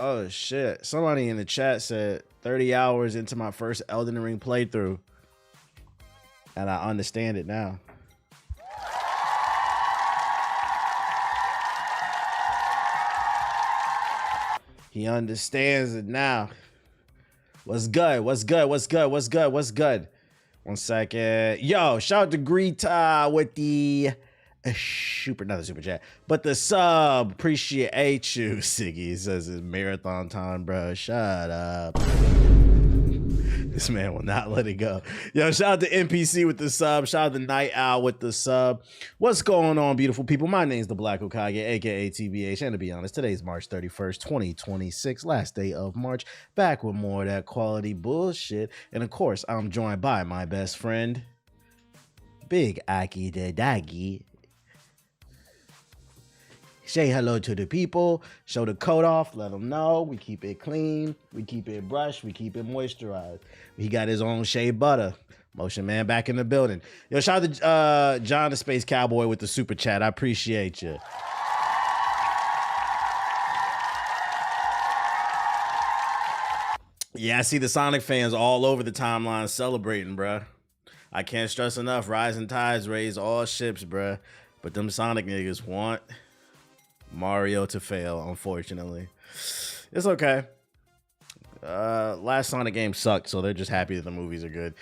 Oh shit. Somebody in the chat said 30 hours into my first Elden Ring playthrough. And I understand it now. He understands it now. What's good? What's good? What's good? What's good? What's good? 1 second. Yo, shout out to Greta with the not the super chat, but the sub. Appreciate you, Siggy. Says it's marathon time, bro. Shut up. This man will not let it go. Yo, shout out to NPC with the sub. Shout out to Night Owl with the sub. What's going on, beautiful people? My name's the Black Hokage, aka TBH. And to be honest, today's March 31st, 2026, last day of March. Back with more of that quality bullshit. And of course, I'm joined by my best friend, Big Aki the Daggy. Say hello to the people, show the coat off, let them know. We keep it clean, we keep it brushed, we keep it moisturized. He got his own shea butter. Motion Man back in the building. Yo, shout out to John the Space Cowboy with the super chat. I appreciate you. Yeah, I see the Sonic fans all over the timeline celebrating, bruh. I can't stress enough, rising tides raise all ships, bruh. But them Sonic niggas want Mario to fail, unfortunately. It's okay. Last Sonic game sucked, so they're just happy that the movies are good.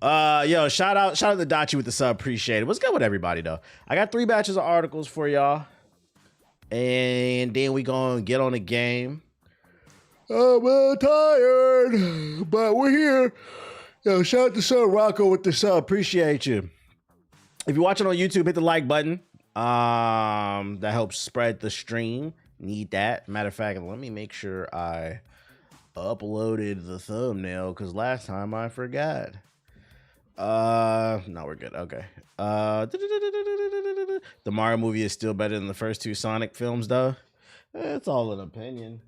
Yo, shout out to Dachi with the sub. Appreciate it. What's good with everybody though? I got 3 batches of articles for y'all, and then we gonna get on the game. I'm tired, but we're here. Yo, shout out to Sir Rocco with the sub. Appreciate you. If you're watching on YouTube, hit the like button. That helps spread the stream. Need that. Matter of fact, let me make sure I uploaded the thumbnail because last time I forgot. No, we're good. Okay. The Mario movie is still better than the first 2 Sonic films, though. It's all an opinion.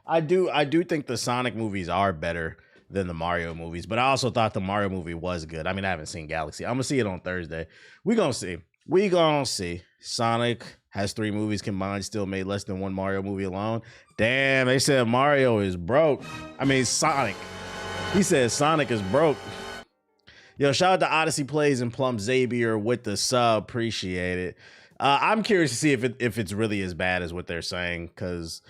I do think the Sonic movies are better than the Mario movies, but I also thought the Mario movie was good. I mean, I haven't seen Galaxy. I'm gonna see it on Thursday. We gonna see. Sonic has 3 movies combined, still made less than 1 Mario movie alone. Damn, they said Mario is broke. I mean, Sonic. He said Sonic is broke. Yo, shout out to Odyssey Plays and Plum Xavier with the sub. Appreciate it. I'm curious to see if it's really as bad as what they're saying, because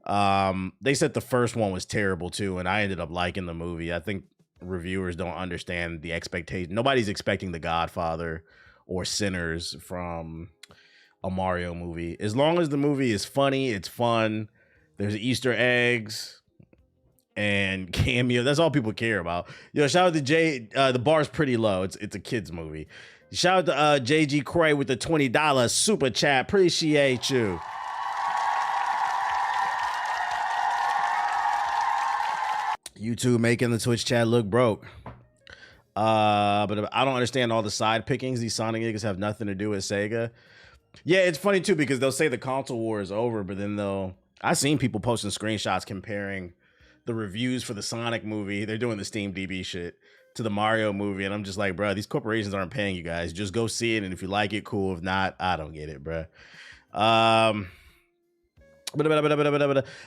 they said the first one was terrible too, and I ended up liking the movie. I think reviewers don't understand the expectation. Nobody's expecting The Godfather or Sinners from a Mario movie. As long as the movie is funny, it's fun, there's Easter eggs and cameo, that's all people care about. Yo, shout out to Jay. The bar's pretty low. It's a kids movie. Shout out to JG Cray with the $20 super chat. Appreciate you. YouTube making the Twitch chat look broke. But I don't understand all the side pickings. These Sonic niggas have nothing to do with Sega. Yeah, it's funny too because they'll say the console war is over, but then I've seen people posting screenshots comparing the reviews for the Sonic movie. They're doing the Steam DB shit to the Mario movie, and I'm just like, bro, these corporations aren't paying you guys. Just go see it, and if you like it, cool. If not, I don't get it, bro.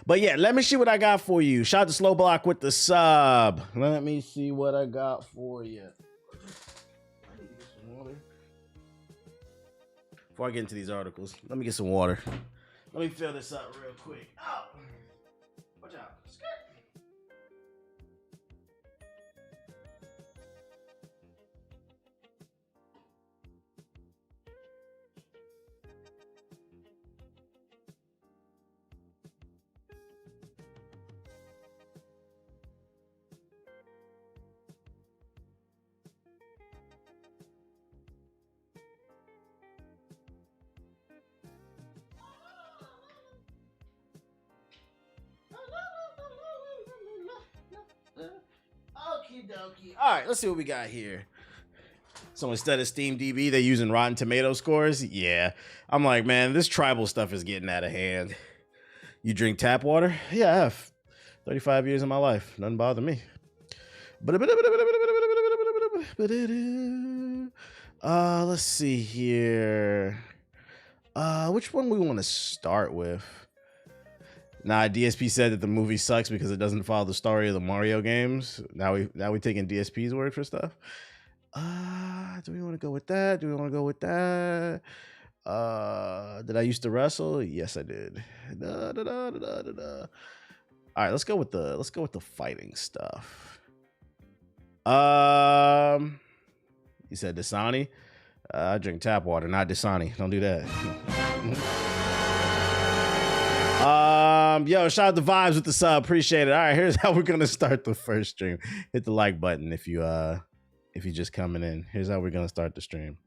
But yeah, let me see what I got for you. Shout out to Slow Block with the sub. Let me see what I got for you. Before I get into these articles, let me get some water. Let me fill this up real quick. Oh, watch out. Skirt. Okie dokie. All right, let's see what we got here. So instead of Steam DB, they're using Rotten Tomato scores. Yeah, I'm like, man, this tribal stuff is getting out of hand. You drink tap water? Yeah, I have. 35 years of my life. Nothing bother me. Let's see here. Which one we want to start with? Nah, DSP said that the movie sucks because it doesn't follow the story of the Mario games. Now we taking DSP's word for stuff. Do we want to go with that? Do we want to go with that? Did I used to wrestle? Yes, I did. All right, let's go with the fighting stuff. You said Dasani? I drink tap water, not Dasani. Don't do that. Yo, shout out to Vibes with the sub. Appreciate it. All right, here's how we're gonna start the first stream. Hit the like button if you're just coming in. Here's how we're gonna start the stream.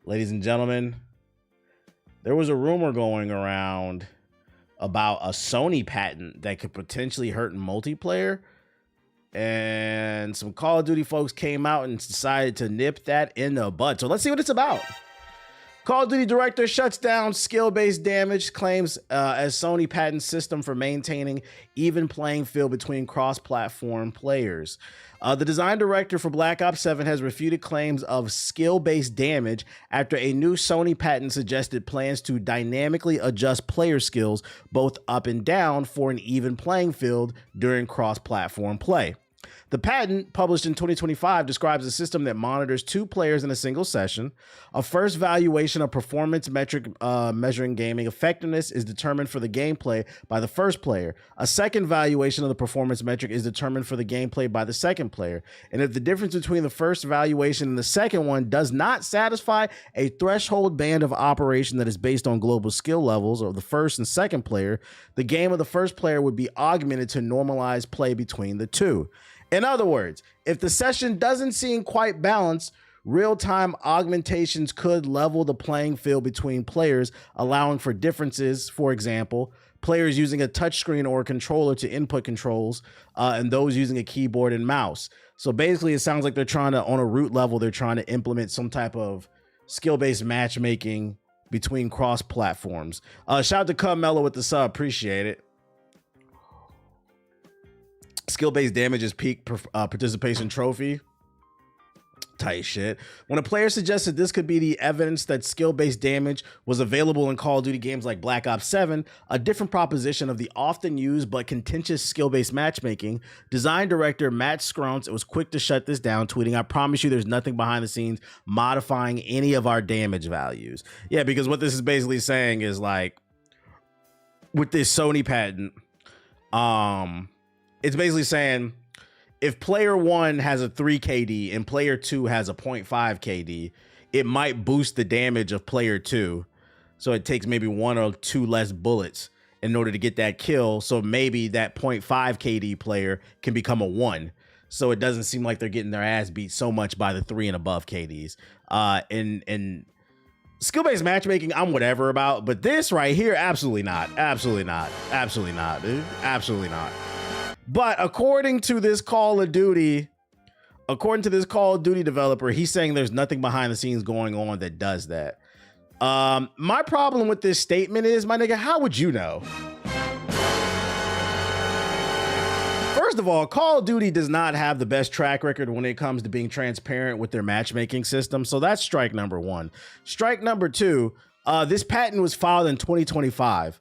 Ladies and gentlemen, there was a rumor going around about a Sony patent that could potentially hurt multiplayer. And some Call of Duty folks came out and decided to nip that in the bud. So let's see what it's about. Call of Duty director shuts down skill-based damage claims as Sony patents system for maintaining even playing field between cross-platform players. The design director for Black Ops 7 has refuted claims of skill-based damage after a new Sony patent suggested plans to dynamically adjust player skills both up and down for an even playing field during cross-platform play. The patent, published in 2025, describes a system that monitors 2 players in a single session. A first valuation of performance metric measuring gaming effectiveness is determined for the gameplay by the first player. A second valuation of the performance metric is determined for the gameplay by the second player. And if the difference between the first valuation and the second one does not satisfy a threshold band of operation that is based on global skill levels of the first and second player, the game of the first player would be augmented to normalize play between the two. In other words, if the session doesn't seem quite balanced, real-time augmentations could level the playing field between players, allowing for differences. For example, players using a touchscreen or a controller to input controls, and those using a keyboard and mouse. So basically, it sounds like they're trying to, on a root level, they're trying to implement some type of skill-based matchmaking between cross-platforms. Shout out to Cub Mello with the sub. Appreciate it. Skill-based damage is peak participation trophy. Tight shit. When a player suggested this could be the evidence that skill-based damage was available in Call of Duty games like Black Ops 7, a different proposition of the often used but contentious skill-based matchmaking, design director Matt Scruntz was quick to shut this down, tweeting, "I promise you there's nothing behind the scenes modifying any of our damage values." Yeah, because what this is basically saying is, like, with this Sony patent, it's basically saying if player 1 has a 3 KD and player 2 has a 0.5 KD, it might boost the damage of player 2. So it takes maybe 1 or 2 less bullets in order to get that kill. So maybe that 0.5 KD player can become a 1. So it doesn't seem like they're getting their ass beat so much by the 3 and above KDs. And skill-based matchmaking, I'm whatever about. But this right here, absolutely not. Absolutely not. Absolutely not, dude. Absolutely not. But according to this Call of Duty developer, he's saying there's nothing behind the scenes going on that does that. My problem with this statement is, my nigga, how would you know? First of all, Call of Duty does not have the best track record when it comes to being transparent with their matchmaking system. So that's strike number 1. Strike number 2, this patent was filed in 2025.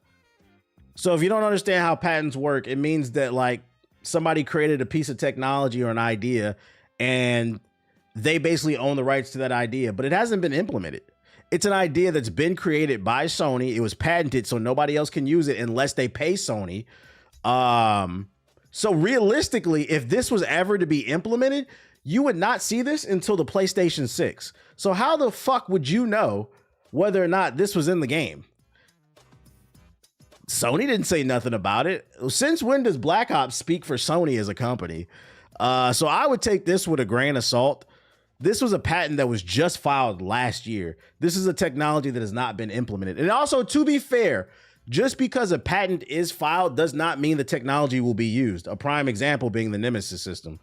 So if you don't understand how patents work, it means that, like, somebody created a piece of technology or an idea and they basically own the rights to that idea, but it hasn't been implemented. It's an idea that's been created by Sony. It was patented, so nobody else can use it unless they pay Sony. So realistically, if this was ever to be implemented, you would not see this until the PlayStation 6. So how the fuck would you know whether or not this was in the game? Sony didn't say nothing about it. Since when does Black Ops speak for Sony as a company? So I would take this with a grain of salt. This was a patent that was just filed last year. This is a technology that has not been implemented. And also, to be fair, just because a patent is filed does not mean the technology will be used. A prime example being the Nemesis system.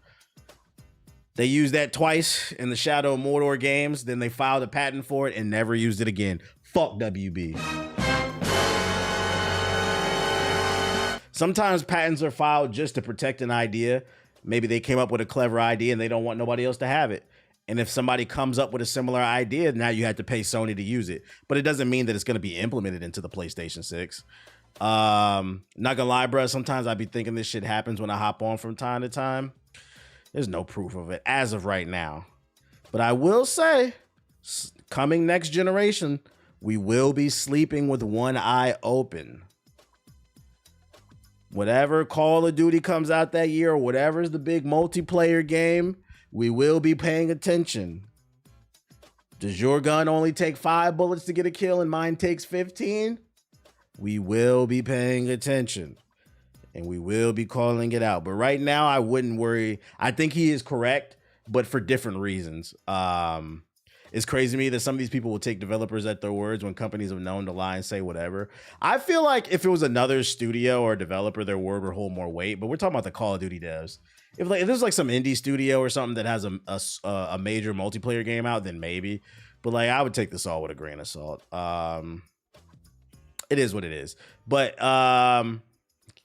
They used that twice in the Shadow of Mordor games. Then they filed a patent for it and never used it again. Fuck WB. Sometimes patents are filed just to protect an idea. Maybe they came up with a clever idea and they don't want nobody else to have it. And if somebody comes up with a similar idea, now you have to pay Sony to use it. But it doesn't mean that it's going to be implemented into the PlayStation 6. Not gonna lie, bro. Sometimes I be thinking this shit happens when I hop on from time to time. There's no proof of it as of right now. But I will say, coming next generation, we will be sleeping with one eye open. Whatever Call of Duty comes out that year, or whatever's the big multiplayer game, we will be paying attention. Does your gun only take 5 bullets to get a kill and mine takes 15? We will be paying attention and we will be calling it out. But right now, I wouldn't worry. I think he is correct, but for different reasons. It's crazy to me that some of these people will take developers at their words when companies have known to lie and say whatever. I feel like if it was another studio or developer, their word would hold more weight. But we're talking about the Call of Duty devs. If there's like some indie studio or something that has a major multiplayer game out, then maybe. But like, I would take this all with a grain of salt. It is what it is. But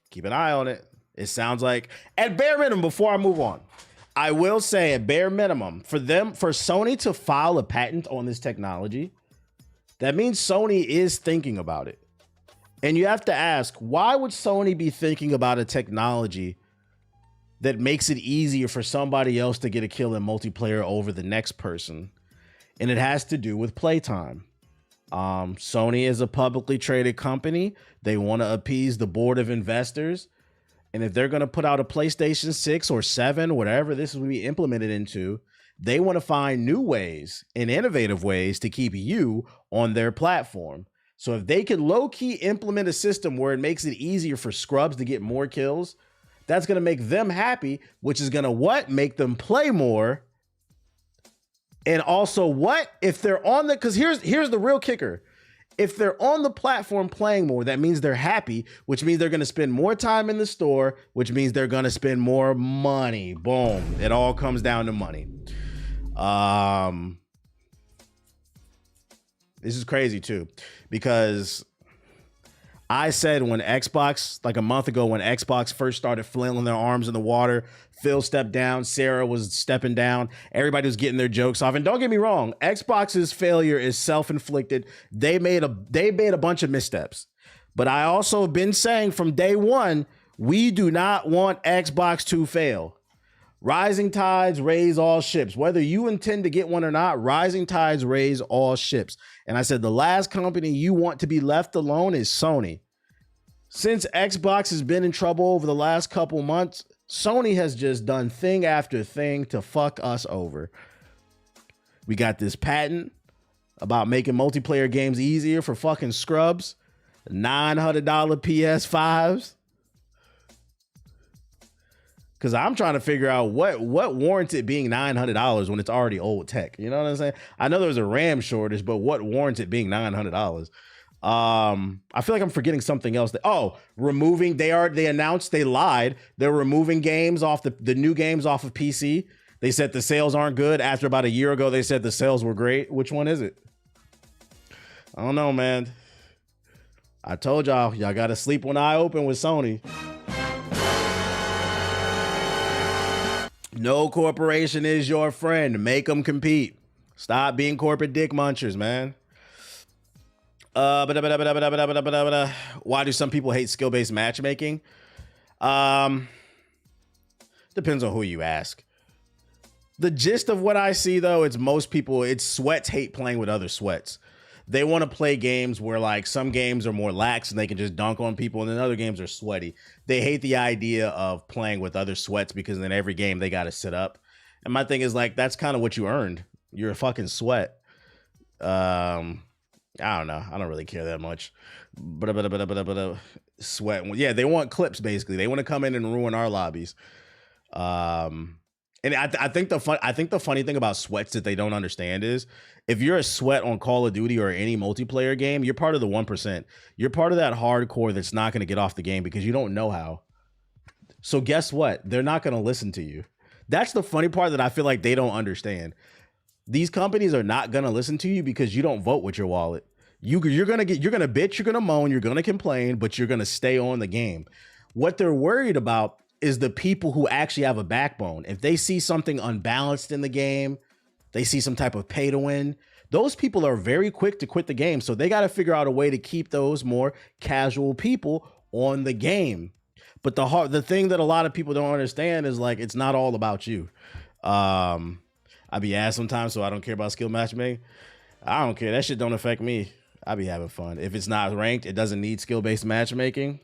keep an eye on it. It sounds like, at bare minimum, before I move on, I will say at bare minimum, for Sony to file a patent on this technology, that means Sony is thinking about it. And you have to ask, why would Sony be thinking about a technology that makes it easier for somebody else to get a kill in multiplayer over the next person. And it has to do with playtime. Sony is a publicly traded company. They want to appease the board of investors. And if they're going to put out a PlayStation 6 or 7, whatever this will be implemented into, they want to find new ways and innovative ways to keep you on their platform. So if they can low-key implement a system where it makes it easier for scrubs to get more kills, that's going to make them happy, which is going to what? Make them play more. And also what? If they're on the, because here's the real kicker. If they're on the platform playing more, that means they're happy, which means they're going to spend more time in the store, which means they're going to spend more money. Boom. It all comes down to money. This is crazy too, because I said when Xbox, like a month ago, when Xbox first started flailing their arms in the water, Phil stepped down, Sarah was stepping down, everybody was getting their jokes off. And don't get me wrong, Xbox's failure is self-inflicted. They made a bunch of missteps. But I also have been saying from day one, we do not want Xbox to fail. Rising tides raise all ships. Whether you intend to get one or not, rising tides raise all ships. And I said the last company you want to be left alone is Sony. Since Xbox has been in trouble over the last couple months, Sony has just done thing after thing to fuck us over. We got this patent about making multiplayer games easier for fucking scrubs. $900 PS5s. Because I'm trying to figure out what warrants it being $900 when it's already old tech. You know what I'm saying? I know there's a RAM shortage, but what warrants it being $900? I feel like I'm forgetting something else. Removing. They announced, they lied. They're removing games off the new games off of PC. They said the sales aren't good. After about a year ago, they said the sales were great. Which one is it? I don't know, man. I told y'all got to sleep one eye open with Sony. No corporation is your friend. Make them compete. Stop being corporate dick munchers, man. Why do some people hate skill-based matchmaking? Depends on who you ask. The gist of what I see, though, it's most people, it's sweats hate playing with other sweats. They want to play games where, like, some games are more lax and they can just dunk on people, and then other games are sweaty. They hate the idea of playing with other sweats because in every game they got to sit up. And my thing is, like, that's kind of what you earned. You're a fucking sweat. I don't know. I don't really care that much. Sweat. Yeah, they want clips, basically. They want to come in and ruin our lobbies. And I think the funny thing about sweats that they don't understand is if you're a sweat on Call of Duty or any multiplayer game, you're part of the 1%. You're part of that hardcore that's not going to get off the game because you don't know how. So guess what? They're not going to listen to you. That's the funny part that I feel like they don't understand. These companies are not going to listen to you because you don't vote with your wallet. You're going to bitch, you're going to moan, you're going to complain, but you're going to stay on the game. What they're worried about is the people who actually have a backbone. If they see something unbalanced in the game, they see some type of pay to win, those people are very quick to quit the game. So they got to figure out a way to keep those more casual people on the game. But the thing that a lot of people don't understand is, like, it's not all about you. I be asked sometimes, so I don't care about skill matchmaking. I don't care. That shit don't affect me. I be having fun. If it's not ranked, it doesn't need skill-based matchmaking.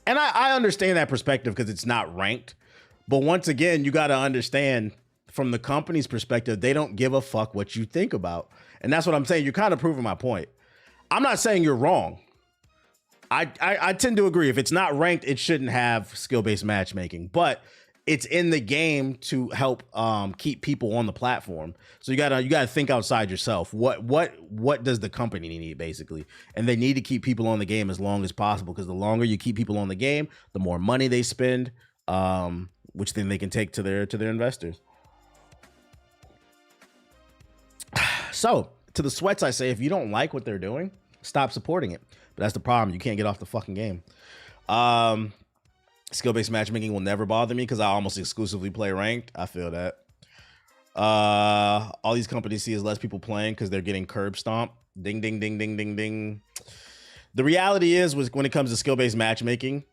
And I understand that perspective because it's not ranked. But once again, you got to understand from the company's perspective, they don't give a fuck what you think about. And that's what I'm saying. You're kind of proving my point. I'm not saying you're wrong. I tend to agree. If it's not ranked, it shouldn't have skill-based matchmaking. But it's in the game to help keep people on the platform. So you gotta think outside yourself. What does the company need, basically? And they need to keep people on the game as long as possible, because the longer you keep people on the game, the more money they spend, which then they can take to their investors. So to the sweats, I say, if you don't like what they're doing, stop supporting it. But that's the problem. You can't get off the fucking game. Skill-based matchmaking will never bother me because I almost exclusively play ranked. I feel that. All these companies see is less people playing because they're getting curb stomped. Ding, ding, ding, ding, ding, ding. The reality is, when it comes to skill-based matchmaking,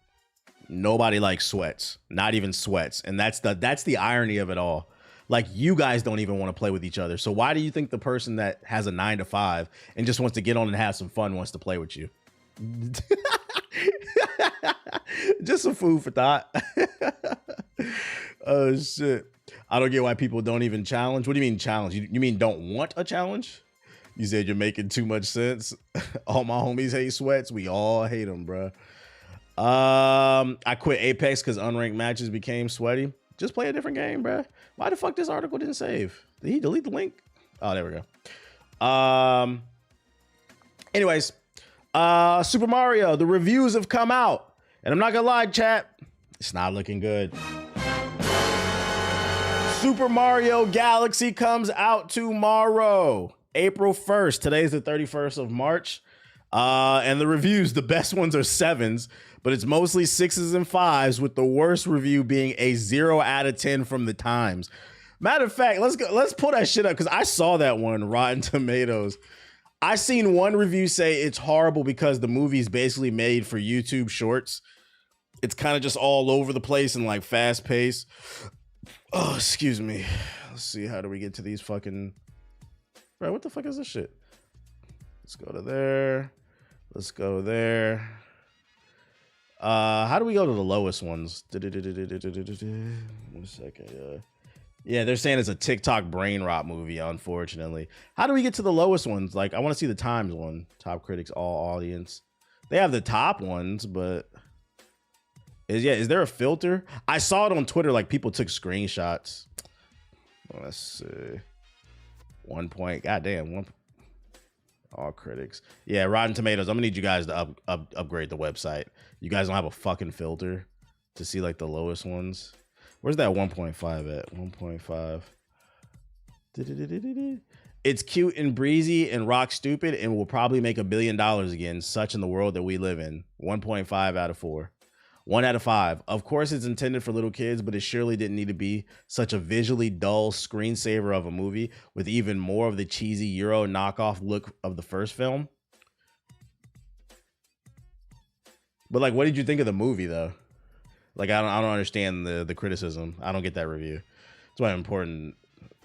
Nobody likes sweats, not even sweats. And that's the irony of it all. Like, you guys don't even want to play with each other. So why do you think the person that has a 9 to 5 and just wants to get on and have some fun wants to play with you? Just some food for thought. Oh shit. I don't get why people don't even challenge. What do you mean challenge? You mean don't want a challenge? You said you're making too much sense. All my homies hate sweats. We all hate them, bro. I quit Apex because unranked matches became sweaty. Just play a different game, bro. Why the fuck this article didn't save? Did he delete the link? Oh, there we go. Anyways, Super Mario, the reviews have come out. And I'm not gonna lie, chat, it's not looking good. Super Mario Galaxy comes out tomorrow, April 1st. Today's the 31st of March. And the reviews, the best ones are 7s, but it's mostly 6s and 5s, with the worst review being a 0 out of 10 from the Times. Matter of fact, let's pull that shit up, because I saw that one, Rotten Tomatoes. I seen one review say it's horrible because the movie's basically made for YouTube Shorts. It's kind of just all over the place and like fast paced. Oh, excuse me. Let's see. How do we get to these fucking... Bro, what the fuck is this shit? Let's go to there. Let's go there. How do we go to the lowest ones? 1 second. Yeah, they're saying it's a TikTok brain rot movie, unfortunately. How do we get to the lowest ones? Like, I want to see the Times one. Top critics, all audience. They have the top ones, but... Is there a filter? I saw it on Twitter, like people took screenshots. Let's see. 1 point. Goddamn. All critics. Yeah, Rotten Tomatoes. I'm gonna need you guys to upgrade the website. You guys don't have a fucking filter to see like the lowest ones. Where's that 1.5 at? 1.5. It's cute and breezy and rock stupid and will probably make $1 billion again. Such in the world that we live in. 1.5 out of 4. 1 out of 5. Of course, it's intended for little kids, but it surely didn't need to be such a visually dull screensaver of a movie with even more of the cheesy Euro knockoff look of the first film. But like, what did you think of the movie though? Like, I don't understand the criticism. I don't get that review. That's why I'm important.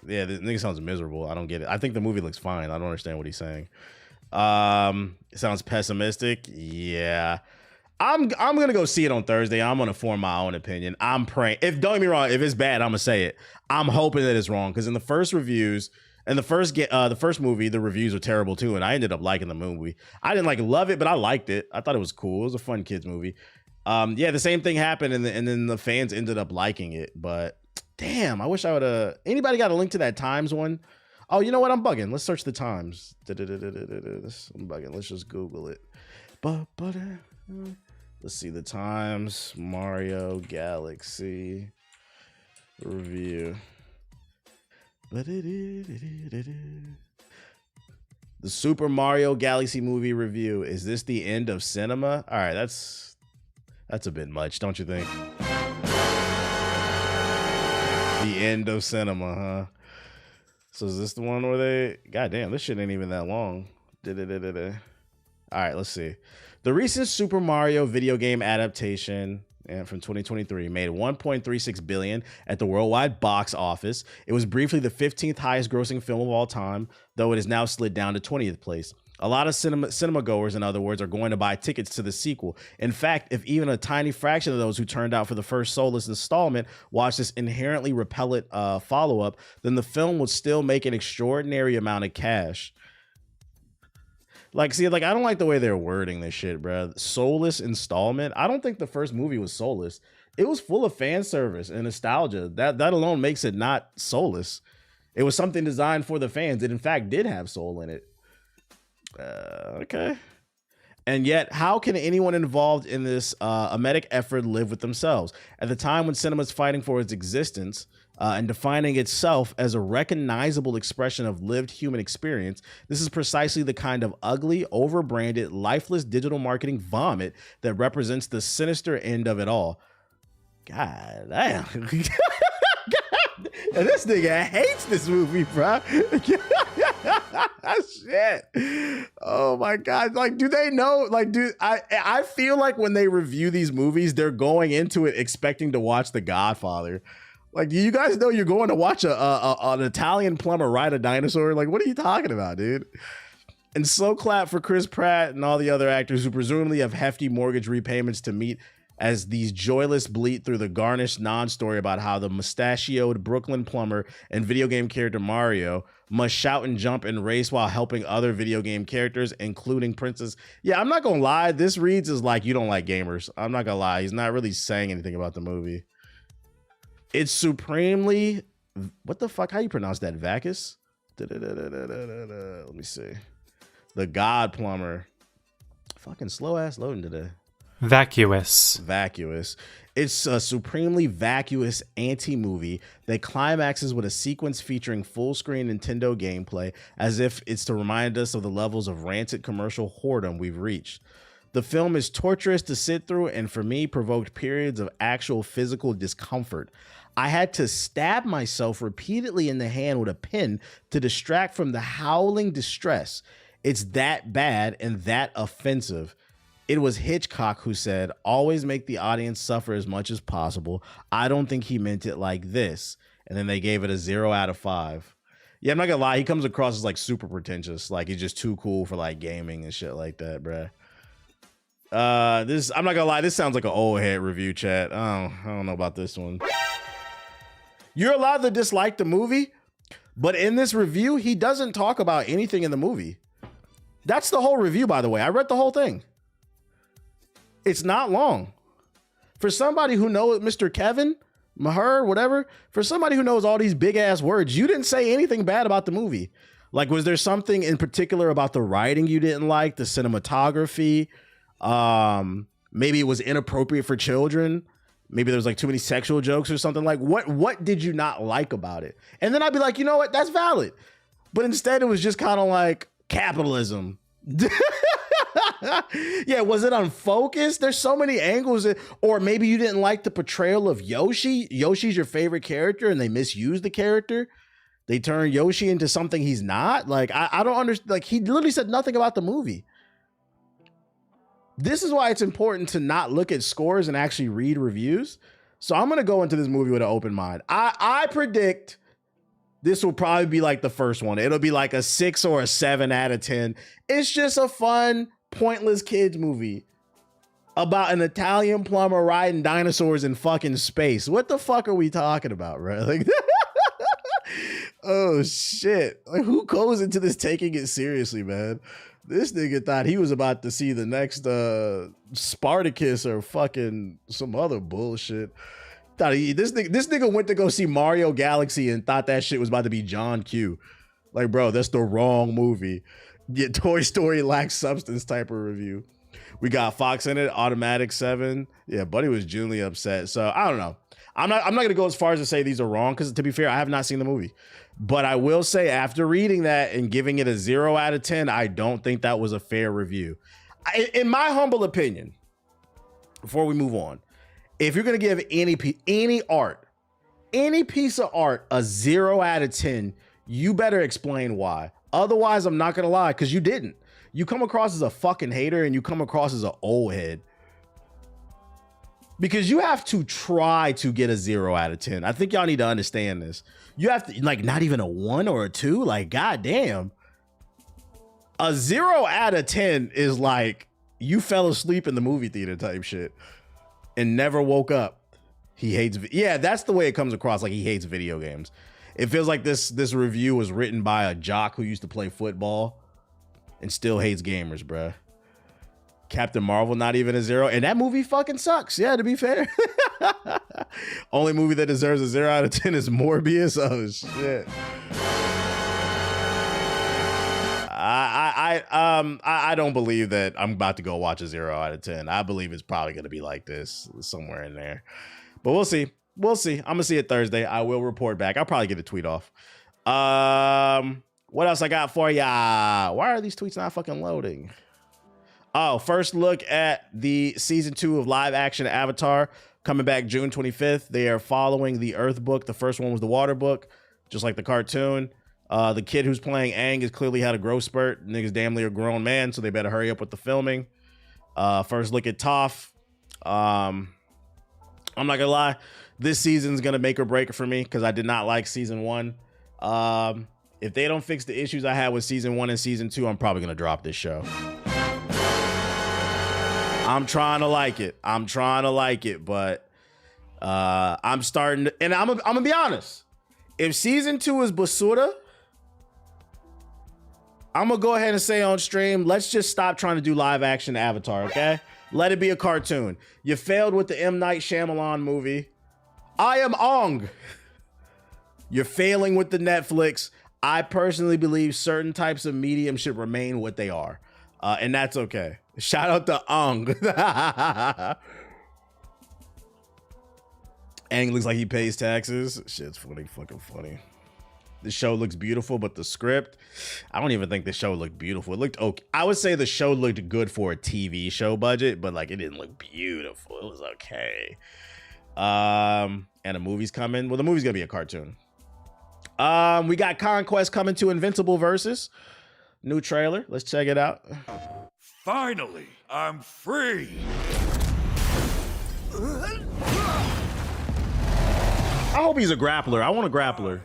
Yeah, the nigga sounds miserable. I don't get it. I think the movie looks fine. I don't understand what he's saying. It sounds pessimistic. Yeah. I'm gonna go see it on Thursday. I'm gonna form my own opinion. I'm praying. Don't get me wrong, if it's bad, I'm gonna say it. I'm hoping that it's wrong, because in the first reviews and the first movie, the reviews were terrible too, and I ended up liking the movie. I didn't like love it, but I liked it. I thought it was cool. It was a fun kids movie. Yeah, the same thing happened, and then the fans ended up liking it. But damn, I wish I would have. Anybody got a link to that Times one? Oh, you know what? I'm bugging. Let's search the Times. I'm bugging. Let's just Google it. Let's see the Times Mario Galaxy review. The Super Mario Galaxy movie review. Is this the end of cinema? All right, that's a bit much, don't you think? The end of cinema, huh? So is this the one where they... Goddamn, this shit ain't even that long. All right, let's see. The recent Super Mario video game adaptation from 2023 made $1.36 billion at the worldwide box office. It was briefly the 15th highest grossing film of all time, though it is now slid down to 20th place. A lot of cinema goers, in other words, are going to buy tickets to the sequel. In fact, if even a tiny fraction of those who turned out for the first soulless installment watched this inherently repellent follow-up, then the film would still make an extraordinary amount of cash. Like, see, like, I don't like the way they're wording this shit, bro. Soulless installment. I don't think the first movie was soulless. It was full of fan service and nostalgia. That alone makes it not soulless. It was something designed for the fans. It, in fact, did have soul in it. Okay. And yet, how can anyone involved in this emetic effort live with themselves? At the time when cinema is fighting for its existence, and defining itself as a recognizable expression of lived human experience, this is precisely the kind of ugly, overbranded, lifeless digital marketing vomit that represents the sinister end of it all. God damn. And this nigga hates this movie, bro. Shit. Oh my God. Like, do they know? Like, I feel like when they review these movies, they're going into it expecting to watch The Godfather. Like, do you guys know you're going to watch an Italian plumber ride a dinosaur? Like, what are you talking about, dude? And slow clap for Chris Pratt and all the other actors who presumably have hefty mortgage repayments to meet as these joyless bleat through the garnished non-story about how the mustachioed Brooklyn plumber and video game character Mario must shout and jump and race while helping other video game characters, including Princess. Yeah, I'm not gonna lie. This reads as like you don't like gamers. I'm not gonna lie. He's not really saying anything about the movie. It's supremely... What the fuck? How you pronounce that? Vacus? Let me see. The God Plumber. Fucking slow ass loading today. Vacuous. It's a supremely vacuous anti-movie that climaxes with a sequence featuring full-screen Nintendo gameplay as if it's to remind us of the levels of rancid commercial whoredom we've reached. The film is torturous to sit through and for me provoked periods of actual physical discomfort. I had to stab myself repeatedly in the hand with a pin to distract from the howling distress. It's that bad and that offensive. It was Hitchcock who said, always make the audience suffer as much as possible. I don't think he meant it like this. And then they gave it a 0 out of 5. Yeah, I'm not gonna lie. He comes across as like super pretentious. Like he's just too cool for like gaming and shit like that, bruh. I'm not gonna lie. This sounds like an old head review chat. I don't know about this one. You're allowed to dislike the movie, but in this review, he doesn't talk about anything in the movie. That's the whole review, by the way. I read the whole thing. It's not long. For somebody who knows Mr. Kevin, Maher, whatever, for somebody who knows all these big ass words, you didn't say anything bad about the movie. Like, was there something in particular about the writing you didn't like, the cinematography? Maybe it was inappropriate for children. Maybe there was like too many sexual jokes or something. Like, what did you not like about it? And then I'd be like, you know what? That's valid. But instead, it was just kind of like capitalism. Yeah, was it unfocused? There's so many angles. Or maybe you didn't like the portrayal of Yoshi. Yoshi's your favorite character and they misused the character. They turned Yoshi into something he's not. Like, I don't understand. Like, he literally said nothing about the movie. This is why it's important to not look at scores and actually read reviews. So I'm going to go into this movie with an open mind. I predict this will probably be like the first one. It'll be like a 6 or a 7 out of 10. It's just a fun, pointless kids movie about an Italian plumber riding dinosaurs in fucking space. What the fuck are we talking about, bro? Like, oh shit. Like, who goes into this taking it seriously, man? This nigga thought he was about to see the next Spartacus or fucking some other bullshit. This nigga went to go see Mario Galaxy and thought that shit was about to be John Q. Like, bro, that's the wrong movie. Get Toy Story lacks substance type of review. We got Fox in it, automatic 7. Yeah, Buddy was genuinely upset. So I don't know. I'm not gonna go as far as to say these are wrong, because to be fair, I have not seen the movie. But I will say, after reading that and giving it a 0 out of 10, I don't think that was a fair review. In my humble opinion, before we move on, if you're gonna give any piece of art a 0 out of 10, you better explain why. Otherwise, I'm not gonna lie, because you didn't. You come across as a fucking hater and you come across as an old head. Because you have to try to get a 0 out of 10. I think y'all need to understand this. You have to, like, not even a 1 or a 2. Like, goddamn. A 0 out of 10 is like you fell asleep in the movie theater type shit and never woke up. He hates. Yeah, that's the way it comes across. Like, he hates video games. It feels like this review was written by a jock who used to play football and still hates gamers, bruh. Captain Marvel, not even a 0. And that movie fucking sucks. Yeah, to be fair. Only movie that deserves a 0 out of 10 is Morbius. Oh, shit. I don't believe that I'm about to go watch a 0 out of 10. I believe it's probably going to be like this somewhere in there. But we'll see. We'll see. I'm going to see it Thursday. I will report back. I'll probably get a tweet off. What else I got for ya? Why are these tweets not fucking loading? Oh, first look at the season 2 of live action Avatar coming back June 25th. They are following the Earth book. The first one was the Water book, just like the cartoon. The kid who's playing Aang has clearly had a growth spurt. Niggas damn near a grown man, so they better hurry up with the filming. First look at Toph. I'm not gonna lie, this season's gonna make or break it for me because I did not like season 1. If they don't fix the issues I had with season 1 and season 2, I'm probably gonna drop this show. I'm trying to like it. But I'm starting to, and I'm gonna be honest. If season 2 is basura, I'm gonna go ahead and say on stream, let's just stop trying to do live action Avatar, okay? Let it be a cartoon. You failed with the M. Night Shyamalan movie. I am Ong. You're failing with the Netflix. I personally believe certain types of medium should remain what they are. And that's okay. Shout out to Ong. Aang looks like he pays taxes. Shit's fucking funny. The show looks beautiful, but the script, I don't even think the show looked beautiful. It looked okay. I would say the show looked good for a TV show budget, but like it didn't look beautiful. It was okay. And a movie's coming. Well, the movie's gonna be a cartoon. We got Conquest coming to Invincible versus. New trailer. Let's check it out. Finally, I'm free. I hope he's a grappler. I want a grappler.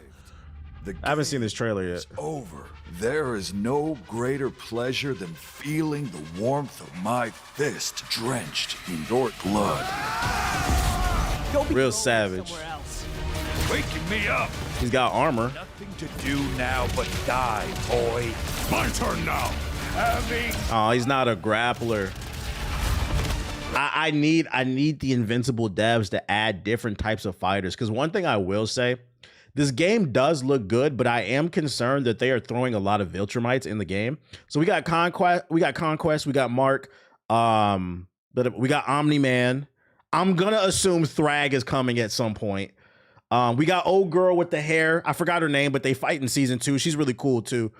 I haven't seen this trailer yet. Over. There is no greater pleasure than feeling the warmth of my fist drenched in your blood. Real savage. Waking me up. He's got armor. Nothing to do now but die, boy. My turn now. Oh, he's not a grappler. I need the Invincible devs to add different types of fighters. Because one thing I will say, this game does look good, but I am concerned that they are throwing a lot of Viltrumites in the game. So we got Conquest, we got Mark, but we got Omni-Man. I'm gonna assume Thrag is coming at some point. We got old girl with the hair. I forgot her name, but they fight in season 2. She's really cool too.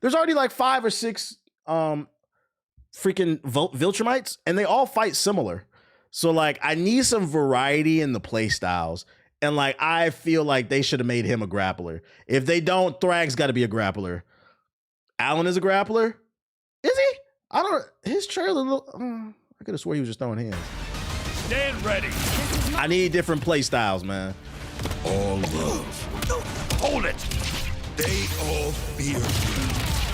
There's already like 5 or 6 freaking Viltrumites, and they all fight similar. So like I need some variety in the play styles. And like I feel like they should have made him a grappler. If they don't, Thrag's got to be a grappler. Alan is a grappler? Is he? I don't. His trailer. I could have swore he was just throwing hands. Stand ready. I need different play styles, man. All love. Hold it. They all fear you.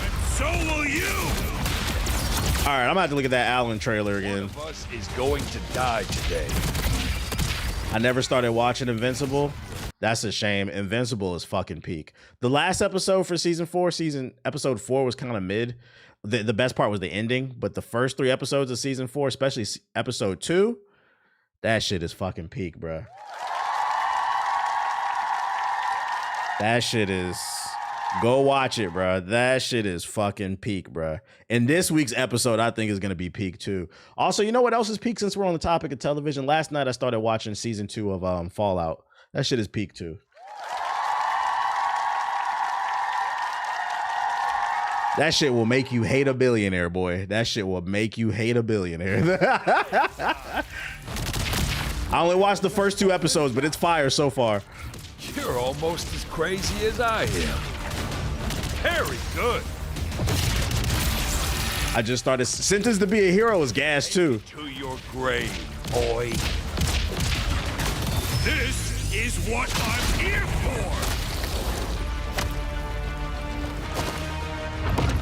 And so will you. All right, I'm about to look at that Alan trailer again. One of us is going to die today. I never started watching Invincible. That's a shame. Invincible is fucking peak. The last episode for season 4, episode 4 was kind of mid. The best part was the ending, but the first 3 episodes of season 4, especially episode 2, that shit is fucking peak, bro. That shit is... Go watch it, bro. That shit is fucking peak, bro. And this week's episode, I think, is going to be peak, too. Also, you know what else is peak since we're on the topic of television? Last night, I started watching season 2 of Fallout. That shit is peak, too. That shit will make you hate a billionaire, boy. That shit will make you hate a billionaire. I only watched the first 2 episodes, but it's fire so far. You're almost as crazy as I am. Very good. I just started. Sentence to be a hero is gas too. To your grave, boy. This is what I'm here for.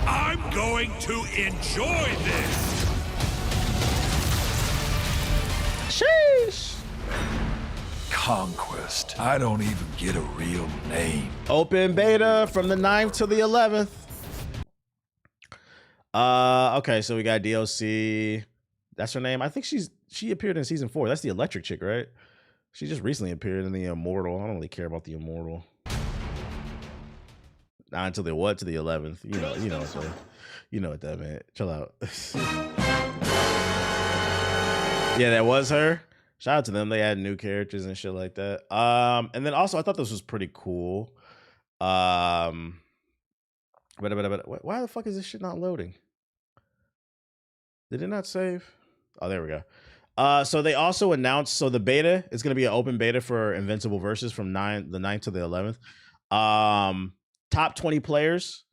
I'm going to enjoy this. Sheesh. Conquest. I don't even get a real name. Open beta from the 9th to the 11th. Okay, so we got DLC. That's her name. I think she appeared in season 4. That's the electric chick, right? She just recently appeared in the Immortal. I don't really care about the Immortal. Not until the what? To the 11th. You know what that meant. Chill out. Yeah, that was her. Shout out to them. They added new characters and shit like that. And then also I thought this was pretty cool. Why the fuck is this shit not loading? Did it not save? Oh, there we go. So they also announced, so the beta is going to be an open beta for Invincible Versus from the 9th to the 11th. top 20 players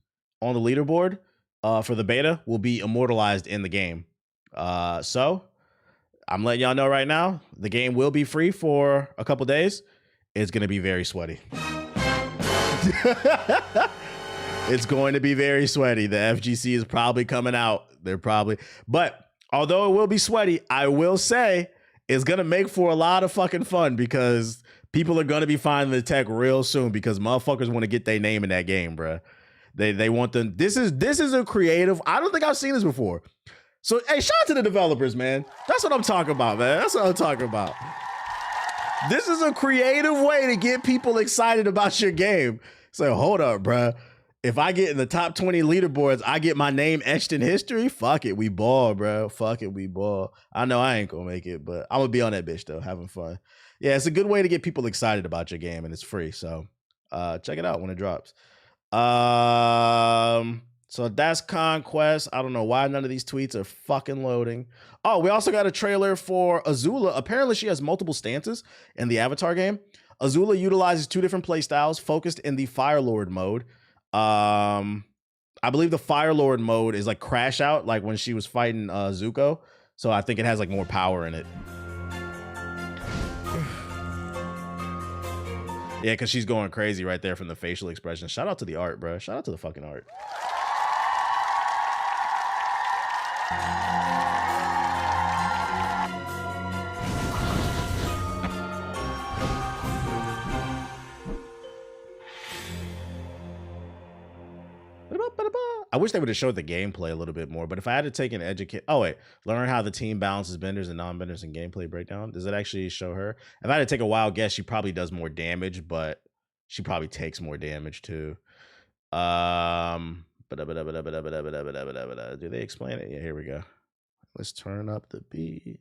on the leaderboard for the beta will be immortalized in the game. So I'm letting y'all know right now, the game will be free for a couple days. It's going to be very sweaty. It's going to be very sweaty. The FGC is probably coming out. But although it will be sweaty, I will say it's going to make for a lot of fucking fun because people are going to be finding the tech real soon because motherfuckers want to get their name in that game, bruh. They want them. This is a creative. I don't think I've seen this before. So, hey, shout out to the developers, man. That's what I'm talking about, man. That's what I'm talking about. This is a creative way to get people excited about your game. So, hold up, bruh. If I get in the top 20 leaderboards, I get my name etched in history. Fuck it, we ball, bro. Fuck it, we ball. I know I ain't gonna make it, but I'm gonna be on that bitch though, having fun. Yeah, it's a good way to get people excited about your game, and it's free. So check it out when it drops. So that's Conquest. I don't know why none of these tweets are fucking loading. Oh, we also got a trailer for Azula. Apparently, she has multiple stances in the Avatar game. Azula utilizes 2 different playstyles, focused in the Fire Lord mode. I believe the Fire Lord mode is like Crash Out, like when she was fighting Zuko. So I think it has like more power in it. Yeah, because she's going crazy right there from the facial expression. Shout out to the art, bro. Shout out to the fucking art. I wish they would have showed the gameplay a little bit more, but if I had to take an learn how the team balances benders and non-benders in gameplay breakdown. Does it actually show her? If I had to take a wild guess, she probably does more damage, but she probably takes more damage too. Do they explain it? Yeah, here we go. Let's turn up the beat.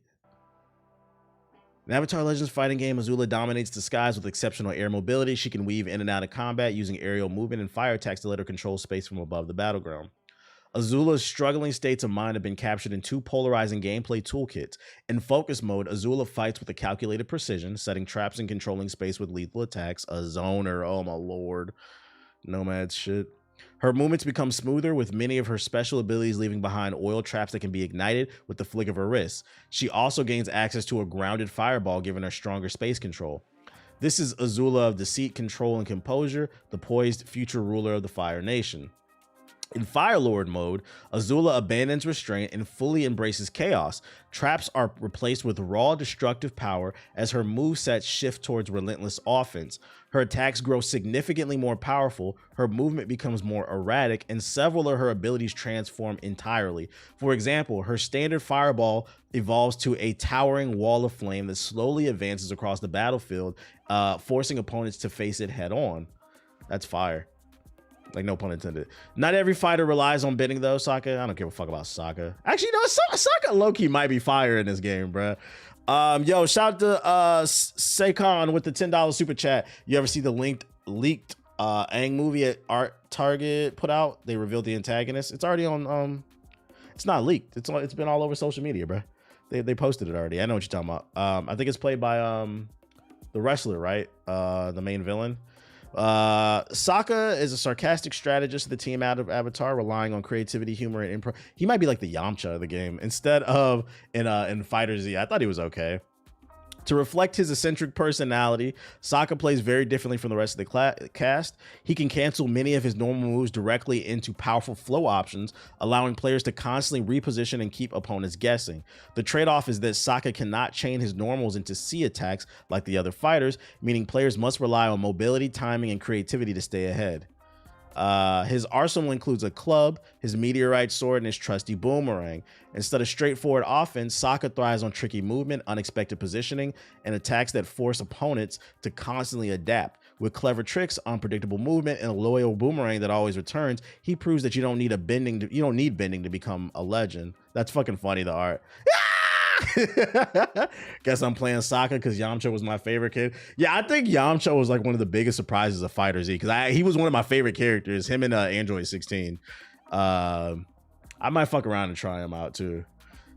In Avatar Legends fighting game, Azula dominates the skies with exceptional air mobility. She can weave in and out of combat using aerial movement and fire attacks to let her control space from above the battleground. Azula's struggling states of mind have been captured in 2 polarizing gameplay toolkits. In focus mode, Azula fights with a calculated precision, setting traps and controlling space with lethal attacks. A zoner, oh my lord. Nomad shit. Her movements become smoother, with many of her special abilities leaving behind oil traps that can be ignited with the flick of her wrists. She also gains access to a grounded fireball, giving her stronger space control. This is Azula of deceit, control, and composure, the poised future ruler of the Fire Nation. In Fire Lord mode, Azula abandons restraint and fully embraces chaos. Traps are replaced with raw destructive power as her movesets shift towards relentless offense. Her attacks grow significantly more powerful, her movement becomes more erratic, and several of her abilities transform entirely. For example, her standard fireball evolves to a towering wall of flame that slowly advances across the battlefield, forcing opponents to face it head on. That's fire. Like, no pun intended. Not every fighter relies on bending though, Sokka. I don't give a fuck about Sokka. Actually, no, Sokka low-key might be fire in this game, bruh. Yo, shout out to Saykon with the $10 super chat. You ever see the leaked Aang movie at Art Target put out? They revealed the antagonist. It's already on it's not leaked. It's been all over social media, bruh. They posted it already. I know what you're talking about. I think it's played by the wrestler, right? The main villain. Sokka is a sarcastic strategist of the team out of Avatar, relying on creativity, humor, and improv. He might be like the Yamcha of the game instead of in Fighter Z. I thought he was okay. To reflect his eccentric personality, Sokka plays very differently from the rest of the cast. He can cancel many of his normal moves directly into powerful flow options, allowing players to constantly reposition and keep opponents guessing. The trade-off is that Sokka cannot chain his normals into C attacks like the other fighters, meaning players must rely on mobility, timing, and creativity to stay ahead. His arsenal includes a club, his meteorite sword, and his trusty boomerang. Instead of straightforward offense, Sokka thrives on tricky movement, unexpected positioning, and attacks that force opponents to constantly adapt. With clever tricks, unpredictable movement, and a loyal boomerang that always returns, he proves that you don't need bending to become a legend. That's fucking funny, the art. Guess I'm playing Sokka because Yamcha was my favorite kid. Yeah, I think Yamcha was like one of the biggest surprises of Fighter Z because he was one of my favorite characters. Him and Android 16. I might fuck around and try him out too.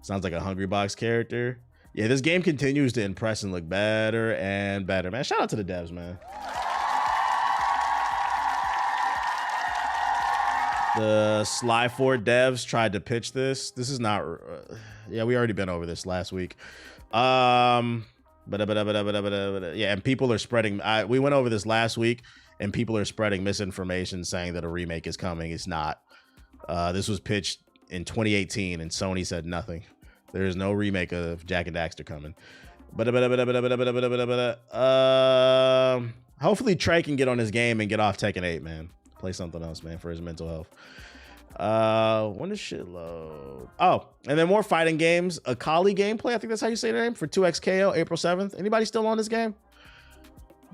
Sounds like a Hungry Box character. Yeah, this game continues to impress and look better and better, man. Shout out to the devs, man. The Sly 4 devs tried to pitch this. This is not. Yeah, we already been over this last week. Yeah, and people are spreading. We went over this last week, and people are spreading misinformation saying that a remake is coming. It's not. This was pitched in 2018, and Sony said nothing. There is no remake of Jack and Daxter coming. Hopefully Trey can get on his game and get off Tekken 8, man. Play something else, man, for his mental health. When does shit load? Oh, and then more fighting games. Akali gameplay, I think that's how you say the name, for 2XKO, April 7th. Anybody still on this game?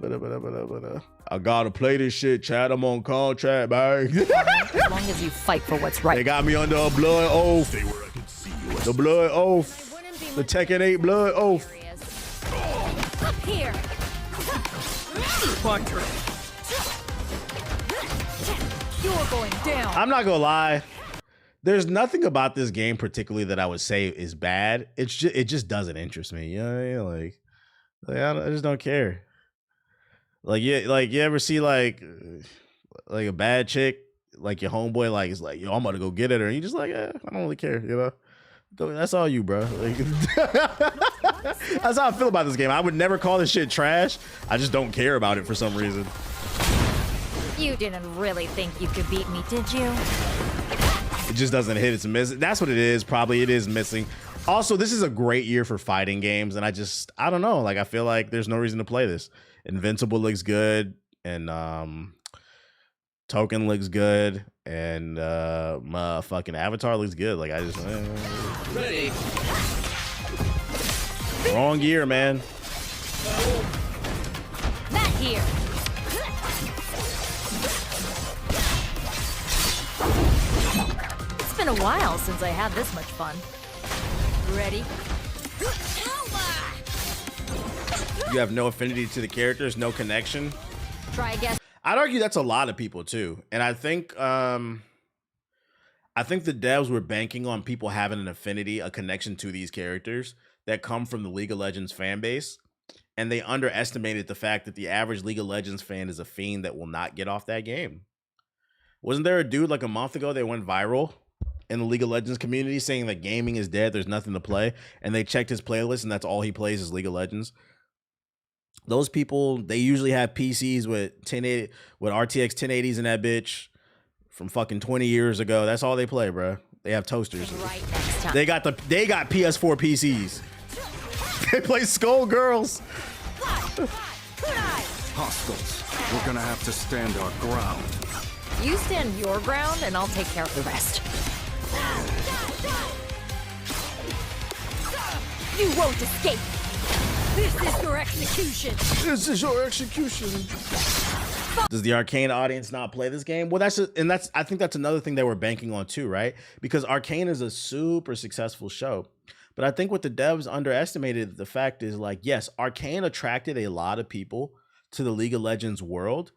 I gotta play this shit, chat. I'm on contract, man. As long as you fight for what's right. They got me under a blood oath. The blood oath. The Tekken 8 blood oath. Up here. You're going down. I'm not gonna lie. There's nothing about this game particularly that I would say is bad. It just doesn't interest me. You know what I mean? Like I just don't care. Like you ever see like a bad chick, like your homeboy, like is like, yo, I'm gonna go get at her, and you just like, I don't really care, you know. That's all you, bro. Like, that's how I feel about this game. I would never call this shit trash. I just don't care about it for some reason. You didn't really think you could beat me, did you? It just doesn't hit. It's missing. That's what it is. Probably it is missing. Also, this is a great year for fighting games, and I don't know. Like, I feel like there's no reason to play this. Invincible looks good, and Token looks good, and my fucking Avatar looks good. Like, I just Ready. Wrong year, man. Not here. It's been a while since I had this much fun. Ready? You have no affinity to the characters, no connection. Try again. I'd argue that's a lot of people too, and I think the devs were banking on people having an affinity, a connection to these characters that come from the League of Legends fan base, and they underestimated the fact that the average League of Legends fan is a fiend that will not get off that game. Wasn't there a dude like a month ago that went viral in the League of Legends community saying that gaming is dead, there's nothing to play, and they checked his playlist and that's all he plays is League of Legends? Those people, they usually have PCs with 1080 with RTX 1080s in that bitch from fucking 20 years ago. That's all they play, bro. They have toasters. Right next time. They got PS4 PCs. They play Skullgirls. Hostiles, we're gonna have to stand our ground. You stand your ground and I'll take care of the rest. You won't escape. This is your execution. This is your execution. Does the Arcane audience not play this game? Well, I think that's another thing they were banking on too, right? Because Arcane is a super successful show. But I think what the devs underestimated, the fact is, like, yes, Arcane attracted a lot of people to the League of Legends world.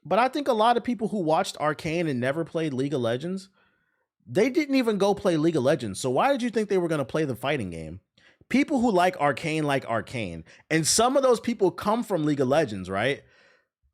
But I think a lot of people who watched Arcane and never played League of Legends, they didn't even go play League of Legends. So why did you think they were going to play the fighting game? People who like Arcane. And some of those people come from League of Legends, right?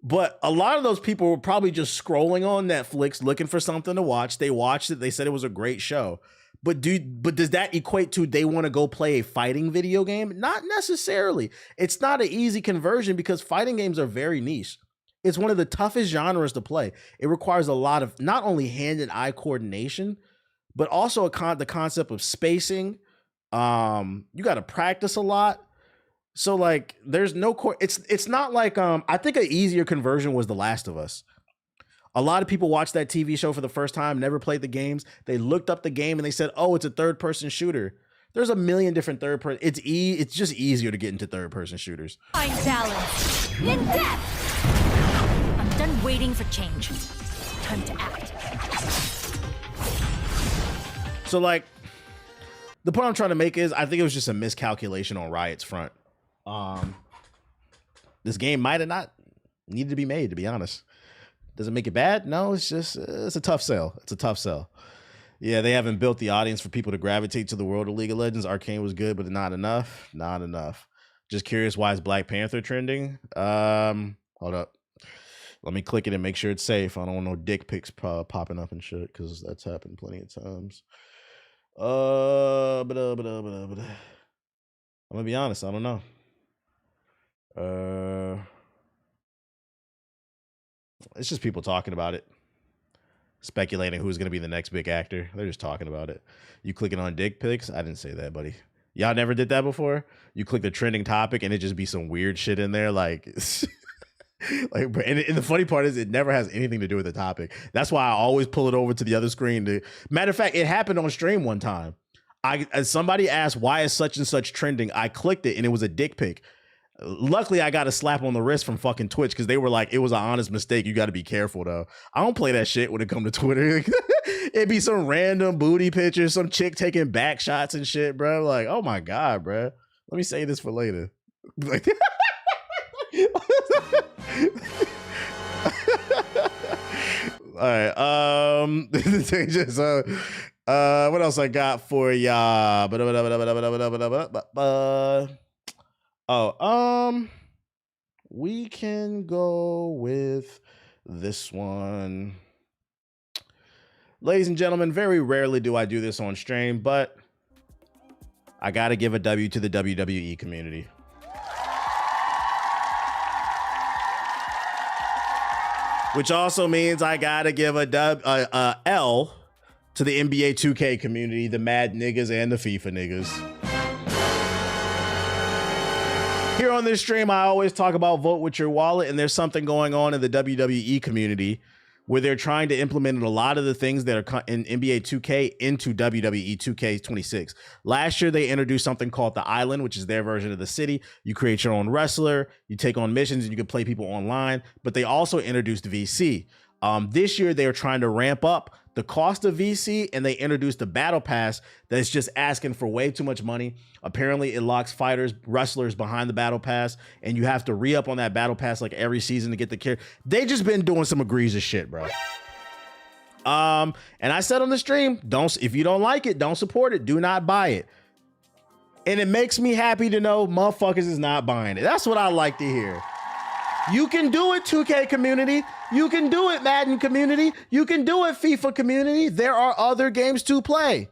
But a lot of those people were probably just scrolling on Netflix looking for something to watch. They watched it. They said it was a great show. But does that equate to they want to go play a fighting video game? Not necessarily. It's not an easy conversion because fighting games are very niche. It's one of the toughest genres to play. It requires a lot of not only hand and eye coordination, but also the concept of spacing. You got to practice a lot. So like there's no it's not like I think an easier conversion was The Last of Us. A lot of people watched that TV show for the first time, never played the games. They looked up the game and they said, "Oh, it's a third-person shooter." There's a million different third-person. It's just easier to get into third-person shooters. Find balance in death. I'm done waiting for change. Time to act. So like the point I'm trying to make is I think it was just a miscalculation on Riot's front. This game might have not needed to be made, to be honest. Does it make it bad? No, it's just it's a tough sell. It's a tough sell. Yeah, they haven't built the audience for people to gravitate to the world of League of Legends. Arcane was good, but not enough. Not enough. Just curious, why is Black Panther trending? Hold up. Let me click it and make sure it's safe. I don't want no dick pics popping up and shit, because that's happened plenty of times. I'm gonna be honest, I don't know. It's just people talking about it, speculating who's gonna be the next big actor. They're just talking about it. You clicking on dick pics? I didn't say that, buddy. Y'all never did that before? You click the trending topic and it just be some weird shit in there, like like, and the funny part is it never has anything to do with the topic. That's why I always pull it over to the other screen. Matter of fact, it happened on stream one time. Somebody asked, why is such and such trending? I clicked it and it was a dick pic. Luckily, I got a slap on the wrist from fucking Twitch, because they were like, it was an honest mistake. You got to be careful, though. I don't play that shit when it comes to Twitter. It'd be some random booty pictures, some chick taking back shots and shit, bro. Like, oh my God, bro. Let me say this for later. Like, all right. What else I got for y'all? We can go with this one. Ladies and gentlemen, very rarely do I do this on stream, but I gotta give a W to the WWE community. Which also means I gotta give a L to the NBA 2K community, the mad niggas and the FIFA niggas. Here on this stream, I always talk about vote with your wallet, and there's something going on in the WWE community where they're trying to implement a lot of the things that are in NBA 2K into WWE 2K26. Last year, they introduced something called the Island, which is their version of the city. You create your own wrestler, you take on missions, and you can play people online. But they also introduced VC. This year, they are trying to ramp up the cost of VC, and they introduced the battle pass that's just asking for way too much money. Apparently, it locks wrestlers behind the battle pass, and you have to re-up on that battle pass like every season to get the character. They just been doing some egregious shit, bro. And I said on the stream, if you don't like it, don't support it. Do not buy it. And it makes me happy to know motherfuckers is not buying it. That's what I like to hear. You can do it, 2K community. You can do it, Madden community. You can do it, FIFA community. There are other games to play.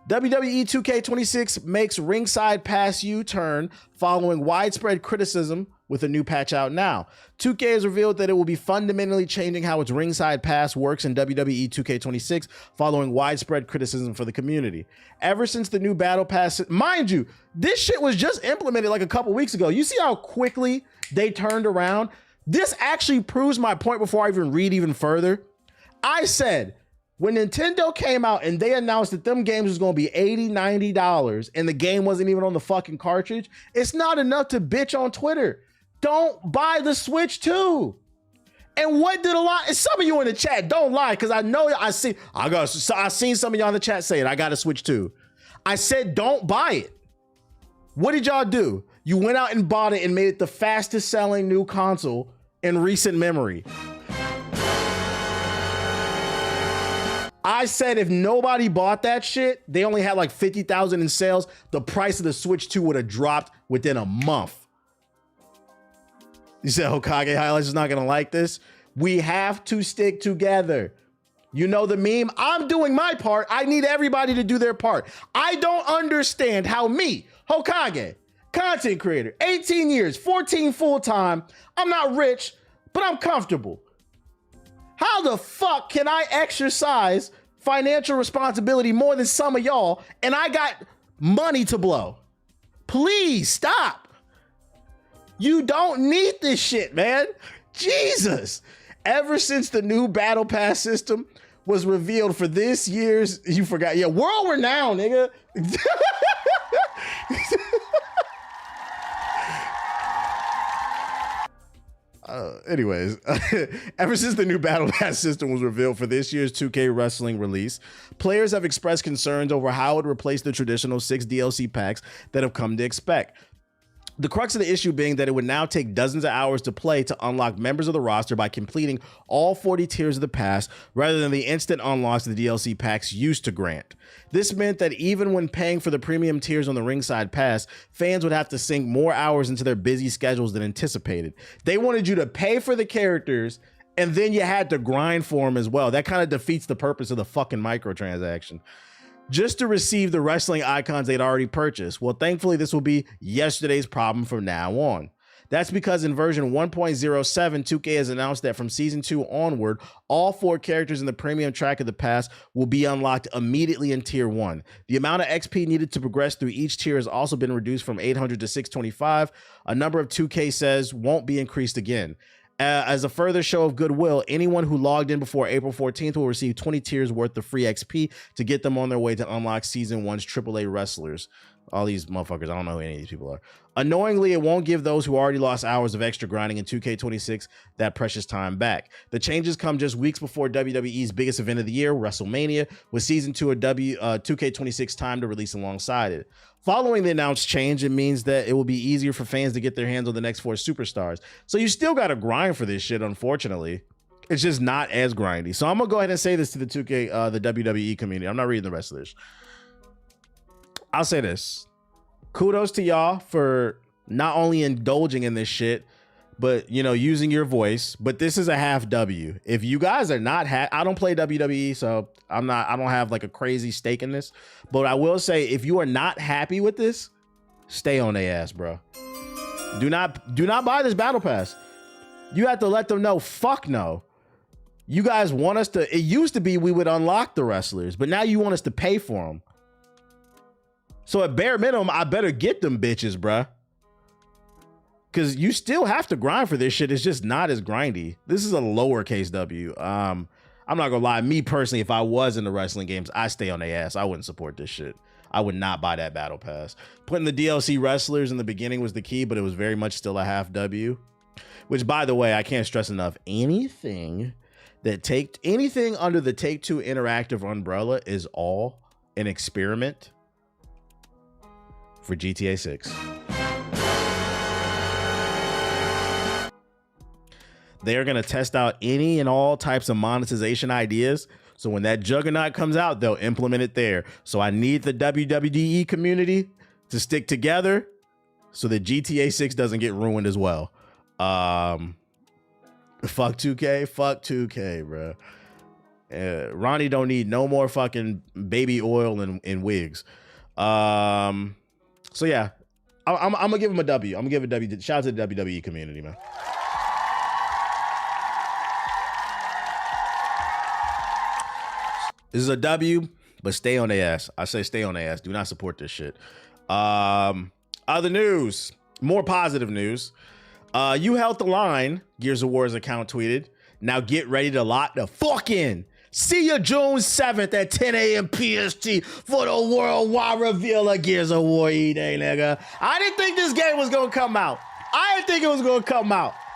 WWE 2K26 makes ringside pass U-turn following widespread criticism with a new patch out now. 2K has revealed that it will be fundamentally changing how its ringside pass works in WWE 2K26 following widespread criticism for the community. Ever since the new battle pass, mind you, this shit was just implemented like a couple weeks ago. You see how quickly they turned around? This actually proves my point before I even read even further. I said, when Nintendo came out and they announced that them games was going to be $80, $90 and the game wasn't even on the fucking cartridge, it's not enough to bitch on Twitter. Don't buy the Switch 2. And what did a lot, and some of you in the chat, don't lie, because I know I seen some of y'all in the chat saying I got a Switch 2. I said don't buy it. What did y'all do? You went out and bought it and made it the fastest selling new console in recent memory. I said if nobody bought that shit, they only had like 50,000 in sales, the price of the Switch 2 would have dropped within a month. You said Hokage Highlights is not gonna like this? We have to stick together. You know the meme? I'm doing my part. I need everybody to do their part. I don't understand how me, Hokage, content creator, 18 years, 14 full-time, I'm not rich, but I'm comfortable. How the fuck can I exercise financial responsibility more than some of y'all and I got money to blow? Please stop. You don't need this shit, man. Jesus. Ever since the new battle pass system was revealed for this year's, you forgot, yeah, world renowned, nigga. Anyways, ever since the new battle pass system was revealed for this year's 2K Wrestling release, players have expressed concerns over how it replaced the traditional 6 DLC packs that have come to expect. The crux of the issue being that it would now take dozens of hours to play to unlock members of the roster by completing all 40 tiers of the pass rather than the instant unlocks the DLC packs used to grant. This meant that even when paying for the premium tiers on the ringside pass, fans would have to sink more hours into their busy schedules than anticipated. They wanted you to pay for the characters and then you had to grind for them as well. That kind of defeats the purpose of the fucking microtransaction. Just to receive the wrestling icons they'd already purchased. Well, thankfully, this will be yesterday's problem from now on. That's because in version 1.07, 2K has announced that from Season 2 onward, all 4 characters in the premium track of the pass will be unlocked immediately in Tier 1. The amount of XP needed to progress through each tier has also been reduced from 800 to 625, a number of 2K says won't be increased again. As a further show of goodwill, anyone who logged in before April 14th will receive 20 tiers worth of free XP to get them on their way to unlock Season 1's AAA wrestlers. All these motherfuckers, I don't know who any of these people are. Annoyingly, it won't give those who already lost hours of extra grinding in 2K26 that precious time back. The changes come just weeks before WWE's biggest event of the year, WrestleMania, with Season 2 of 2K26 time to release alongside it. Following the announced change, it means that it will be easier for fans to get their hands on the next 4 superstars. So you still got to grind for this shit, unfortunately. It's just not as grindy. So I'm going to go ahead and say this to the 2K, the WWE community. I'm not reading the rest of this. I'll say this. Kudos to y'all for not only indulging in this shit, but, you know, using your voice. But this is a half W. If you guys are not I don't play WWE, so I don't have like a crazy stake in this. But I will say, if you are not happy with this, stay on their ass, bro. Do not buy this battle pass. You have to let them know, fuck no. You guys want us to, it used to be we would unlock the wrestlers, but now you want us to pay for them. So at bare minimum, I better get them bitches, bruh. Because you still have to grind for this shit. It's just not as grindy. This is a lowercase W. I'm not gonna lie. Me personally, if I was in the wrestling games, I stay on their ass. I wouldn't support this shit. I would not buy that battle pass. Putting the DLC wrestlers in the beginning was the key, but it was very much still a half W. Which, by the way, I can't stress enough. Anything under the Take-Two Interactive umbrella is all an experiment for GTA 6. They are going to test out any and all types of monetization ideas. So when that juggernaut comes out, they'll implement it there. So I need the WWE community to stick together so that GTA 6 doesn't get ruined as well. Fuck 2K. Fuck 2K, bro. Ronnie don't need no more fucking baby oil and wigs. So yeah, I'm gonna give him a W. I'm gonna give a W. Shout out to the WWE community, man. This is a W, but stay on their ass. I say stay on their ass. Do not support this shit. Other news, more positive news. You held the line, Gears of War's account tweeted. Now get ready to lock the fuck in. See you June 7th at 10 a.m. PST for the worldwide reveal of Gears of War E-Day, nigga. I didn't think this game was gonna come out.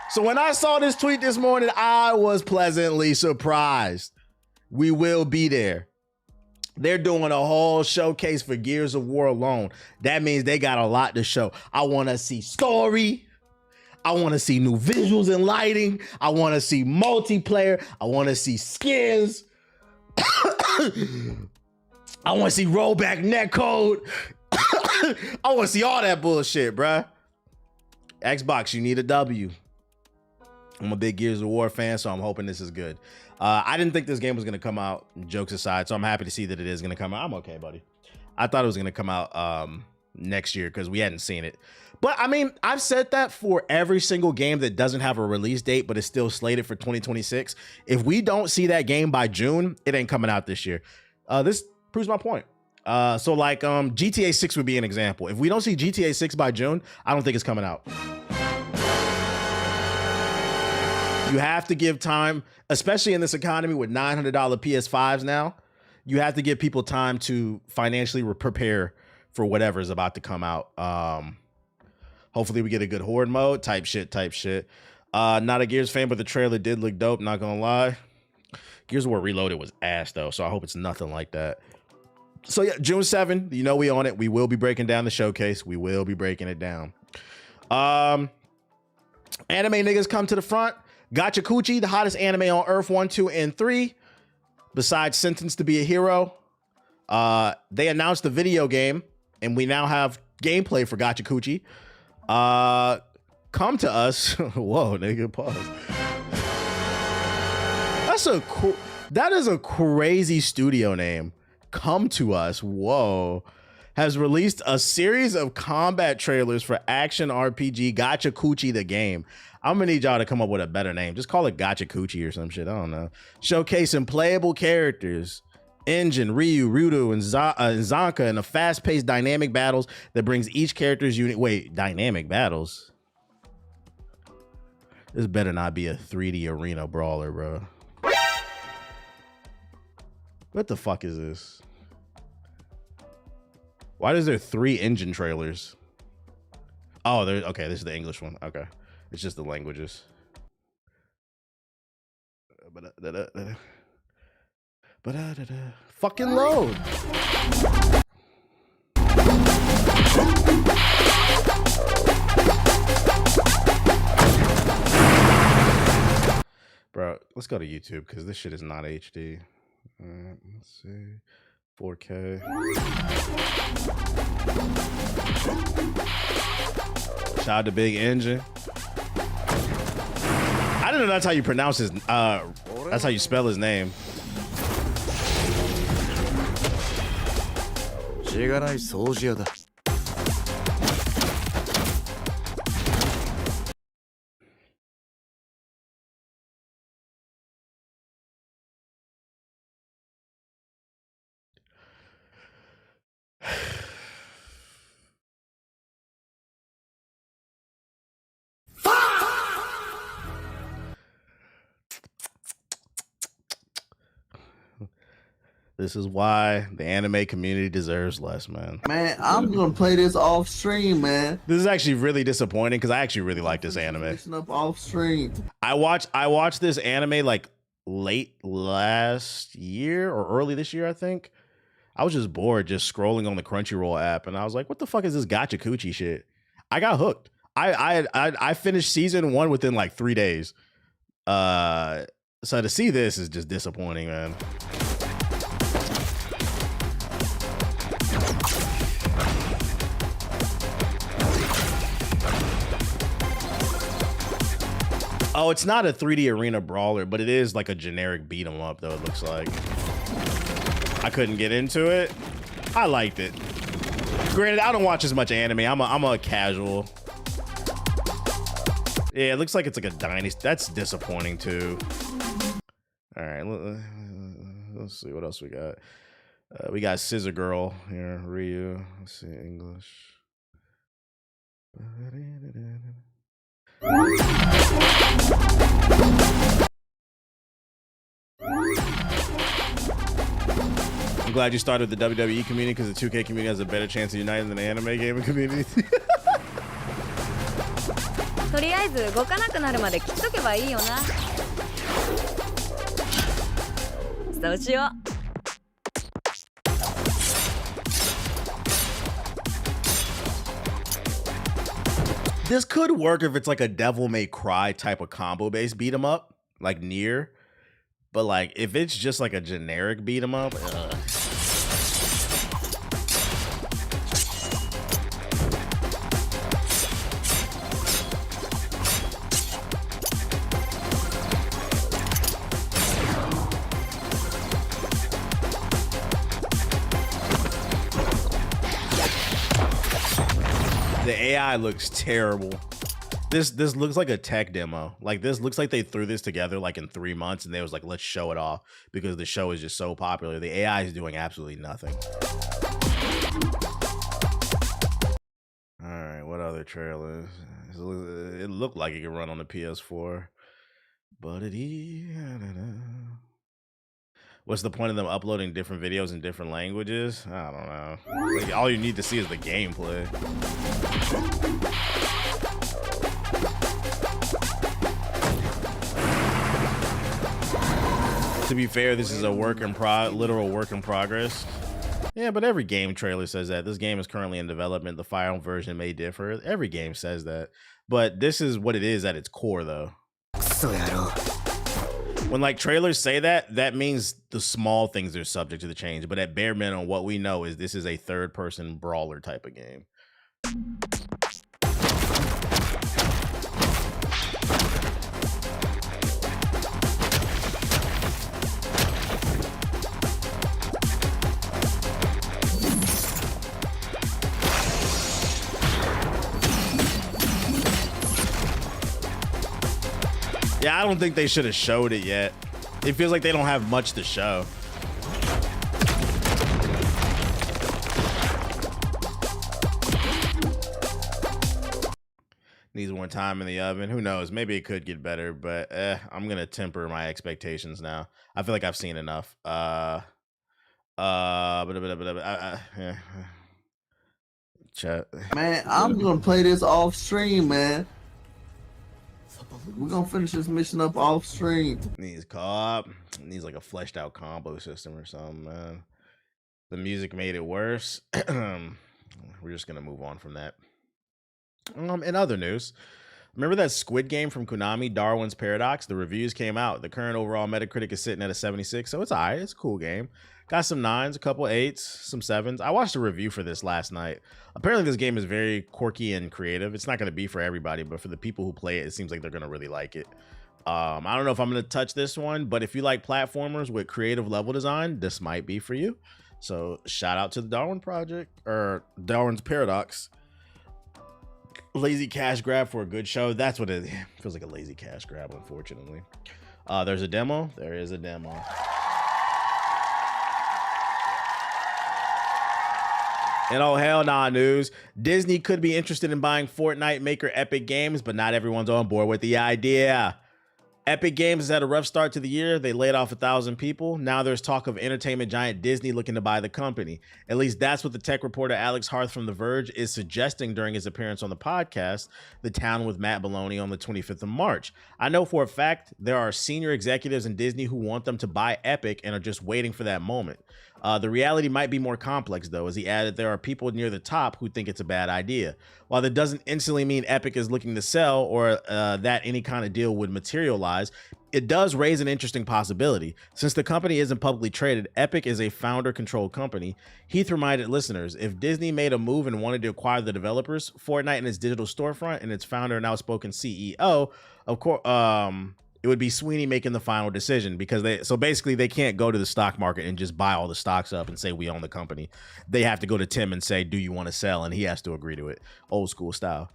So when I saw this tweet this morning, I was pleasantly surprised. We will be there. They're doing a whole showcase for Gears of War alone. That means they got a lot to show. I want to see story. I want to see new visuals and lighting. I want to see multiplayer. I want to see skins. I want to see rollback netcode. I want to see all that bullshit, bruh. Xbox, you need a W. I'm a big Gears of War fan, so I'm hoping this is good. I didn't think this game was going to come out, jokes aside, so I'm happy to see that it is going to come out. I'm okay, buddy. I thought it was going to come out next year because we hadn't seen it. But, I mean, I've said that for every single game that doesn't have a release date but is still slated for 2026. If we don't see that game by June, it ain't coming out this year. This proves my point. So, like, GTA 6 would be an example. If we don't see GTA 6 by June, I don't think it's coming out. You have to give time, especially in this economy with $900 PS5s now. You have to give people time to financially prepare for whatever is about to come out. Hopefully we get a good horde mode type shit. Not a Gears fan, but the trailer did look dope, not gonna lie. Gears of War Reloaded was ass though, so I hope it's nothing like that. So yeah, June 7th, you know we on it. We will be breaking down the showcase. We will be breaking it down. Anime niggas come to the front. Gachiakuta, the hottest anime on Earth 1, 2, and 3. Besides Sentenced to be a Hero. They announced the video game, and we now have gameplay for Gachiakuta. Come to us. Whoa, nigga, pause. That is a crazy studio name. Come to us. Whoa. Has released a series of combat trailers for action RPG Gachiakuta the game. I'm gonna need y'all to come up with a better name. Just call it Gachiakuta or some shit. I don't know. Showcasing playable characters, Engine, Ryu, Rudo, and Zanka in a fast-paced dynamic battles that brings each character's unique. Wait, dynamic battles? This better not be a 3D arena brawler, bro. What the fuck is this? Why is there 3 engine trailers? Oh, there. Okay, this is the English one. Okay, it's just the languages. Fucking load. Bro, let's go to YouTube because this shit is not HD. Let's see. 4K. Shout out to Big Engine. I didn't know that's how you pronounce his that's how you spell his name. This is why the anime community deserves less, man. Man, I'm gonna play this off stream, man. This is actually really disappointing because I actually really like this anime. Up off stream. I watched this anime like late last year or early this year, I think. I was just bored just scrolling on the Crunchyroll app, and I was like, "What the fuck is this Gachiakuta shit?" I got hooked. I finished season 1 within like 3 days. So to see this is just disappointing, man. Oh, it's not a 3D arena brawler, but it is like a generic beat 'em up, though, it looks like. I couldn't get into it. I liked it. Granted, I don't watch as much anime. I'm a casual. Yeah, it looks like it's like a dynasty. That's disappointing, too. All right, let's see what else we got. We got Scissor Girl here, Ryu. Let's see, English. I'm glad you started the WWE community because the 2K community has a better chance of uniting than the anime gaming community. とりあえず動かなくなるまで切っとけばいいよな。そうしよう。This could work if it's like a Devil May Cry type of combo based beat 'em up, like Nier. But like if it's just like a generic beat 'em up, the AI looks terrible. This looks like a tech demo. Like this looks like they threw this together like in 3 months and they was like, let's show it off because the show is just so popular. The AI is doing absolutely nothing. All right, what other trailers? It looked like it could run on the PS4, but what's the point of them uploading different videos in different languages? I don't know. Like, all you need to see is the gameplay. To be fair, this is a literal work in progress. Yeah, but every game trailer says that. This game is currently in development. The final version may differ. Every game says that. But this is what it is at its core, though. When like trailers say that, that means the small things are subject to the change. But at bare minimum, what we know is this is a third-person brawler type of game. Yeah, I don't think they should have showed it yet. It feels like they don't have much to show. Needs more time in the oven. Who knows? Maybe it could get better, but I'm gonna temper my expectations now. I feel like I've seen enough. Yeah. Chat. Man, I'm gonna play this off stream, man. We're gonna finish this mission up off stream. Needs co-op. Needs like a fleshed out combo system or something, man. The music made it worse. We're just gonna move on from that. In other news, remember that Squid game from Konami, Darwin's Paradox? The reviews came out. The current overall Metacritic is sitting at a 76, so it's alright. It's a cool game. Got some 9s, a couple 8s, some 7s. I watched a review for this last night. Apparently this game is very quirky and creative. It's not going to be for everybody, but for the people who play it, it seems like they're going to really like it. I don't know if I'm going to touch this one, but if you like platformers with creative level design, this might be for you. So shout out to the Darwin project, or Darwin's Paradox. Lazy cash grab for a good show. That's what it feels like, a lazy cash grab, unfortunately. There's a demo. There is a demo. And oh, hell nah news. Disney could be interested in buying Fortnite maker Epic Games, but not everyone's on board with the idea. Epic Games has had a rough start to the year. They laid off 1,000 people. Now there's talk of entertainment giant Disney looking to buy the company. At least that's what the tech reporter Alex Harth from The Verge is suggesting during his appearance on the podcast, The Town with Matt Maloney, on the 25th of March. I know for a fact there are senior executives in Disney who want them to buy Epic and are just waiting for that moment. The reality might be more complex, though, as he added there are people near the top who think it's a bad idea. While that doesn't instantly mean Epic is looking to sell or that any kind of deal would materialize, it does raise an interesting possibility. Since the company isn't publicly traded, Epic is a founder-controlled company. Heath reminded listeners, if Disney made a move and wanted to acquire the developers, Fortnite and its digital storefront, and its founder and outspoken CEO, of course, it would be Sweeney making the final decision, because basically they can't go to the stock market and just buy all the stocks up and say we own the company. They have to go to Tim and say, do you want to sell? And he has to agree to it. Old school style.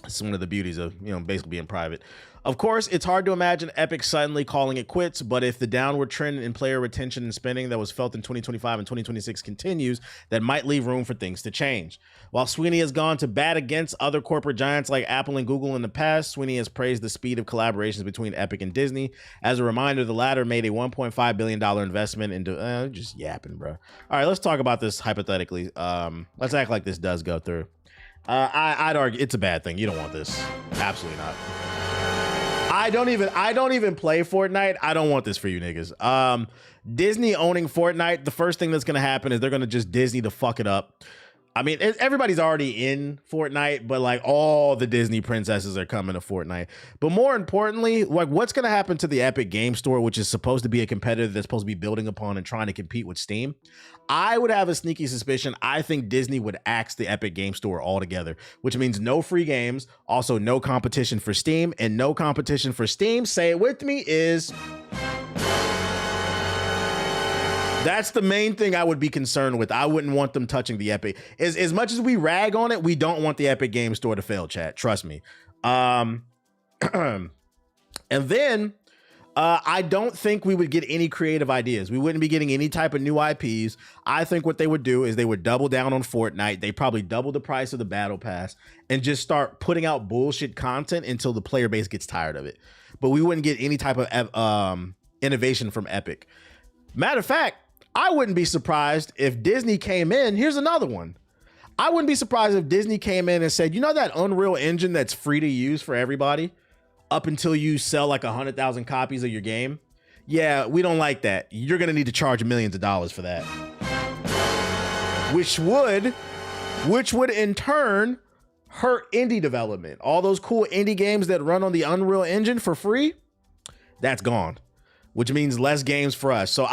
It's one of the beauties of, basically being private. Of course, it's hard to imagine Epic suddenly calling it quits, but if the downward trend in player retention and spending that was felt in 2025 and 2026 continues, that might leave room for things to change. While Sweeney has gone to bat against other corporate giants like Apple and Google in the past, Sweeney has praised the speed of collaborations between Epic and Disney. As a reminder, the latter made a $1.5 billion investment into... just yapping, bro. All right, let's talk about this hypothetically. Let's act like this does go through. I'd argue it's a bad thing. You don't want this. Absolutely not. I don't even play Fortnite. I don't want this for you niggas. Disney owning Fortnite, the first thing that's gonna happen is they're gonna just Disney to fuck it up. I mean, everybody's already in Fortnite, but like all the Disney princesses are coming to Fortnite. But more importantly, like what's going to happen to the Epic Game Store, which is supposed to be a competitor that's supposed to be building upon and trying to compete with Steam? I would have a sneaky suspicion. I think Disney would axe the Epic Game Store altogether, which means no free games, also no competition for Steam, and no competition for Steam, say it with me, is... That's the main thing I would be concerned with. I wouldn't want them touching the Epic. As much as we rag on it, we don't want the Epic Game Store to fail, chat. Trust me. And then I don't think we would get any creative ideas. We wouldn't be getting any type of new IPs. I think what they would do is they would double down on Fortnite. They probably double the price of the battle pass and just start putting out bullshit content until the player base gets tired of it. But we wouldn't get any type of innovation from Epic. Matter of fact, I wouldn't be surprised if Disney came in. Here's another one. I wouldn't be surprised if Disney came in and said, you know that Unreal Engine that's free to use for everybody up until you sell like 100,000 copies of your game? Yeah, we don't like that. You're going to need to charge millions of dollars for that. which would in turn hurt indie development. All those cool indie games that run on the Unreal Engine for free, that's gone, which means less games for us. So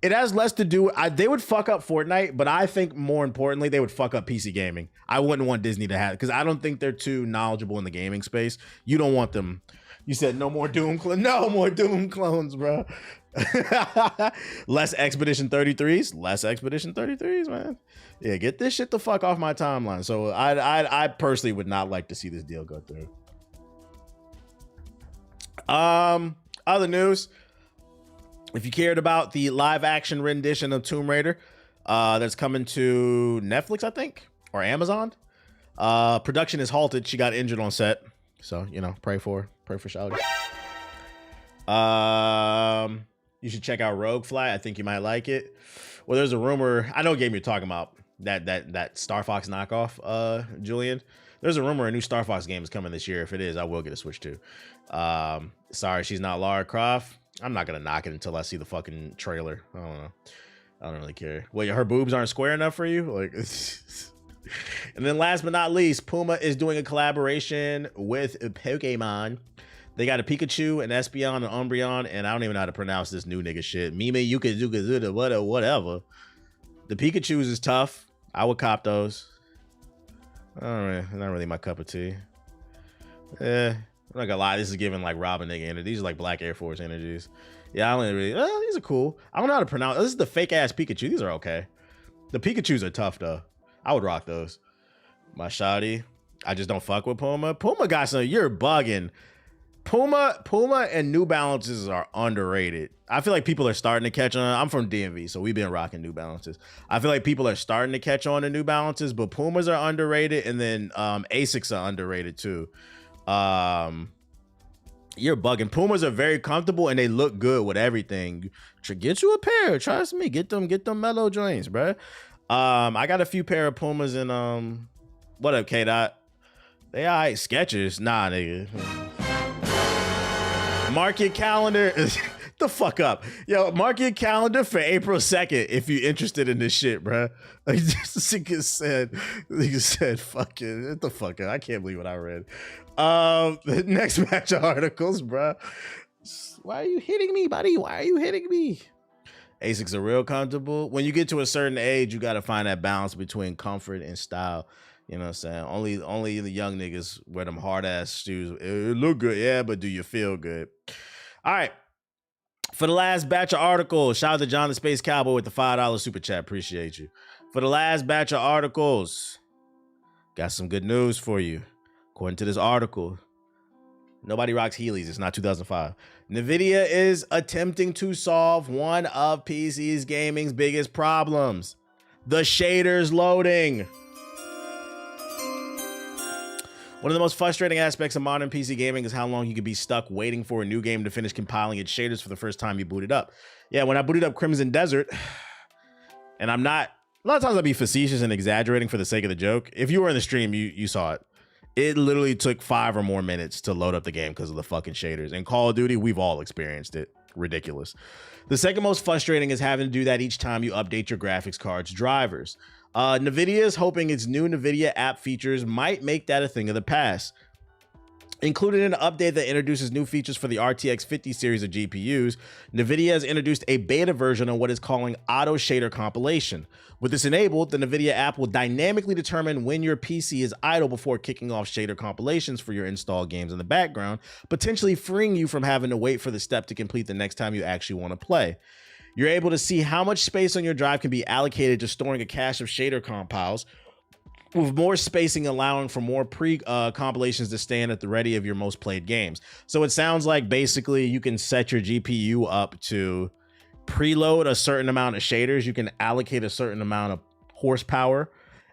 it has less to do. They would fuck up Fortnite, but I think more importantly, they would fuck up PC gaming. I wouldn't want Disney to have, because I don't think they're too knowledgeable in the gaming space. You don't want them. You said no more Doom clones. No more Doom clones, bro. Less Expedition 33s. Less Expedition 33s, man. Yeah, get this shit the fuck off my timeline. So I personally would not like to see this deal go through. Other news. If you cared about the live action rendition of Tomb Raider, that's coming to Netflix, I think, or Amazon. Production is halted. She got injured on set. So, you know, pray for Shouty. You should check out Roguefly. I think you might like it. Well, there's a rumor. I know what game you're talking about. That Star Fox knockoff, Julian. There's a rumor a new Star Fox game is coming this year. If it is, I will get a Switch too. Sorry, she's not Lara Croft. I'm not gonna knock it until I see the fucking trailer. I don't know. I don't really care. Wait, her boobs aren't square enough for you? Like, and then last but not least, Puma is doing a collaboration with Pokemon. They got a Pikachu, an Espeon, an Umbreon, and I don't even know how to pronounce this new nigga shit. Mime, Yuka, whatever. The Pikachus is tough. I would cop those. Not really my cup of tea. I'm not gonna lie, this is giving like Robin nigga energy. These are like Black Air Force energies. Yeah, I don't really. These are cool. I don't know how to pronounce. This is the fake ass Pikachu. These are okay. The Pikachus are tough though. I would rock those. My shawty. I just don't fuck with Puma. Puma got some. You're bugging. Puma and New Balances are underrated. I feel like people are starting to catch on. I'm from DMV, so we've been rocking New Balances. I feel like people are starting to catch on to New Balances, but Pumas are underrated, and then Asics are underrated too. You're bugging. Pumas are very comfortable and they look good with everything. Get you a pair. Trust me. Get them mellow joints, bro. I got a few pair of Pumas and what up, K-Dot? They all right. Skechers. Nah, nigga. Mark your calendar. The fuck up. Yo, mark your calendar for April 2nd if you're interested in this shit, bro. Like, this nigga said, fuck it. What the fuck? I can't believe what I read. The next batch of articles, bro. Why are you hitting me, buddy? Why are you hitting me? ASICs are real comfortable. When you get to a certain age, you got to find that balance between comfort and style. You know what I'm saying? Only the young niggas wear them hard ass shoes. It look good, yeah, but do you feel good? All right. For the last batch of articles, shout out to John the Space Cowboy with the $5 super chat. Appreciate you. For the last batch of articles, got some good news for you. According to this article, nobody rocks Heelys. It's not 2005. Nvidia is attempting to solve one of PC's gaming's biggest problems: the shaders loading. One of the most frustrating aspects of modern PC gaming is how long you can be stuck waiting for a new game to finish compiling its shaders for the first time you boot it up. Yeah, when I booted up Crimson Desert, and I'm not, a lot of times I'll be facetious and exaggerating for the sake of the joke. If you were in the stream, you saw it. It literally took 5 or more minutes to load up the game because of the fucking shaders. In Call of Duty, we've all experienced it. Ridiculous. The second most frustrating is having to do that each time you update your graphics card's drivers. Nvidia is hoping its new Nvidia app features might make that a thing of the past. Included in an update that introduces new features for the RTX 50 series of GPUs, Nvidia has introduced a beta version of what it's calling auto shader compilation. With this enabled, the Nvidia app will dynamically determine when your PC is idle before kicking off shader compilations for your installed games in the background, potentially freeing you from having to wait for the step to complete the next time you actually want to play. You're able to see how much space on your drive can be allocated to storing a cache of shader compiles, with more spacing allowing for more compilations to stand at the ready of your most played games. So it sounds like basically you can set your GPU up to preload a certain amount of shaders. You can allocate a certain amount of horsepower,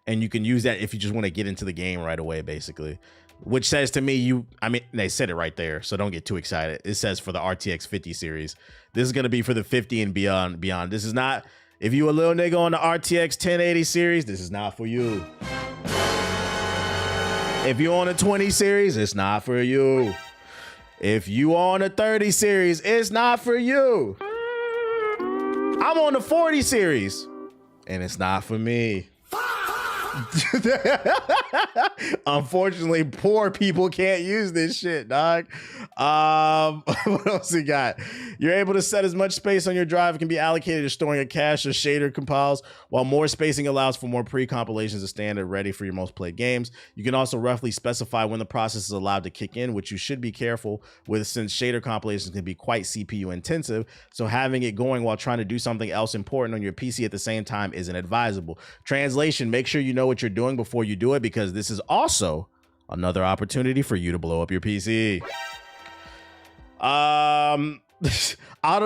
and you can use that if you just want to get into the game right away, basically. Which says to me, they said it right there, so don't get too excited. It says for the RTX 50 series. This is going to be for the 50 and beyond. This is not, if you a little nigga on the RTX 1080 series, this is not for you. If you on a 20 series, it's not for you. If you on a 30 series, it's not for you. I'm on the 40 series. and it's not for me. Unfortunately, poor people can't use this shit, dog. What else we got? You're able to set as much space on your drive it can be allocated to storing a cache or shader compiles, while more spacing allows for more pre-compilations of standard ready for your most played games. You can also roughly specify when the process is allowed to kick in, which you should be careful with since shader compilations can be quite CPU intensive, so having it going while trying to do something else important on your PC at the same time isn't advisable. Translation, make sure you know what you're doing before you do it, because this is also another opportunity for you to blow up your PC. Auto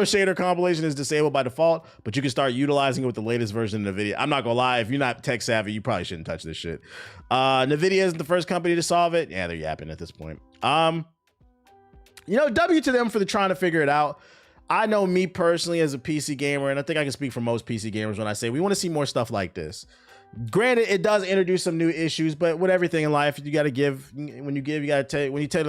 shader compilation is disabled by default, but you can start utilizing it with the latest version of Nvidia. I'm not gonna lie, if you're not tech savvy, you probably shouldn't touch this shit. Nvidia isn't the first company to solve it. Yeah, they're yapping at this point. You know, W to them for trying to figure it out. I know me personally as a PC gamer, and I think I can speak for most PC gamers when I say we want to see more stuff like this. Granted, it does introduce some new issues, but with everything in life, you got to give. When you give, you got to take. When you take,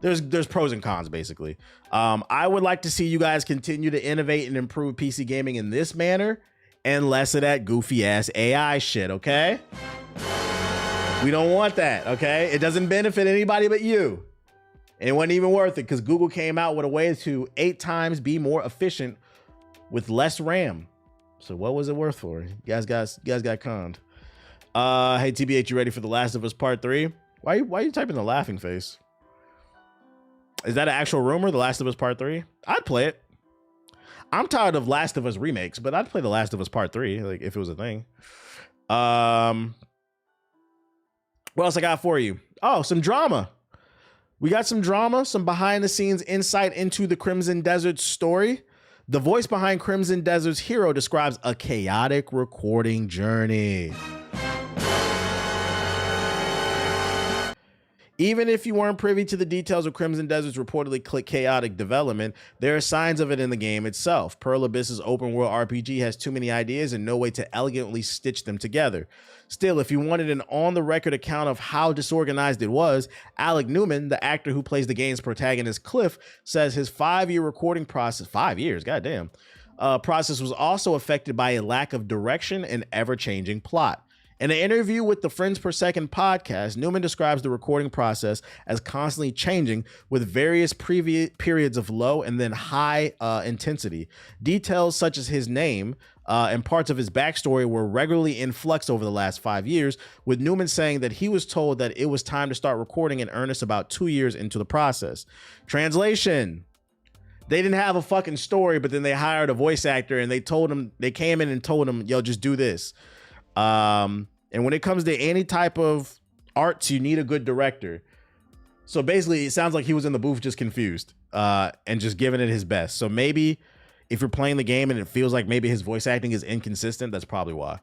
there's pros and cons, basically. I would like to see you guys continue to innovate and improve PC gaming in this manner, and less of that goofy ass AI shit, okay? We don't want that, okay? It doesn't benefit anybody but you. And it wasn't even worth it because Google came out with a way to 8 times be more efficient with less RAM. So what was it worth for? You guys got conned. Hey TBH, you ready for The Last of Us Part 3? Why are you typing the laughing face? Is that an actual rumor? The Last of Us Part 3? I'd play it. I'm tired of Last of Us remakes, but I'd play The Last of Us Part 3, like if it was a thing. What else I got for you? Oh, some drama. We got some drama, some behind the scenes insight into the Crimson Desert story. The voice behind Crimson Desert's hero describes a chaotic recording journey. Even if you weren't privy to the details of Crimson Desert's reportedly chaotic development, there are signs of it in the game itself. Pearl Abyss's open world RPG has too many ideas and no way to elegantly stitch them together. Still, if you wanted an on-the-record account of how disorganized it was, Alec Newman, the actor who plays the game's protagonist Cliff, says his 5-year recording process, 5 years, goddamn, process was also affected by a lack of direction and ever-changing plot. In an interview with the Friends Per Second podcast, Newman describes the recording process as constantly changing with various previous periods of low and then high intensity. Details such as his name and parts of his backstory were regularly in flux over the last 5 years, with Newman saying that he was told that it was time to start recording in earnest about 2 years into the process. Translation. They didn't have a fucking story, but then they hired a voice actor and they came in and told him, yo, just do this. And when it comes to any type of arts, you need a good director. So basically, it sounds like he was in the booth just confused and just giving it his best. So maybe if you're playing the game and it feels like maybe his voice acting is inconsistent, that's probably why.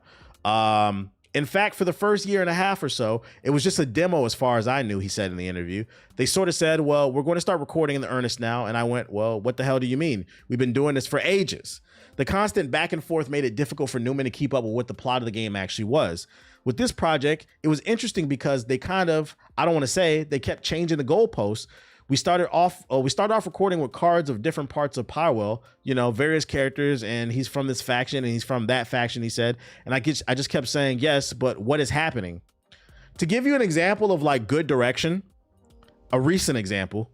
In fact, for the first year and a half or so, it was just a demo as far as I knew, he said in the interview. They sort of said, well, we're going to start recording in the earnest now. And I went, well, what the hell do you mean? We've been doing this for ages. The constant back and forth made it difficult for Newman to keep up with what the plot of the game actually was. With this project, it was interesting because they kind of, I don't want to say, they kept changing the goalposts. We started off recording with cards of different parts of Pyrewell, you know, various characters, and he's from this faction and he's from that faction, he said. And I just kept saying, yes, but what is happening? To give you an example of like good direction, a recent example,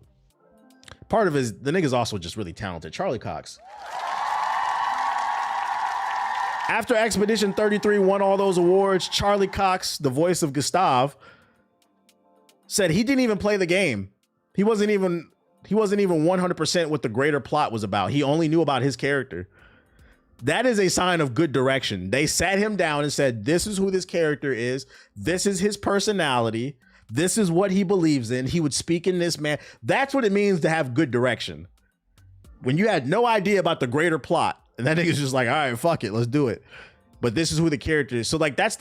part of the nigga's also just really talented, Charlie Cox. After Expedition 33 won all those awards, Charlie Cox, the voice of Gustav, said he didn't even play the game. He wasn't even 100% what the greater plot was about. He only knew about his character. That is a sign of good direction. They sat him down and said, this is who this character is. This is his personality. This is what he believes in. He would speak in this man. That's what it means to have good direction. When you had no idea about the greater plot, and that nigga's just like, all right, fuck it, let's do it. But this is who the character is. So like, that's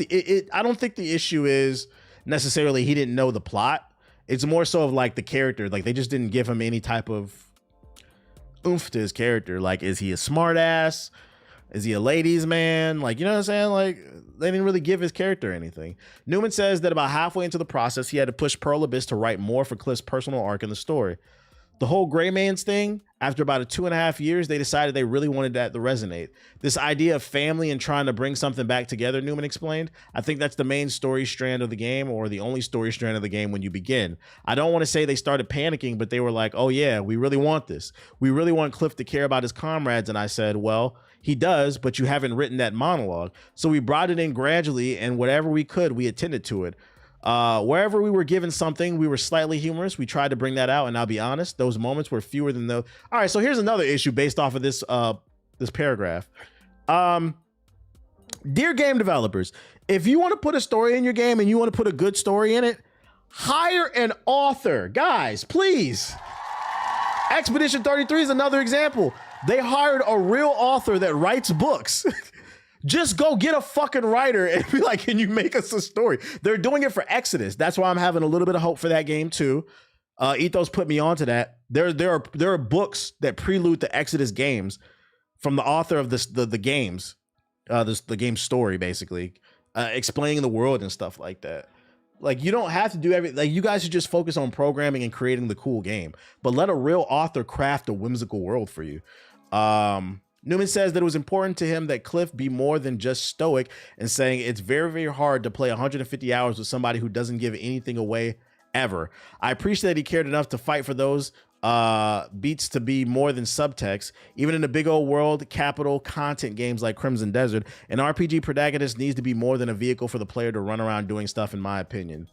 I don't think the issue is necessarily he didn't know the plot. It's more so of like the character. Like they just didn't give him any type of oomph to his character. Like, is he a smart ass? Is he a ladies man? Like, you know what I'm saying? Like they didn't really give his character anything. Newman says that about halfway into the process, he had to push Pearl Abyss to write more for Cliff's personal arc in the story. The whole Gray Man's thing, after about 2.5 years, they decided they really wanted that to resonate. This idea of family and trying to bring something back together, Newman explained. I think that's the main story strand of the game, or the only story strand of the game when you begin. I don't want to say they started panicking, but they were like, oh yeah, we really want this. We really want Cliff to care about his comrades. And I said, well, he does, but you haven't written that monologue. So we brought it in gradually, and whatever we could, we attended to it. Wherever we were given something, we were slightly humorous. We tried to bring that out, and I'll be honest, those moments were fewer than those. All right, so here's another issue based off of this this paragraph. Dear game developers, if you want to put a story in your game and you want to put a good story in it, hire an author. Guys, please. Expedition 33 is another example. They hired a real author that writes books. Just go get a fucking writer and be like, can you make us a story? They're doing it for Exodus. That's why I'm having a little bit of hope for that game too. Ethos put me onto that. There are books that prelude the Exodus games from the author of the games, the game story, basically, explaining the world and stuff like that. Like, you don't have to do everything. Like, you guys should just focus on programming and creating the cool game, but let a real author craft a whimsical world for you. Newman says that it was important to him that Cliff be more than just stoic, and saying it's very, very hard to play 150 hours with somebody who doesn't give anything away ever. I appreciate that he cared enough to fight for those beats to be more than subtext. Even in the big old world capital content games like Crimson Desert, an RPG protagonist needs to be more than a vehicle for the player to run around doing stuff, in my opinion.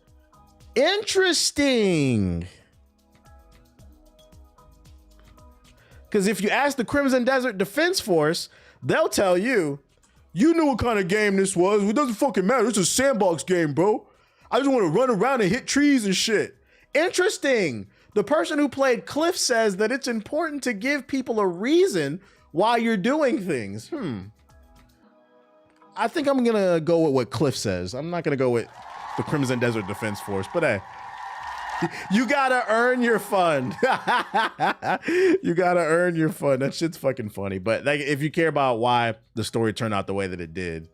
Interesting. Because if you ask the Crimson Desert Defense Force, they'll tell you, you knew what kind of game this was. It doesn't fucking matter. It's a sandbox game, bro. I just want to run around and hit trees and shit. Interesting. The person who played Cliff says that it's important to give people a reason why you're doing things. I think I'm going to go with what Cliff says. I'm not going to go with the Crimson Desert Defense Force, but hey. You gotta earn your fun. You gotta earn your fun. That shit's fucking funny. But like, if you care about why the story turned out the way that it did,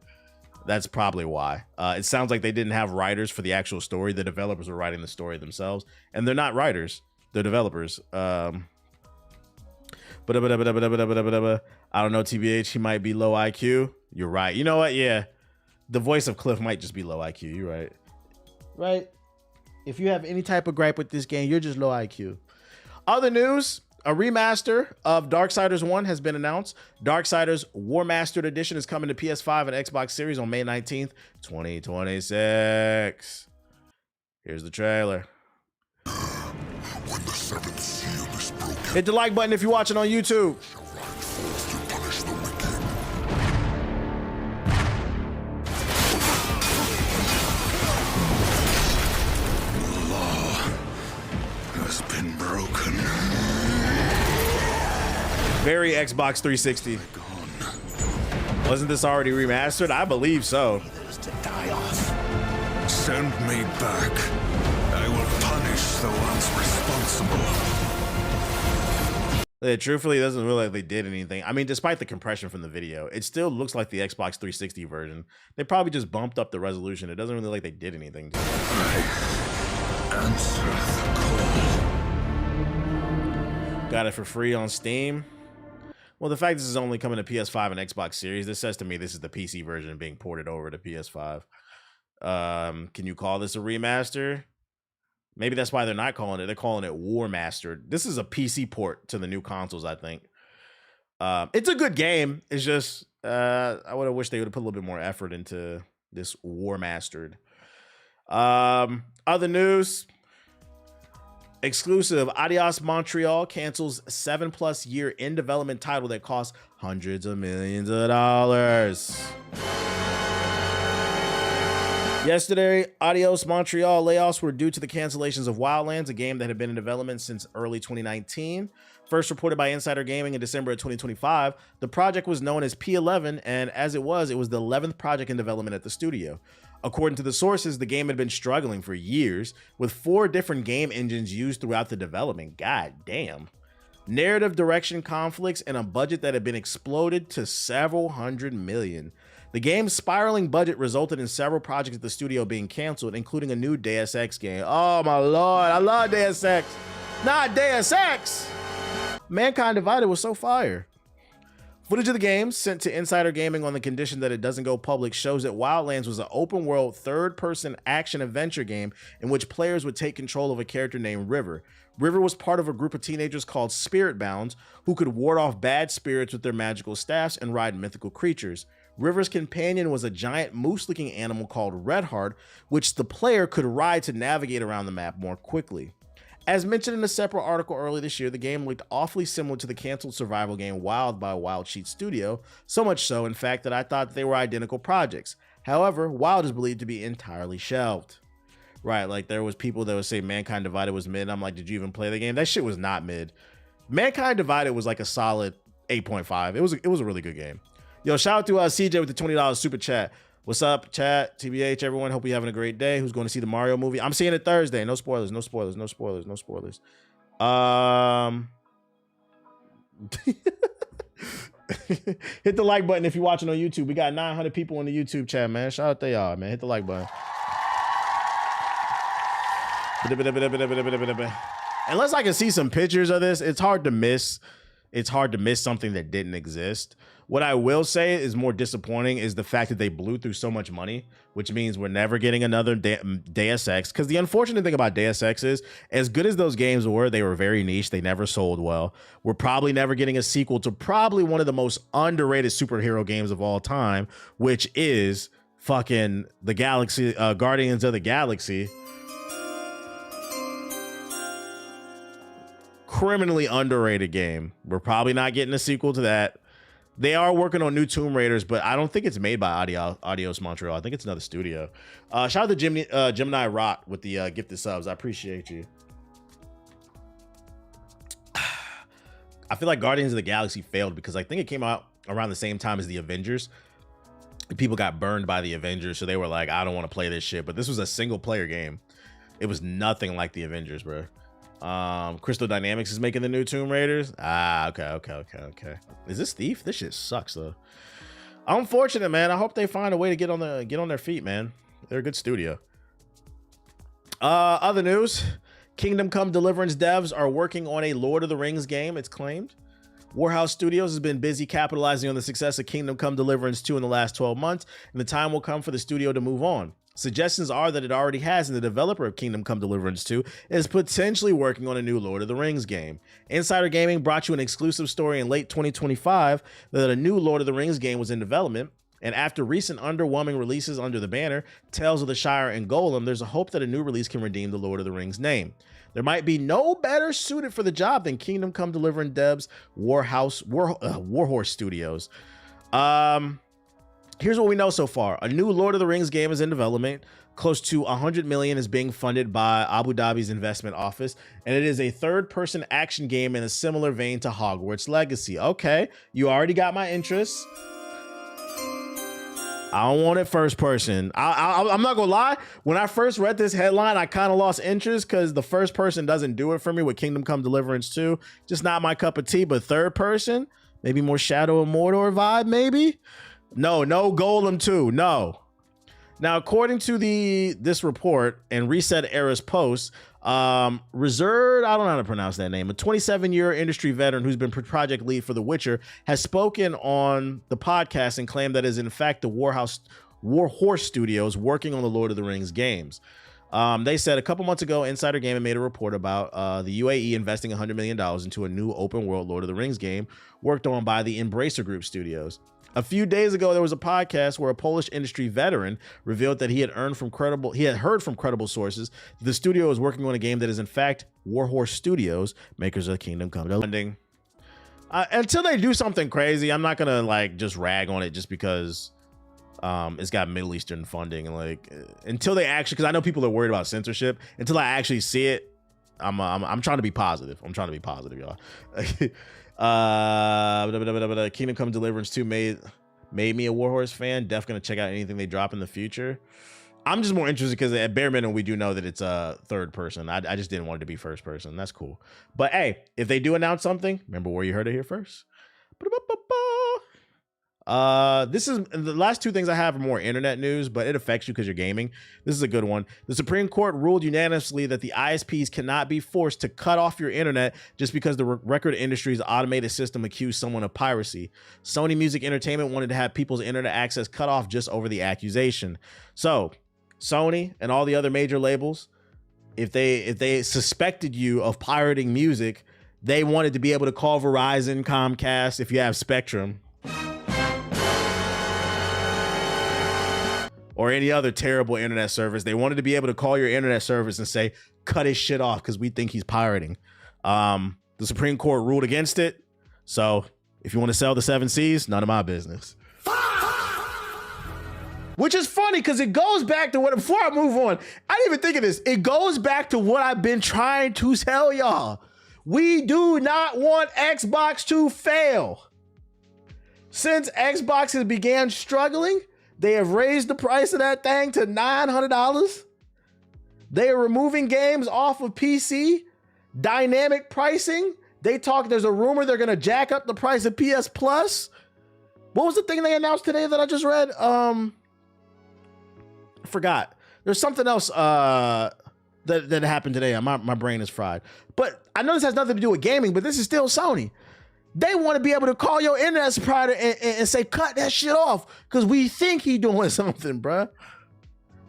that's probably why. It sounds like they didn't have writers for the actual story. The developers were writing the story themselves, and they're not writers. They're developers. I don't know, TBH, he might be low IQ. You're right. You know what? Yeah. The voice of Cliff might just be low IQ. You're right. Right? If you have any type of gripe with this game, you're just low IQ. Other news, a remaster of Darksiders 1 has been announced. Darksiders War Mastered Edition is coming to PS5 and Xbox Series on May 19th, 2026. Here's the trailer. When the seventh seal is broken, hit the like button if you're watching on YouTube. to punish the wicked. Has been broken. Very Xbox 360. Wasn't this already remastered? I believe so. Send me back. I will punish the ones responsible. Yeah, truthfully, it doesn't look like they did anything. I mean, despite the compression from the video, it still looks like the Xbox 360 version. They probably just bumped up the resolution. It doesn't really look like they did anything. Answer the call. Got it for free on Steam. Well, the fact this is only coming to PS5 and Xbox Series, this says to me this is the PC version being ported over to PS5. Can you call this a remaster? Maybe that's why they're not calling it. They're calling it War Mastered. This is a PC port to the new consoles, I think. It's a good game. It's just I would have wished they would have put a little bit more effort into this War Mastered. Other news. Exclusive, Adios Montreal cancels 7+ year in development title that costs hundreds of millions of dollars. Yesterday, Adios Montreal layoffs were due to the cancellations of Wildlands, a game that had been in development since early 2019. First reported by Insider Gaming in December of 2025, the project was known as P11, and as it was the 11th project in development at the studio. According to the sources, the game had been struggling for years, with 4 different game engines used throughout the development. God damn. Narrative direction conflicts and a budget that had been exploded to several hundred million. The game's spiraling budget resulted in several projects at the studio being canceled, including a new Deus Ex game. Oh my lord, I love Deus Ex. Not Deus Ex. Mankind Divided was so fire. Footage of the game sent to Insider Gaming on the condition that it doesn't go public shows that Wildlands was an open world third-person action adventure game in which players would take control of a character named River. River was part of a group of teenagers called Spirit Bounds who could ward off bad spirits with their magical staffs and ride mythical creatures. River's companion was a giant moose-looking animal called Redheart, which the player could ride to navigate around the map more quickly. As mentioned in a separate article earlier this year, the game looked awfully similar to the canceled survival game Wild by Wild Sheet Studio, so much so, in fact, that I thought they were identical projects. However, Wild is believed to be entirely shelved. Right, like there was people that would say Mankind Divided was mid. I'm like, did you even play the game? That shit was not mid. Mankind Divided was like a solid 8.5. It was a really good game. Yo, shout out to CJ with the $20 super chat. What's up, chat, TBH, everyone? Hope you're having a great day. Who's going to see the Mario movie? I'm seeing it Thursday. No spoilers, no spoilers, no spoilers, no spoilers. Hit the like button if you're watching on YouTube. We got 900 people in the YouTube chat, man. Shout out to y'all, man. Hit the like button. Unless I can see some pictures of this, it's hard to miss. It's hard to miss something that didn't exist. What I will say is more disappointing is the fact that they blew through so much money, which means we're never getting another Deus Ex. Because the unfortunate thing about Deus Ex is, as good as those games were, they were very niche. They never sold well. We're probably never getting a sequel to probably one of the most underrated superhero games of all time, which is fucking the Galaxy, Guardians of the Galaxy. Criminally underrated game. We're probably not getting a sequel to that. They are working on new Tomb Raiders, but I don't think it's made by Adios Montreal. I think it's another studio. Shout out to Gemini Rock with the gifted subs. I appreciate you. I feel like Guardians of the Galaxy failed because I think it came out around the same time as the Avengers. People got burned by the Avengers, so they were like, I don't want to play this shit. But this was a single player game. It was nothing like the Avengers, bro. Crystal Dynamics is making the new Tomb Raiders. Okay. Is this Thief? This shit sucks though. Unfortunate, man. I hope they find a way to get on their feet, man. They're a good studio. Other news: Kingdom Come Deliverance devs are working on a Lord of the Rings game, it's claimed. Warhouse Studios has been busy capitalizing on the success of Kingdom Come Deliverance 2 in the last 12 months, and the time will come for the studio to move on. Suggestions are that it already has, and the developer of Kingdom Come Deliverance 2 is potentially working on a new Lord of the Rings game. Insider Gaming brought you an exclusive story in late 2025 that a new Lord of the Rings game was in development, and after recent underwhelming releases under the banner Tales of the Shire and Golem, there's a hope that a new release can redeem the Lord of the Rings name. There might be no better suited for the job than Kingdom Come Deliverance devs Warhorse Studios. Here's what we know so far. A new Lord of the Rings game is in development. Close to $100 million is being funded by Abu Dhabi's investment office, and it is a third-person action game in a similar vein to Hogwarts Legacy. Okay, you already got my interest. I don't want it first person. I'm not gonna lie. When I first read this headline, I kind of lost interest because the first person doesn't do it for me with Kingdom Come Deliverance 2. Just not my cup of tea, but third person, maybe more Shadow of Mordor vibe, maybe? No Golem 2, no. Now, according to this report and Reset Era's post, Reserved, I don't know how to pronounce that name, a 27-year industry veteran who's been project lead for The Witcher, has spoken on the podcast and claimed that is in fact the Warhorse Studios working on the Lord of the Rings games. They said a couple months ago, Insider Gaming made a report about the UAE investing $100 million into a new open world Lord of the Rings game worked on by the Embracer Group Studios. A few days ago, there was a podcast where a Polish industry veteran revealed that he had heard from credible sources that the studio is working on a game that is in fact Warhorse Studios, makers of Kingdom Come Deliverance. Until they do something crazy, I'm not gonna like just rag on it just because it's got Middle Eastern funding. Like until they actually, because I know people are worried about censorship. Until I actually see it, I'm trying to be positive. I'm trying to be positive, y'all. Kingdom Come Deliverance 2 made me a Warhorse fan. Definitely gonna check out anything they drop in the future. I'm just more interested because at bare minimum we do know that it's a third person. I just didn't want it to be first person. That's cool. But hey, if they do announce something, remember where you heard it here first. This is the last two things I have are more internet news, but it affects you because you're gaming. This is a good one. The Supreme Court ruled unanimously that the ISPs cannot be forced to cut off your internet just because the record industry's automated system accused someone of piracy. Sony Music Entertainment wanted to have people's internet access cut off just over the accusation. So Sony and all the other major labels, if they suspected you of pirating music, they wanted to be able to call Verizon, Comcast, if you have Spectrum, or any other terrible internet service. They wanted to be able to call your internet service and say, cut his shit off because we think he's pirating. The Supreme Court ruled against it. So if you want to sell the 7 Cs, none of my business. Which is funny because it goes back to what, before I move on, I didn't even think of this. It goes back to what I've been trying to tell y'all. We do not want Xbox to fail. Since Xbox has began struggling, they have raised the price of that thing to $900. They are removing games off of PC, dynamic pricing. There's a rumor they're going to jack up the price of PS Plus. What was the thing they announced today that I just read? I forgot. There's something else that happened today. My brain is fried. But I know this has nothing to do with gaming, but this is still Sony. They want to be able to call your internet provider and say, cut that shit off because we think he doing something, bruh.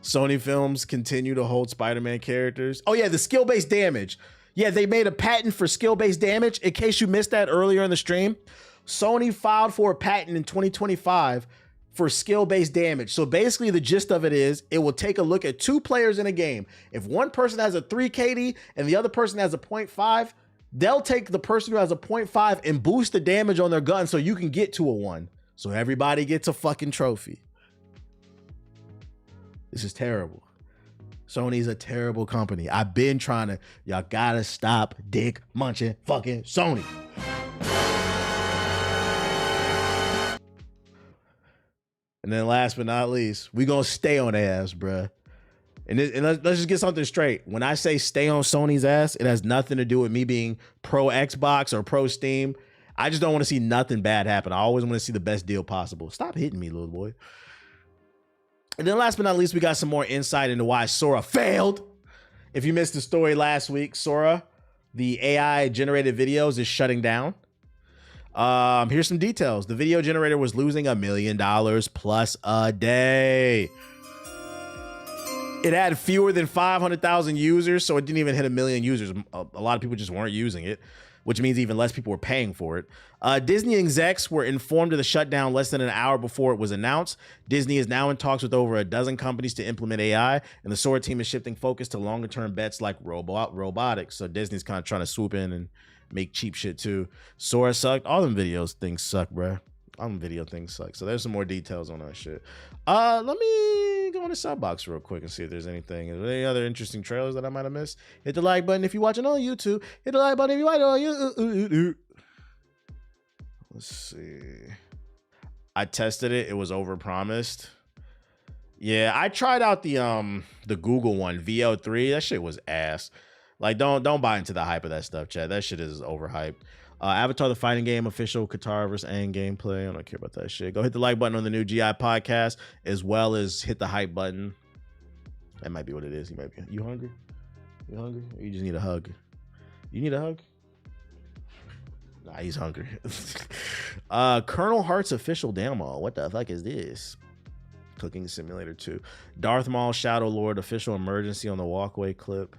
Sony films continue to hold Spider-Man characters. Oh yeah, the skill-based damage. Yeah, they made a patent for skill-based damage. In case you missed that earlier in the stream, Sony filed for a patent in 2025 for skill-based damage. So basically the gist of it is it will take a look at 2 players in a game. If one person has a 3 KD and the other person has a 0.5, they'll take the person who has a 0.5 and boost the damage on their gun so you can get to a 1. So everybody gets a fucking trophy. This is terrible. Sony's a terrible company. I've been trying to, y'all gotta stop dick munching fucking Sony. And then last but not least, we gonna stay on their ass, bruh. And let's just get something straight. When I say stay on Sony's ass, it has nothing to do with me being pro Xbox or pro Steam. I just don't want to see nothing bad happen. I always want to see the best deal possible. Stop hitting me, little boy. And then last but not least, we got some more insight into why Sora failed. If you missed the story last week, Sora, the AI generated videos, is shutting down. Here's some details. The video generator was losing $1 million plus a day. It had fewer than 500,000 users, so it didn't even hit 1 million users. A lot of people just weren't using it, which means even less people were paying for it. Disney execs were informed of the shutdown less than an hour before it was announced. Disney is now in talks with over a dozen companies to implement AI, and the Sora team is shifting focus to longer-term bets like robotics. So Disney's kind of trying to swoop in and make cheap shit too. Sora sucked. All them things suck, bruh. All them video things suck. So there's some more details on that shit. Let me go in the sub box real quick and see if there's anything. Is there any other interesting trailers that I might have missed? Hit the like button if you're watching on YouTube. Hit the like button if you're watching on YouTube. Let's see. I tested it. It was overpromised. Yeah, I tried out the Google one, VO3. That shit was ass. Like, don't buy into the hype of that stuff, Chad. That shit is overhyped. Avatar the Fighting Game official Katara vs. Aang gameplay. I don't care about that shit. Go hit the like button on the new GI podcast, as well as hit the hype button. That might be what it is. You hungry? You hungry? Or you just need a hug? You need a hug? Nah, he's hungry. Colonel Hart's official demo. What the fuck is this? Cooking Simulator 2. Darth Maul Shadow Lord official emergency on the walkway clip.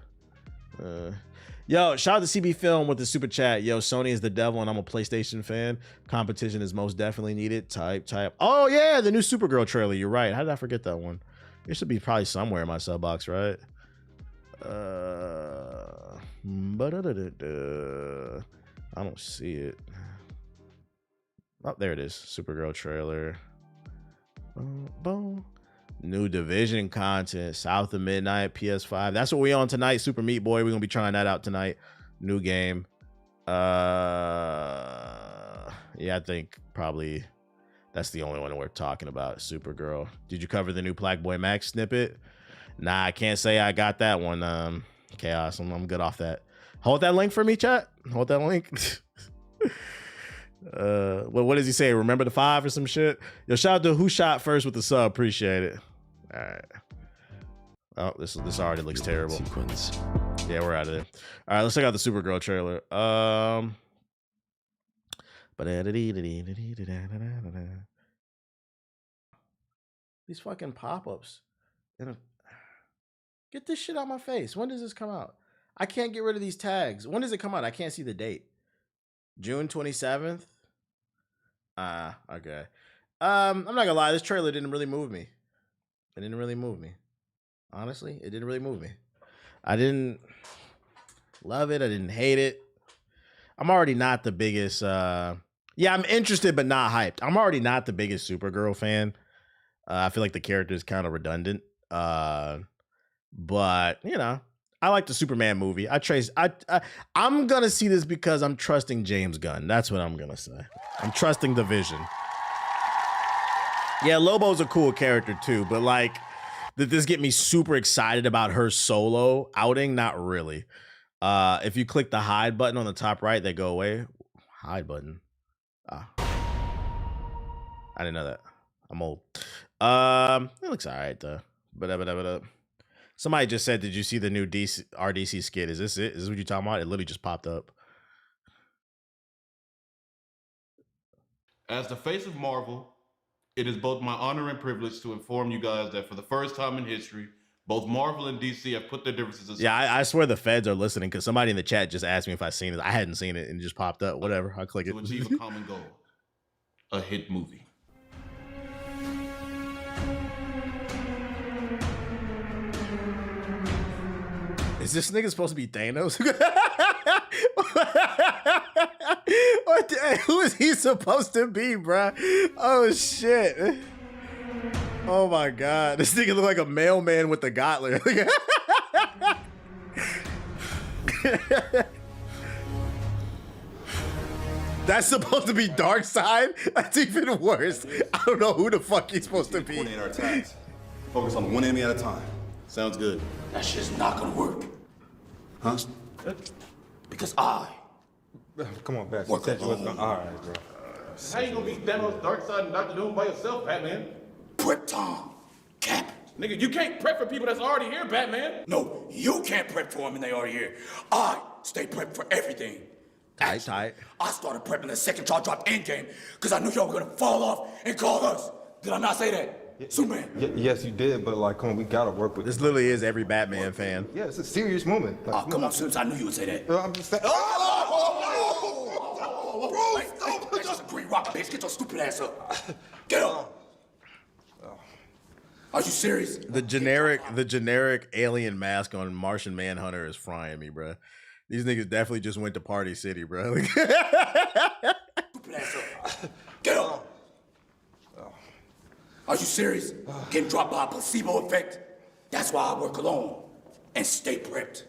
Yo, shout out to CB Film with the super chat. Yo, Sony is the devil and I'm a PlayStation fan. Competition is most definitely needed. Type. Oh yeah, the new Supergirl trailer. You're right. How did I forget that one? It should be probably somewhere in my sub box, right? I don't see it. Oh, there it is. Supergirl trailer. New Division content, South of Midnight, PS5. That's what we on tonight. Super Meat Boy. We're gonna be trying that out tonight. New game. Yeah, I think probably that's the only one we're talking about. Supergirl. Did you cover the new Black Boy Max snippet? Nah, I can't say I got that one. Chaos. I'm good off that. Hold that link for me, chat. Hold that link. What does he say? Remember the 5 or some shit? Yo, shout out to who shot first with the sub. Appreciate it. All right. Oh, this already looks terrible. Sequence. Yeah, we're out of there. All right, let's check out the Supergirl trailer. These fucking pop-ups. Get this shit out my face. When does this come out? I can't get rid of these tags. When does it come out? I can't see the date. June 27th? Okay. I'm not gonna lie, this trailer didn't really move me. It didn't really move me. Honestly, it didn't really move me. I didn't love it. I didn't hate it. I'm already not the biggest yeah, I'm interested but not hyped. I'm already not the biggest Supergirl fan. I feel like the character is kind of redundant. But you know, I like the Superman movie. I'm gonna see this because I'm trusting James Gunn. That's what I'm gonna say. I'm trusting the vision. Yeah, Lobo's a cool character too, but like, did this get me super excited about her solo outing? Not really. If you click the hide button on the top right, they go away. Hide button. I didn't know that. I'm old. It looks all right though. But somebody just said, "Did you see the new RDC skit? Is this it? Is this what you're talking about?" It literally just popped up. As the face of Marvel, it is both my honor and privilege to inform you guys that for the first time in history, both Marvel and DC have put their differences aside. Yeah, I swear the feds are listening because somebody in the chat just asked me if I've seen it. I hadn't seen it and it just popped up. Whatever, I'll click it. To achieve a common goal, a hit movie. Is this nigga supposed to be Thanos? Who is he supposed to be, bruh? Oh shit. Oh my god. This nigga look like a mailman with the gauntlet. That's supposed to be Darkseid? That's even worse. I don't know who the fuck he's supposed to be. Coordinate our attacks. Focus on one enemy at a time. Sounds good. That shit's not gonna work. Huh? Because I Come on, Bash. work You said you was alone. gonna. All right, bro. How you gonna beat Thanos, Darkseid, and Dr. Doom by yourself, Batman? Prep time. Cap. Nigga, you can't prep for people that's already here, Batman. No, you can't prep for them and they are here. I stay prepped for everything. Tight. I started prepping the second y'all dropped Endgame because I knew y'all were gonna fall off and call us. Did I not say that? Superman. Yes, you did, but like, come on, we gotta work with This literally is every Batman fan. Yeah, it's a serious moment. Like, Oh, come on, Sims. I knew you would say that. I'm just saying. Hey, that's just a green rock, bitch. Get your stupid ass up. Get up. Are you serious? The generic alien mask on Martian Manhunter is frying me, bro. These niggas definitely just went to Party City, bro. Stupid ass up. Get up. Are you serious? Getting dropped by a placebo effect? That's why I work alone and stay prepped.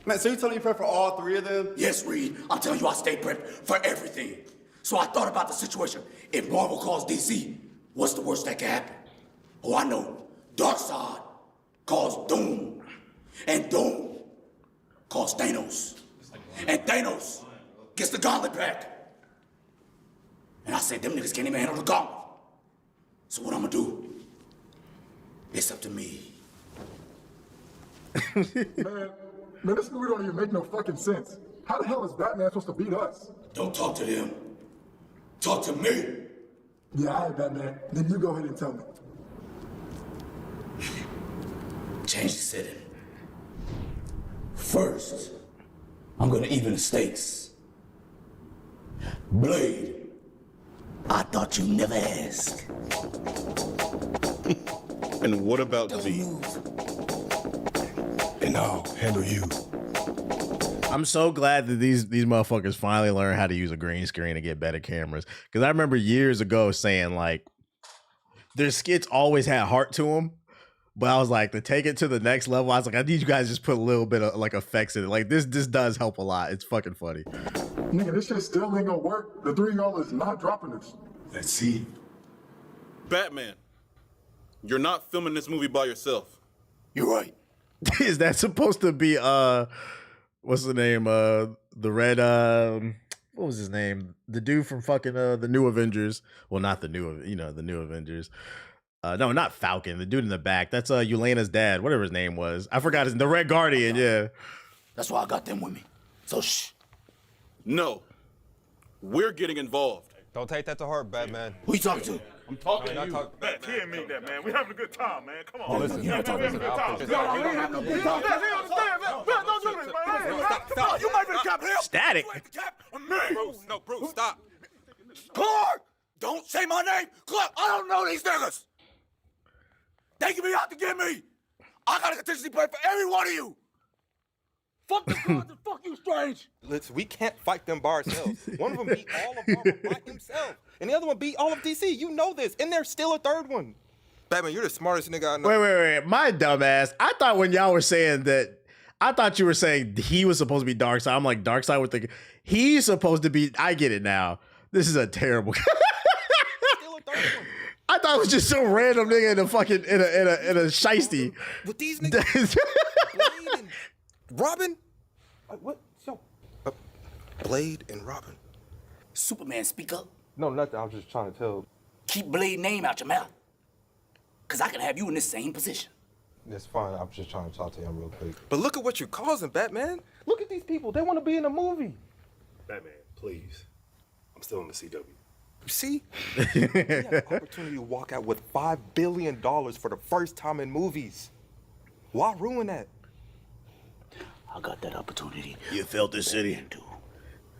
Man, so you telling me prep for all three of them? Yes, Reed. I'm telling you I stay prepped for everything. So I thought about the situation. If Marvel calls DC, what's the worst that can happen? Oh, I know. Darkseid calls Doom. And Doom calls Thanos. And Thanos gets the gauntlet back. And I said, them niggas can't even handle the gauntlet. So what I'm gonna do? It's up to me. Man, this movie don't even make no fucking sense. How the hell is Batman supposed to beat us? Don't talk to them. Talk to me. Yeah, all right, Batman. Then you go ahead and tell me. Change the setting. First, I'm gonna even the stakes. Blade, I thought you'd never ask. And what about Don't me? move. And I'll handle you. I'm so glad that these motherfuckers finally learn how to use a green screen to get better cameras. Because I remember years ago saying, like, their skits always had heart to them. But I was like, to take it to the next level, I was like, I need you guys to just put a little bit of like effects in it. Like this does help a lot. It's fucking funny. Nigga, this shit still ain't gonna work. The three of y'all is not dropping this. Let's see. Batman, you're not filming this movie by yourself. You're right. Is that supposed to be what's the name? The red what was his name? The dude from fucking the New Avengers. Well, not the new, the New Avengers. No, not Falcon. The dude in the back. That's Yelena's dad. Whatever his name was. I forgot his. The Red Guardian. Yeah. That's why I got them with me. So shh. No, we're getting involved. Don't take that to heart, Batman. Who you talking to? I'm talking to you. Bat, he didn't mean that, man. We having a good time, man. Come on. Oh, listen. We having a good time. Don't do this, man. Stop. You might be the cap here. Static. No, Bruce, stop. Clark! Don't say my name. Clark, I don't know these niggas. They can be out to get me. I got a contingency plan for every one of you. Fuck the cards and fuck you, Strange. Listen, we can't fight them by ourselves. One of them beat all of Marvel by himself, and the other one beat all of DC. You know this, and there's still a third one. Batman, you're the smartest nigga I know. Wait. My dumbass. I thought when y'all were saying that, I thought you were saying he was supposed to be Darkseid. I'm like, Darkseid with the. He's supposed to be. I get it now. This is a terrible. Still a third one. I thought it was just some random nigga in a fucking in a shiesty. With these niggas, Blade and Robin. What? Yo, Blade and Robin. Superman, speak up. No, nothing. I was just trying to tell. Keep Blade name out your mouth. Cause I can have you in the same position. That's fine. I was just trying to talk to him real quick. But look at what you're causing, Batman. Look at these people. They want to be in a movie. Batman, please. I'm still in the CW. You see? You had the opportunity to walk out with $5 billion for the first time in movies. Why ruin that? I got that opportunity. You felt this city.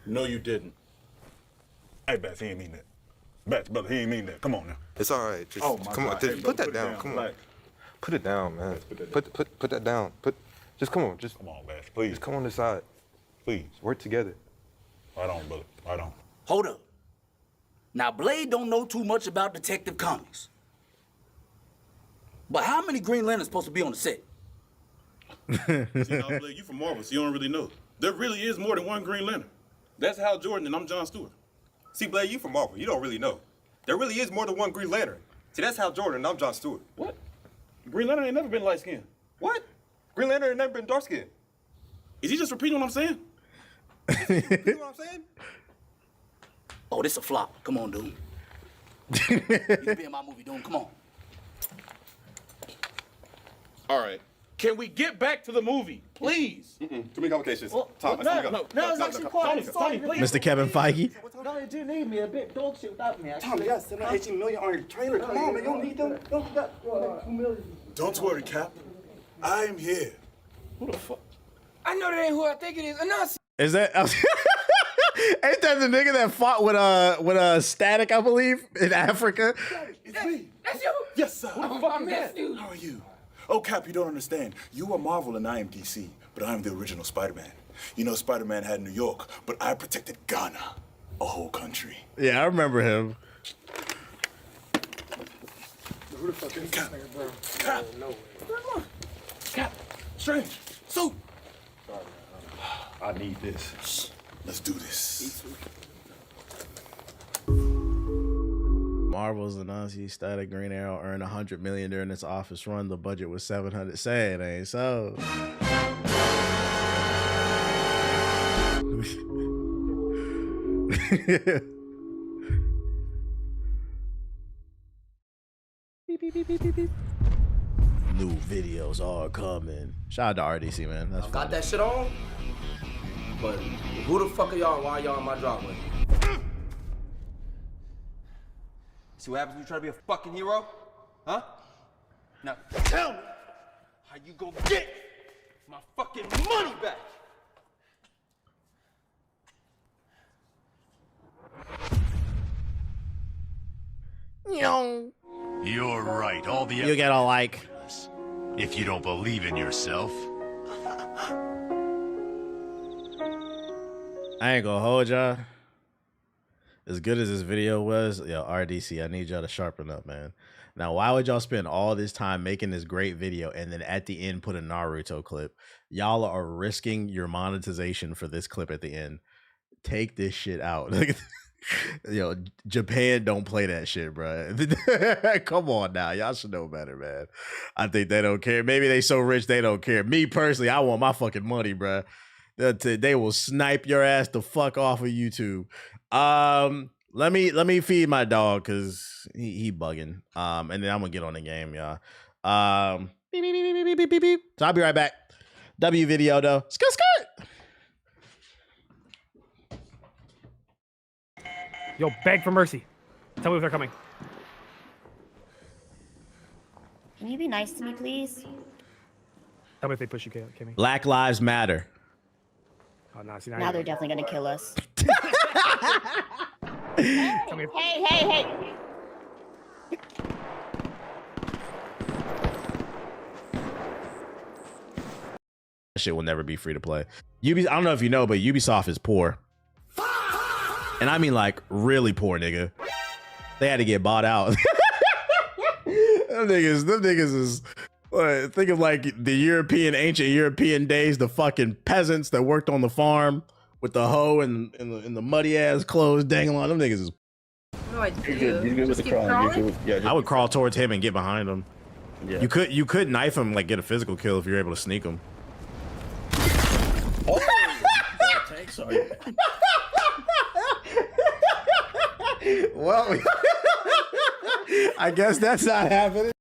No, you didn't. Hey, Bats, he ain't mean that. Bats, brother, he ain't mean that. Come on now. It's all right. Just, Oh, my come God. on. Just Hey, put brother, that down. Come on. Like, Put it down, man. Put that Put that down. Just come on. Just come on, Bats, please. Just come on this side. Please. Work together. Right on, brother. Right on. Hold up. Now, Blade don't know too much about Detective Comics. But how many Green Lanterns supposed to be on the set? See, now, Blake, you from Marvel, so you don't really know. There really is more than one Green Lantern. That's Hal Jordan, and I'm John Stewart. See, Blade, you from Marvel. You don't really know. There really is more than one Green Lantern. See, that's Hal Jordan, and I'm John Stewart. What? Green Lantern ain't never been light-skinned. What? Green Lantern ain't never been dark-skinned. Is he just repeating what I'm saying? You know what I'm saying? Oh, this a flop. Come on, dude. You can be in my movie, dude. Come on. All right. Can we get back to the movie, please? Too many complications. Well, Tom, no, it's actually quite Tony, please. Mr. Kevin Feige. No, you do need me a bit dog shit without me. Tom, you got 718 million on your trailer. Come on, man. You don't need them. You don't need that. 2 million. Don't worry, Cap. I'm here. Who the fuck? I know that ain't who I think it is. Is that? Ain't that the nigga that fought with Static, I believe, in Africa? It's me. That's you? Yes, sir. Oh, I missed you. How are you? Oh, Cap, you don't understand. You are Marvel and I am DC, but I am the original Spider-Man. You know, Spider-Man had New York, but I protected Ghana, a whole country. Yeah, I remember him. Who the fuck is Cap? Cap. Cap. Strange. Soup. I need this. Let's do this. Marvel's announced Static Green Arrow earned $100 million during its office run. The budget was $700. Say it ain't so. Beep, beep, beep, beep, beep, beep. New videos are coming. Shout out to RDC, man. That's Got that shit on? But who the fuck are y'all and why y'all in my driveway? See what happens when you try to be a fucking hero? Huh? Now tell me how you gonna get my fucking money back. You're right. All the You get a like. If you don't believe in yourself. I ain't gonna hold y'all. As good as this video was, yo, RDC, I need y'all to sharpen up, man. Now, why would y'all spend all this time making this great video and then at the end put a Naruto clip? Y'all are risking your monetization for this clip at the end. Take this shit out. Yo, Japan don't play that shit, bro. Come on now. Y'all should know better, man. I think they don't care. Maybe they so rich they don't care. Me personally, I want my fucking money, bro. They will snipe your ass the fuck off of YouTube. Let me feed my dog because he bugging. And then I'm gonna get on the game, y'all. Beep, beep, beep, beep, beep, beep, beep. So I'll be right back. W video though. Skirt. Yo, beg for mercy. Tell me if they're coming. Can you be nice to me, please? Tell me if they push you, Kimmy. Black Lives Matter. Oh, no, see, Now they're definitely gonna kill us. Hey. Shit will never be free to play. I don't know if you know, but Ubisoft is poor. And I mean like really poor, nigga. They had to get bought out. Them niggas is think of like the ancient European days, the fucking peasants that worked on the farm with the hoe and the muddy ass clothes dangling on. Them niggas is. What do I do? You're good with the crawl. I would crawl towards him and get behind him. Yeah. You could knife him, like get a physical kill if you're able to sneak him. Oh, tank, sorry. Well, I guess that's not happening.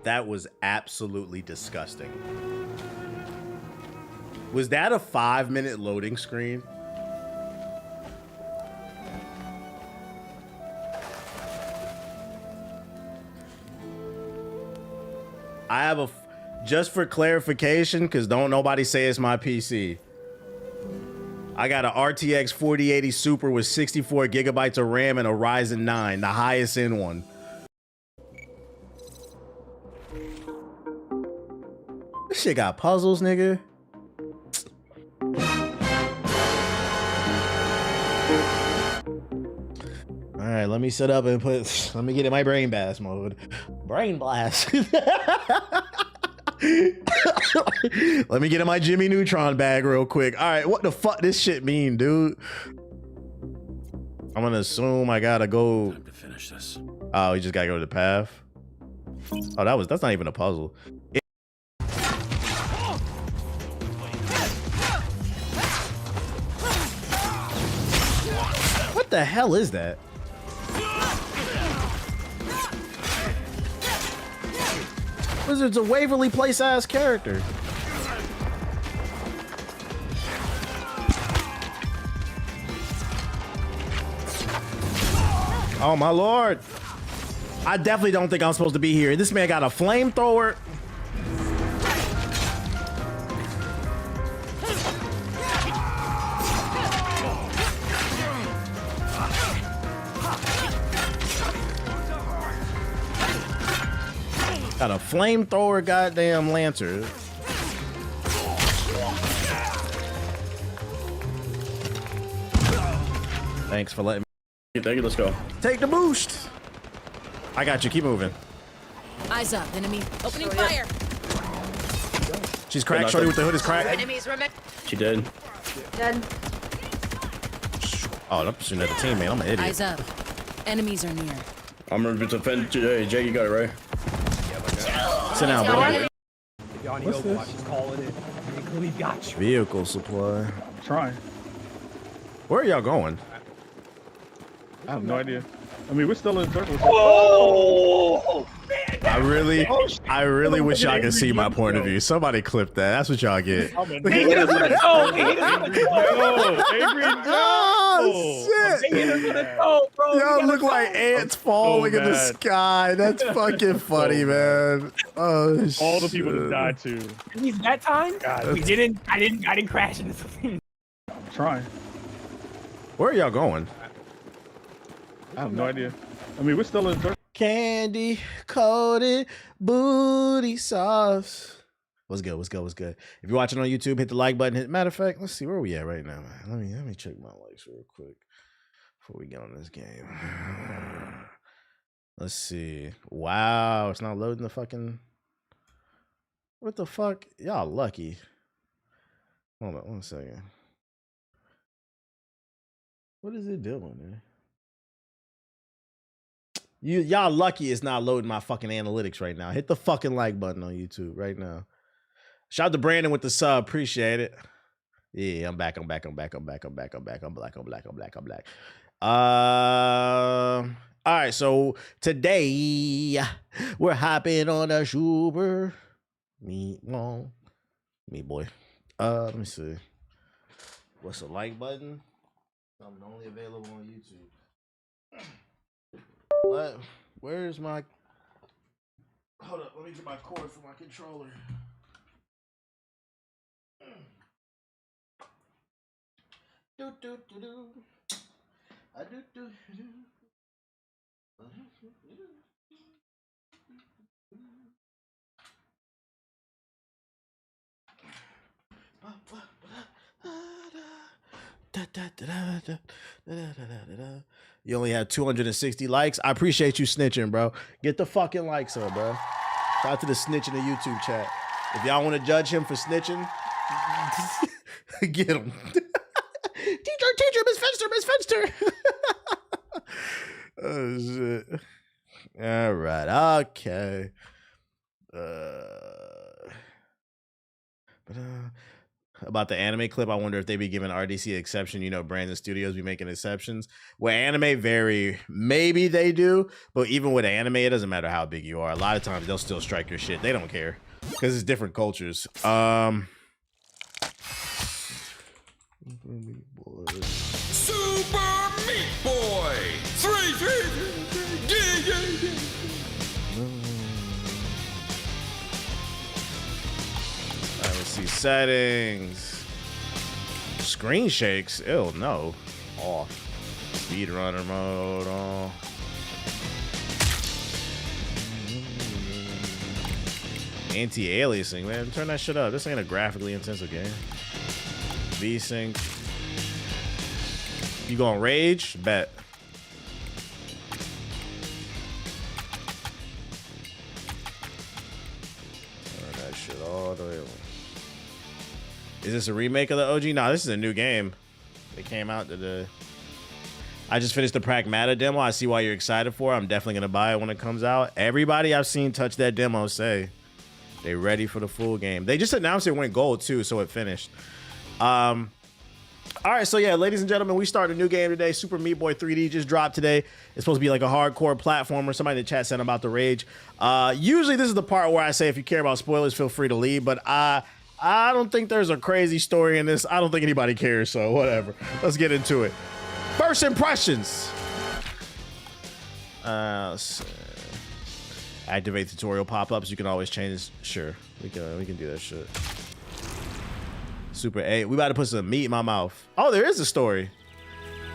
That was absolutely disgusting. Was that a 5-minute loading screen? I have just for clarification, because don't nobody say it's my PC. I got a RTX 4080 Super with 64 gigabytes of RAM and a Ryzen 9, the highest end one. This shit got puzzles, nigga. All right, let me set up and let me get in my brain blast mode. Brain blast. Let me get in my Jimmy Neutron bag real quick. All right, what the fuck this shit mean, dude? I'm gonna assume I gotta go. Time to finish this. Oh, you just gotta go to the path. Oh, that's not even a puzzle. What the hell is that? Wizard's a Waverly Place ass character. Oh my lord. I definitely don't think I'm supposed to be here. This man got a flamethrower. Got a flamethrower, goddamn Lancer. Thanks for letting me. Thank you, let's go. Take the boost. I got you, keep moving. Eyes up, enemy. Opening fire. She's cracked, shorty with the hood is cracked. Enemies remember. She did. Dead. Oh, I'm shooting at the teammate, I'm an idiot. Eyes up. Enemies are near. I'm gonna defend. Hey, Jay, you got it right. Sit down, bro. What's this? Just call it in. We got you. Vehicle supply. I'm trying. Where are y'all going? I have no idea. I mean, we're still in circles. Oh! I really wish y'all could see my point of view. Somebody clip that. That's what y'all get. Oh, shit. Y'all look like ants falling in the sky. That's fucking funny, man. Oh, shit. All the people that died too. At least that time, I didn't crash into something. I'm trying. Where are y'all going? I have no idea. I mean, we're still in circles. Candy coated booty sauce. What's good? What's good? What's good? If you're watching on YouTube, hit the like button. Matter of fact, let's see where we at right now. Let me check my likes real quick before we get on this game. Let's see. Wow, it's not loading the fucking. What the fuck? Y'all lucky. Hold on 1 second. What is it doing, man? Y'all lucky it's not loading my fucking analytics right now. Hit the fucking like button on YouTube right now. Shout out to Brandon with the sub. Appreciate it. Yeah, I'm back. I'm black. All right, so today we're hopping on a super meat boy. Let me see. What's the like button? I'm only available on YouTube. What? Where's my? Hold up, let me get my cord for my controller. Do do do do. I do do do. You only have 260 likes. I appreciate you snitching, bro. Get the fucking likes up, bro. Shout out to the snitch in the YouTube chat. If y'all want to judge him for snitching, get him. Teacher, Miss Fenster. Oh shit. All right. Okay. About the anime clip, I wonder if they be giving RDC an exception. You know, brands and studios be making exceptions. With anime, maybe they do, but even with anime, it doesn't matter how big you are. A lot of times they'll still strike your shit. They don't care because it's different cultures. Super Meat Boy! 3. Let's see settings. Screen shakes. Ew, no. Off. Speedrunner mode on. Anti-aliasing, man. Turn that shit up. This ain't a graphically intensive game. V-sync. You gonna rage? Bet. Turn that shit all the way on. Is this a remake of the OG? Nah, this is a new game. It came out today. I just finished the Pragmata demo. I see why you're excited for it. I'm definitely gonna buy it when it comes out. Everybody I've seen touch that demo say they ready for the full game. They just announced it went gold too, so it finished. All right, so yeah, ladies and gentlemen, we start a new game today. Super Meat Boy 3D just dropped today. It's supposed to be like a hardcore platformer. Somebody in the chat said about the rage. Usually this is the part where I say if you care about spoilers, feel free to leave, but I don't think there's a crazy story in this. I don't think anybody cares, so whatever. Let's get into it. First impressions. Let's see. Activate tutorial pop-ups. You can always change this. Sure, we can do that shit. Super 8. We about to put some meat in my mouth. Oh, there is a story.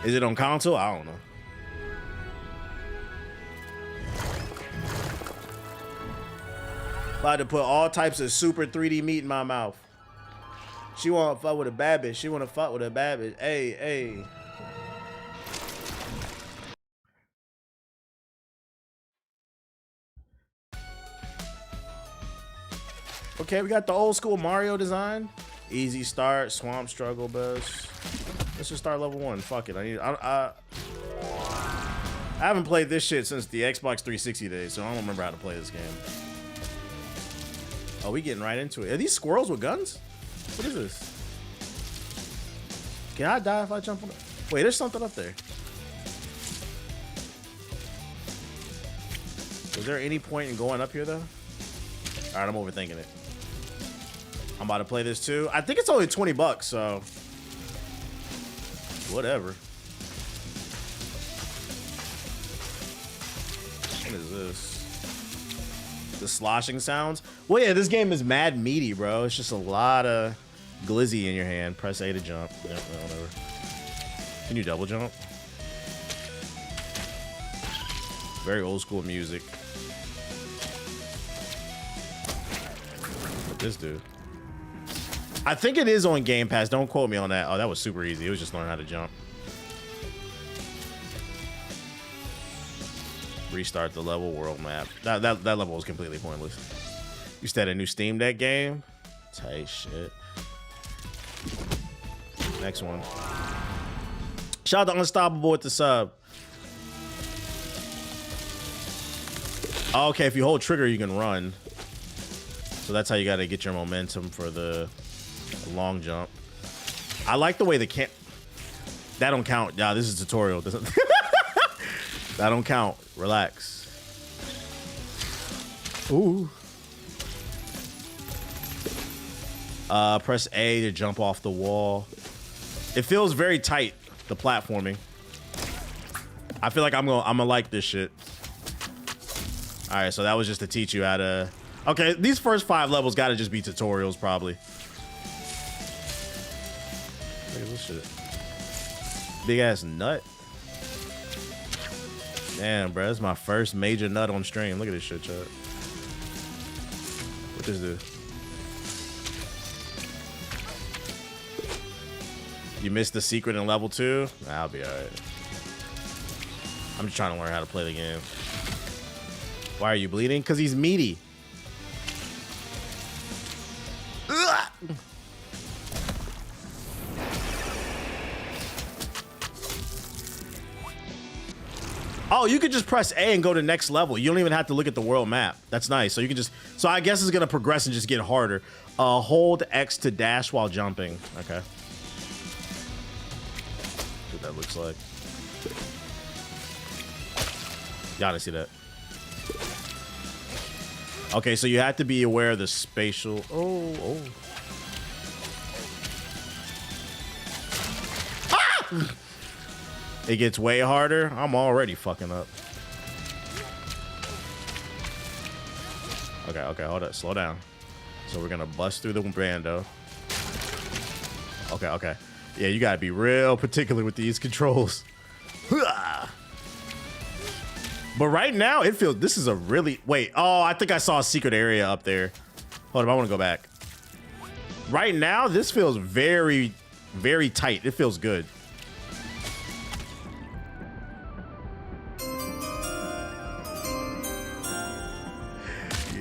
Is it on console? I don't know. About to put all types of super 3D meat in my mouth. She want to fuck with a bad bitch. She want to fuck with a bad bitch. Hey. Okay, we got the old school Mario design. Easy start, swamp struggle bus. Let's just start level 1. Fuck it. I haven't played this shit since the Xbox 360 days, so I don't remember how to play this game. Oh, we getting right into it. Are these squirrels with guns? What is this? Can I die if I jump on it? Wait, there's something up there. Was there any point in going up here though? All right, I'm overthinking it. I'm about to play this too. I think it's only $20, so whatever. What is this? The sloshing sounds? Well, yeah, this game is mad meaty, bro. It's just a lot of glizzy in your hand. Press A to jump. Yeah, whatever. Can you double jump? Very old school music. This dude. I think it is on Game Pass. Don't quote me on that. Oh, that was super easy. It was just learning how to jump. Restart the level, world map. That level was completely pointless. You said a new Steam Deck game? Tight shit. Next one. Shout out to Unstoppable with the sub. Oh, okay, if you hold trigger, you can run. So that's how you got to get your momentum for the long jump. I like the way the that don't count. Yeah, this is a tutorial. That don't count. Relax. Ooh. Press A to jump off the wall. It feels very tight, the platforming. I feel like I'm gonna like this shit. All right, so that was just to teach you how to. Okay, these first 5 levels gotta just be tutorials, probably. Look at this shit. Big ass nut. Damn, bro, that's my first major nut on stream. Look at this shit, chat. What this do? You missed the secret in level 2? Nah, I'll be alright. I'm just trying to learn how to play the game. Why are you bleeding? Because he's meaty. Ugh. Oh, you could just press A and go to next level. You don't even have to look at the world map. That's nice. So you can just, so I guess it's gonna progress and just get harder. Hold X to dash while jumping. Okay. What that looks like. Gotta see that. Okay, so you have to be aware of the spatial. Oh. Ah! It gets way harder. I'm already fucking up. Okay, hold up. Slow down. So we're gonna bust through the bando. Okay. Yeah, you gotta be real particular with these controls. But right now, it feels, this is a really, wait. Oh, I think I saw a secret area up there. Hold up, I wanna go back. Right now, this feels very, very tight. It feels good.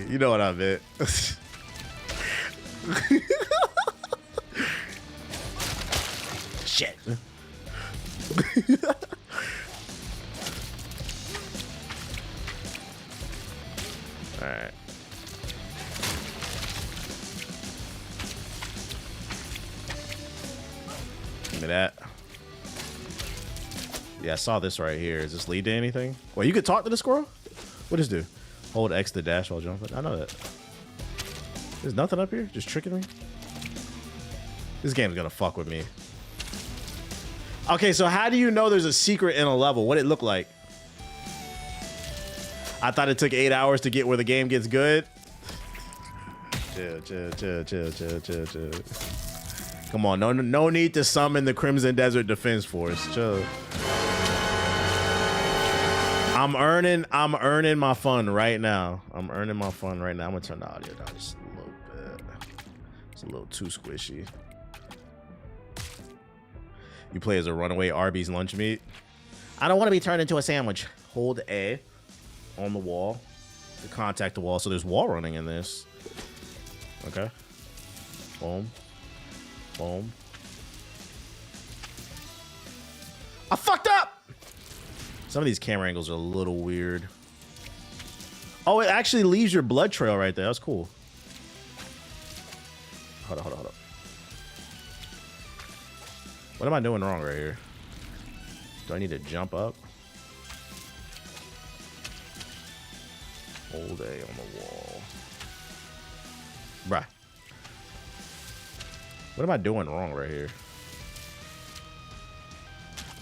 You know what I meant. Shit. All right. Give me that. Yeah, I saw this right here. Does this lead to anything? Well, you could talk to the squirrel? What does this do? Hold X to dash while jumping. I know that. There's nothing up here? Just tricking me? This game's gonna fuck with me. Okay, so how do you know there's a secret in a level? What'd it look like? I thought it took 8 hours to get where the game gets good. Chill. Come on, no need to summon the Crimson Desert Defense Force. Chill. I'm earning my fun right now. I'm gonna turn the audio down just a little bit. It's a little too squishy. You play as a runaway Arby's lunch meat. I don't want to be turned into a sandwich. Hold A on the wall to contact the wall. So there's wall running in this. Okay. Boom. I fucked up. Some of these camera angles are a little weird. Oh, it actually leaves your blood trail right there. That's cool. Hold up. What am I doing wrong right here? Do I need to jump up? Hold A on the wall. Bruh. What am I doing wrong right here?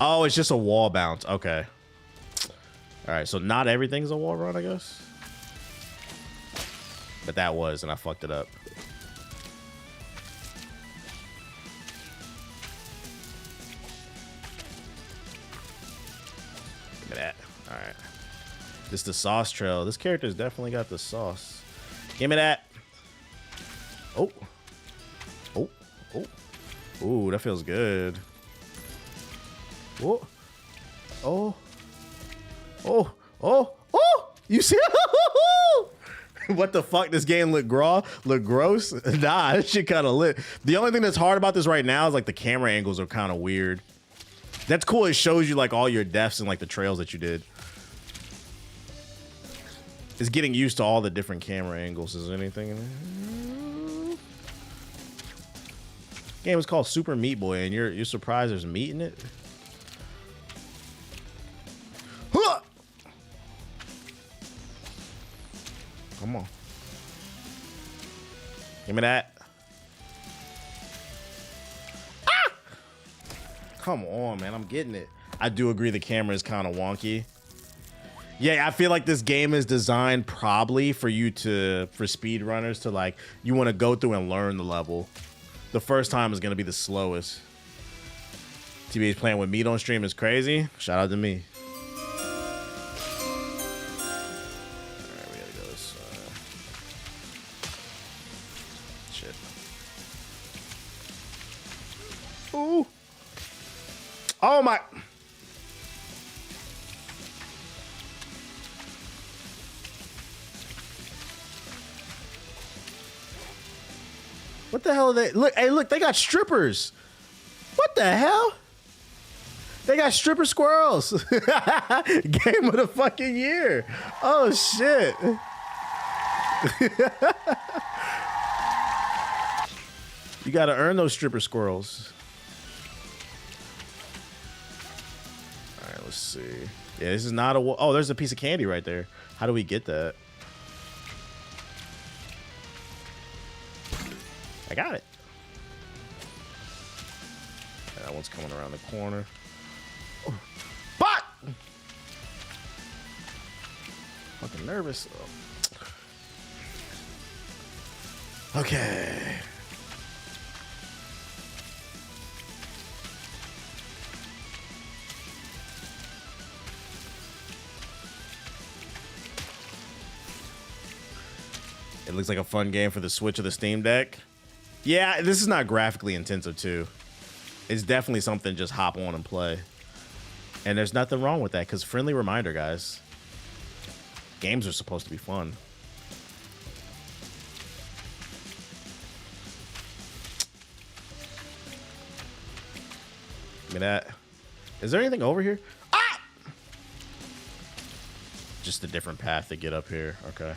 Oh, it's just a wall bounce. Okay. All right, so not everything's a wall run, I guess. But that was, and I fucked it up. Look at that. All right. This is the sauce trail. This character's definitely got the sauce. Give me that. Oh, ooh, that feels good. Oh, oh, oh, oh, oh! You see? What the fuck? This game look gross? Nah, this shit kind of lit. The only thing that's hard about this right now is like the camera angles are kind of weird. That's cool. It shows you like all your deaths and like the trails that you did. It's getting used to all the different camera angles. Is there anything in there? Game is called Super Meat Boy, and you're surprised there's meat in it? Huh! Come on. Give me that. Ah! Come on, man. I'm getting it. I do agree the camera is kind of wonky. Yeah, I feel like this game is designed probably for speedrunners to like, you want to go through and learn the level. The first time is going to be the slowest. TBH playing with meat on stream is crazy. Shout out to me. Ooh. Oh my. What the hell are they? Look, hey, look, they got strippers. What the hell? They got stripper squirrels. Game of the fucking year. Oh shit. You gotta earn those stripper squirrels. All right, let's see. Yeah, this is not a. Oh, there's a piece of candy right there. How do we get that? I got it. That one's coming around the corner. Oh. But fucking nervous. Oh. Okay. It looks like a fun game for the Switch or the Steam Deck. Yeah, this is not graphically intensive too. It's definitely something just hop on and play. And there's nothing wrong with that, because friendly reminder, guys. Games are supposed to be fun. Give me that. Is there anything over here? Ah! Just a different path to get up here. Okay.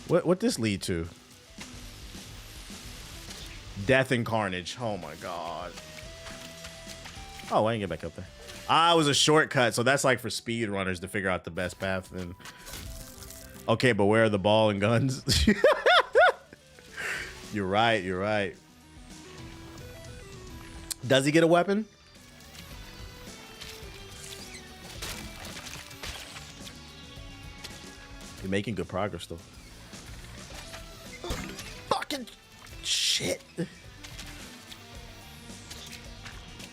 What this lead to? Death and carnage. Oh my god. Oh, I didn't get back up there. Ah, it was a shortcut, so that's like for speed runners to figure out the best path. Then. Okay, but where are the ball and guns? You're right. You're right. Does he get a weapon? You're making good progress though. Fucking shit.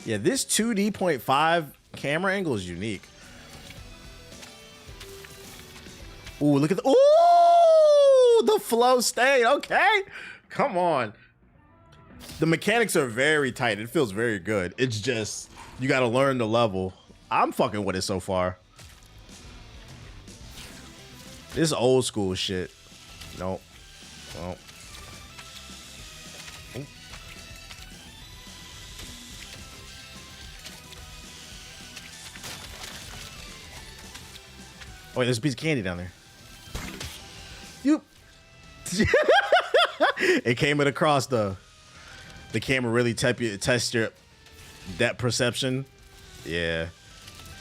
Yeah, this 2D 0.5 camera angle is unique. Ooh, look at the the flow state. Okay, come on. The mechanics are very tight. It feels very good. It's just you got to learn the level. I'm fucking with it so far. This is old school shit. Nope. Nope. Ooh. Oh, wait, there's a piece of candy down there. You. It came at across though. The camera really tests your depth perception. Yeah.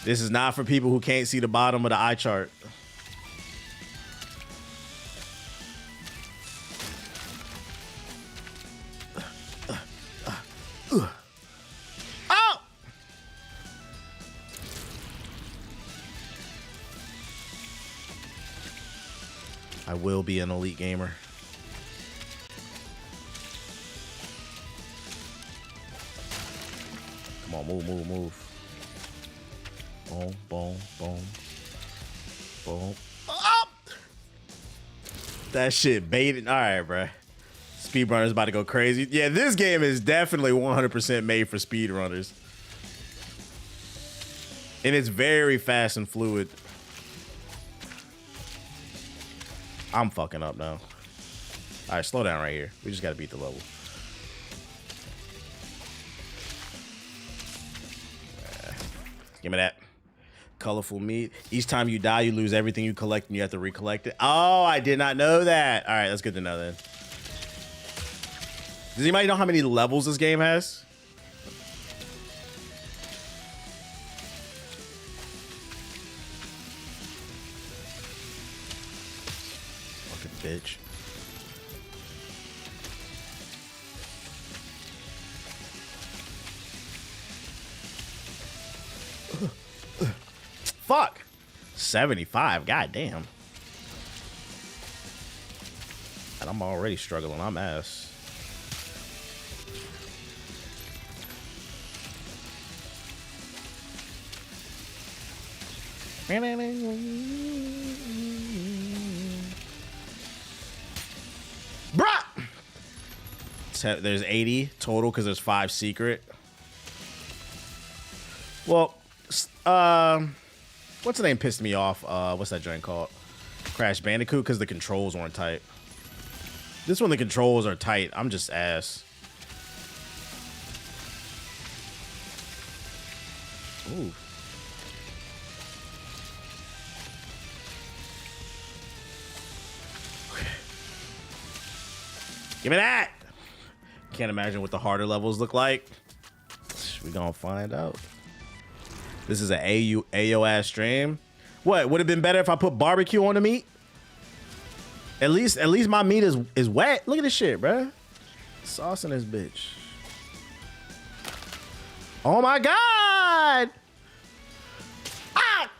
This is not for people who can't see the bottom of the eye chart. Oh! I will be an elite gamer. Come on, move, move, move. Boom, boom, boom. Boom. Oh! That shit baited. All right, bro. Speedrunner's about to go crazy. Yeah, this game is definitely 100% made for speedrunners. And it's very fast and fluid. I'm fucking up now. All right, slow down right here. We just got to beat the level. Give me that. Colorful meat. Each time you die, you lose everything you collect and you have to recollect it. Oh, I did not know that. All right, that's good to know then. Does anybody know how many levels this game has? Fucking bitch. Fuck. 75. God damn. And I'm already struggling. I'm ass. Bruh! There's 80 total because there's 5 secret. Well, what's the name pissed me off? What's that joint called? Crash Bandicoot, because the controls weren't tight. This one, the controls are tight. I'm just ass. Ooh. Okay. Give me that! Can't imagine what the harder levels look like. We gonna find out. This is an AO ass stream. What would have been better if I put barbecue on the meat? At least my meat is wet. Look at this shit, bruh. Sauce in this bitch. Oh my god! Ah!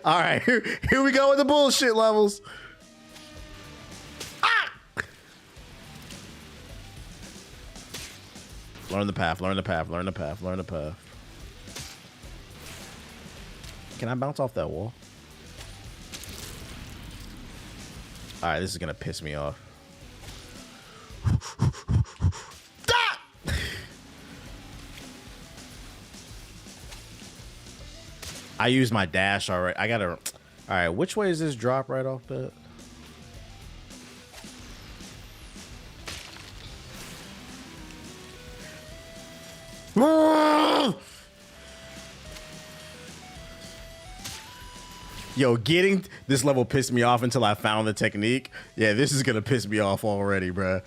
All right, here we go with the bullshit levels. Ah! Learn the path. Learn the path. Learn the path. Learn the path. Can I bounce off that wall? All right, this is gonna piss me off. I used my dash already. I gotta. All right, which way is this drop right off the? Yo, getting this level pissed me off until I found the technique. Yeah, this is gonna piss me off already, bruh.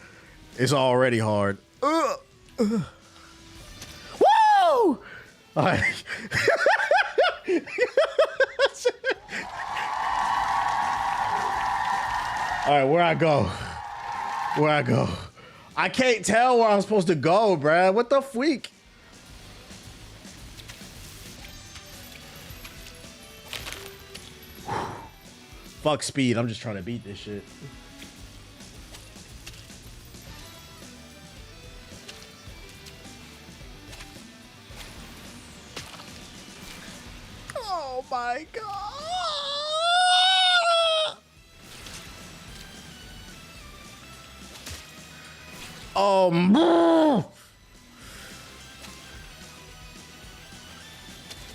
It's already hard. Woo! All right. All right, where I go? Where I go? I can't tell where I'm supposed to go, bruh. What the freak? Fuck speed. I'm just trying to beat this shit. Oh my god.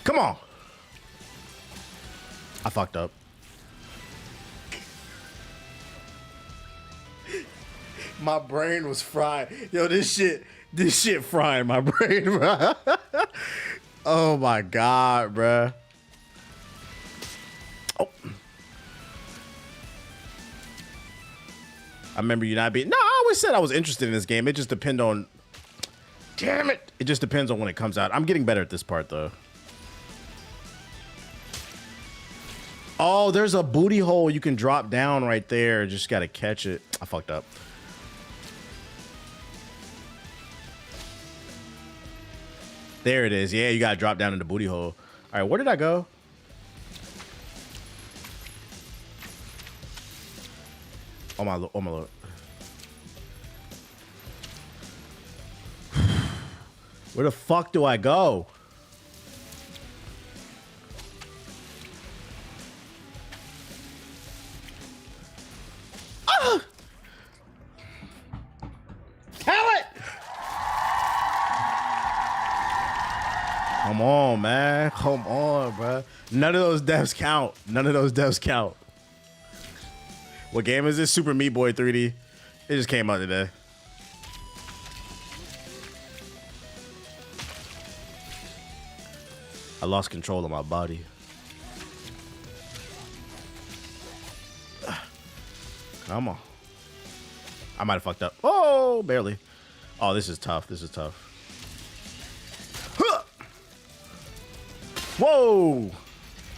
Come on. I fucked up. My brain was fried. Yo, this shit frying my brain, bro. Oh my god, bro. Oh. I remember you not being. No, I always said I was interested in this game. It just depends on. Damn it! It just depends on when it comes out. I'm getting better at this part though. Oh, there's a booty hole you can drop down right there. Just gotta catch it. I fucked up. There it is. Yeah, you gotta drop down in the booty hole. All right, where did I go? Oh my lord. Where the fuck do I go? Come on, man. Come on, bro. None of those devs count. None of those devs count. What game is this? Super Meat Boy 3D. It just came out today. I lost control of my body. Come on. I might have fucked up. Oh, barely. Oh, this is tough. This is tough. Huh. Whoa.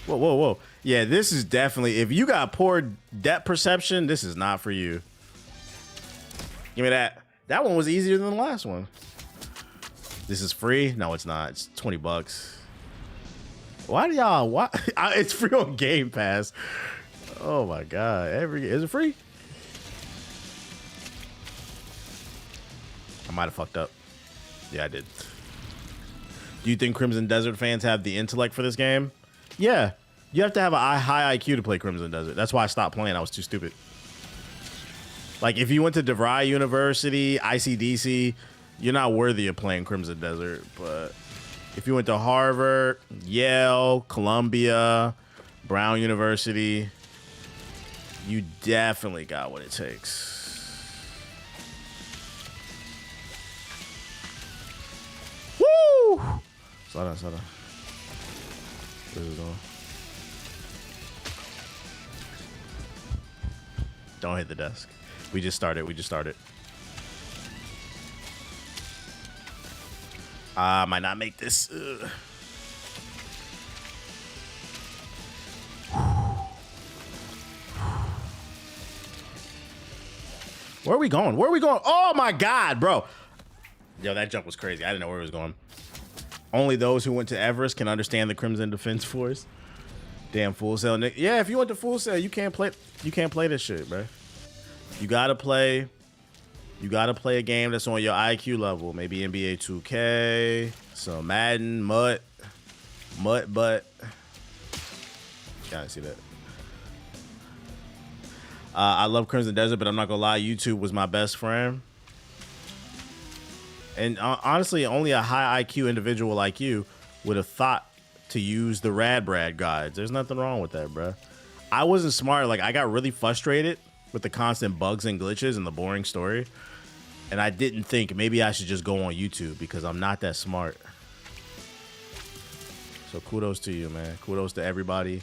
Whoa, whoa, whoa. Yeah, this is definitely, if you got poor depth perception, this is not for you. Give me that. That one was easier than the last one. This is free? No, it's not. It's 20 bucks. Why do y'all, why? It's free on Game Pass. Oh my God. Is it free? I might have fucked up. Yeah, I did. Do you think Crimson Desert fans have the intellect for this game? Yeah. You have to have a high IQ to play Crimson Desert. That's why I stopped playing. I was too stupid. Like, if you went to DeVry University, ICDC, you're not worthy of playing Crimson Desert. But if you went to Harvard, Yale, Columbia, Brown University, you definitely got what it takes. Woo! Slow down, slow down. Where's it going? Don't hit the desk. We just started. We just started. I might not make this. Where are we going? Where are we going? Oh my God, bro. Yo, that jump was crazy. I didn't know where it was going. Only those who went to Everest can understand the Crimson Defense Force. Damn, Full Sail. Yeah, if you went to Full Sail, you can't play this shit, bro. You gotta play a game that's on your IQ level. Maybe NBA 2K, some Madden, Mutt. Gotta see that. I love Crimson Desert, but I'm not gonna lie, YouTube was my best friend. And honestly, only a high IQ individual like you would have thought to use the Rad Brad guides. There's nothing wrong with that, bro. I wasn't smart. Like, I got really frustrated with the constant bugs and glitches and the boring story. And I didn't think maybe I should just go on YouTube because I'm not that smart. So kudos to you, man. Kudos to everybody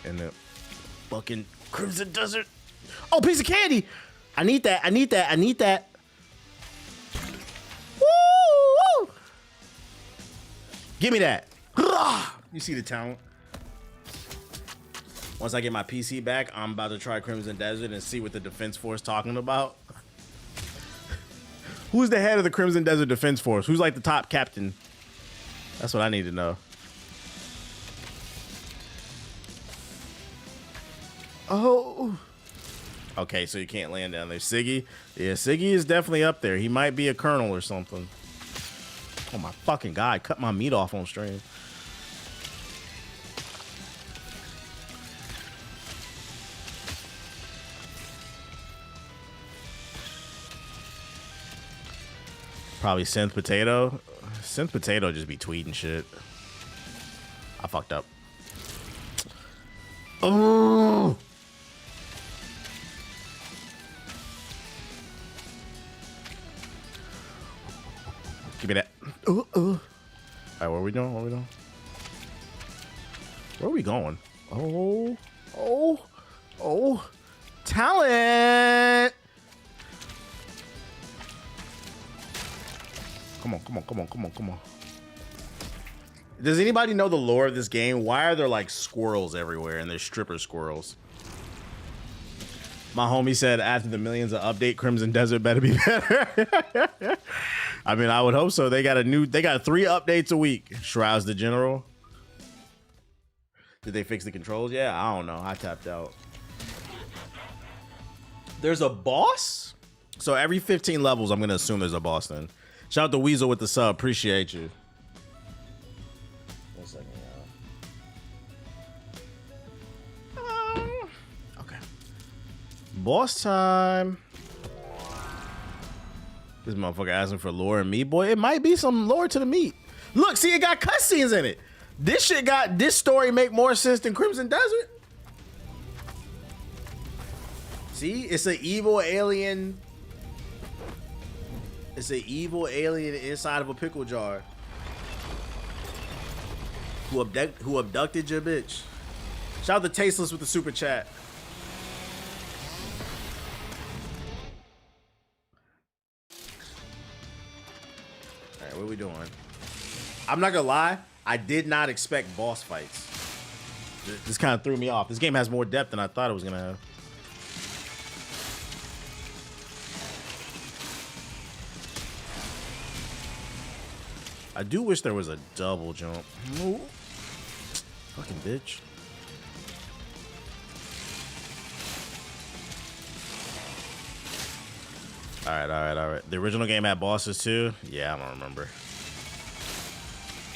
in the fucking Crimson Desert. Oh, piece of candy. I need that. I need that. I need that. Woo! Give me that. You see the talent. Once I get my PC back, I'm about to try Crimson Desert and see what the Defense Force talking about. Who's the head of the Crimson Desert Defense Force? Who's like the top captain? That's what I need to know. Oh. Okay, so you can't land down there. Siggy? Yeah, Siggy is definitely up there. He might be a colonel or something. Oh my fucking God, cut my meat off on stream. Probably Synth Potato. Synth Potato just be tweeting shit. I fucked up. Oh! Give me that. All right, where are we going? Where are we going? Where are we going? Oh. Talent! Come on. Does anybody know the lore of this game? Why are there like squirrels everywhere and there's stripper squirrels? My homie said after the millions of update, Crimson Desert better be better. I mean, I would hope so. They got 3 updates a week. Shrouds the General. Did they fix the controls? Yeah, I don't know. I tapped out. There's a boss? So every 15 levels, I'm going to assume there's a boss then. Shout out to Weasel with the sub. Appreciate you. 1 second, y'all. Okay. Boss time. This motherfucker asking for lore and meat. Boy, it might be some lore to the meat. Look, see, it got cutscenes in it. This story make more sense than Crimson Desert. See, it's an evil alien. It's an evil alien inside of a pickle jar who abducted your bitch. Shout out to Tasteless with the super chat. All right, what are we doing? I'm not gonna lie, I did not expect boss fights. This kind of threw me off. This game has more depth than I thought it was gonna have. I do wish there was a double jump. Ooh. Fucking bitch. All right. The original game had bosses too? Yeah, I don't remember.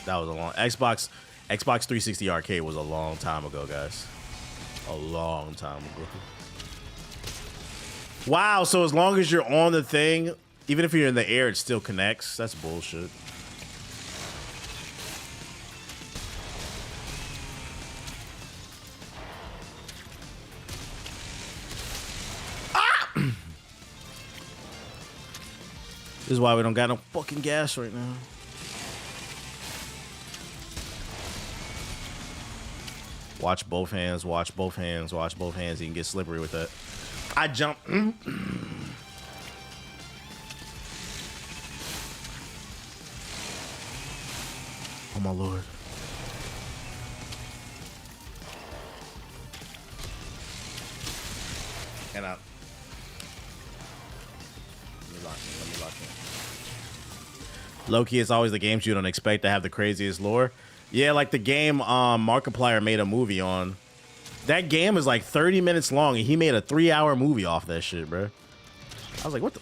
That was a long Xbox 360 arcade was a long time ago, guys. A long time ago. Wow, so as long as you're on the thing, even if you're in the air, it still connects. That's bullshit. This is why we don't got no fucking gas right now. Watch both hands, watch both hands, watch both hands. You can get slippery with that. I jump. Oh my lord. And up. Let me lock in. Low-key, it's always the games you don't expect to have the craziest lore. Yeah, like the game Markiplier made a movie on. That game is like 30 minutes long, and he made a 3-hour movie off that shit, bro. I was like, what the?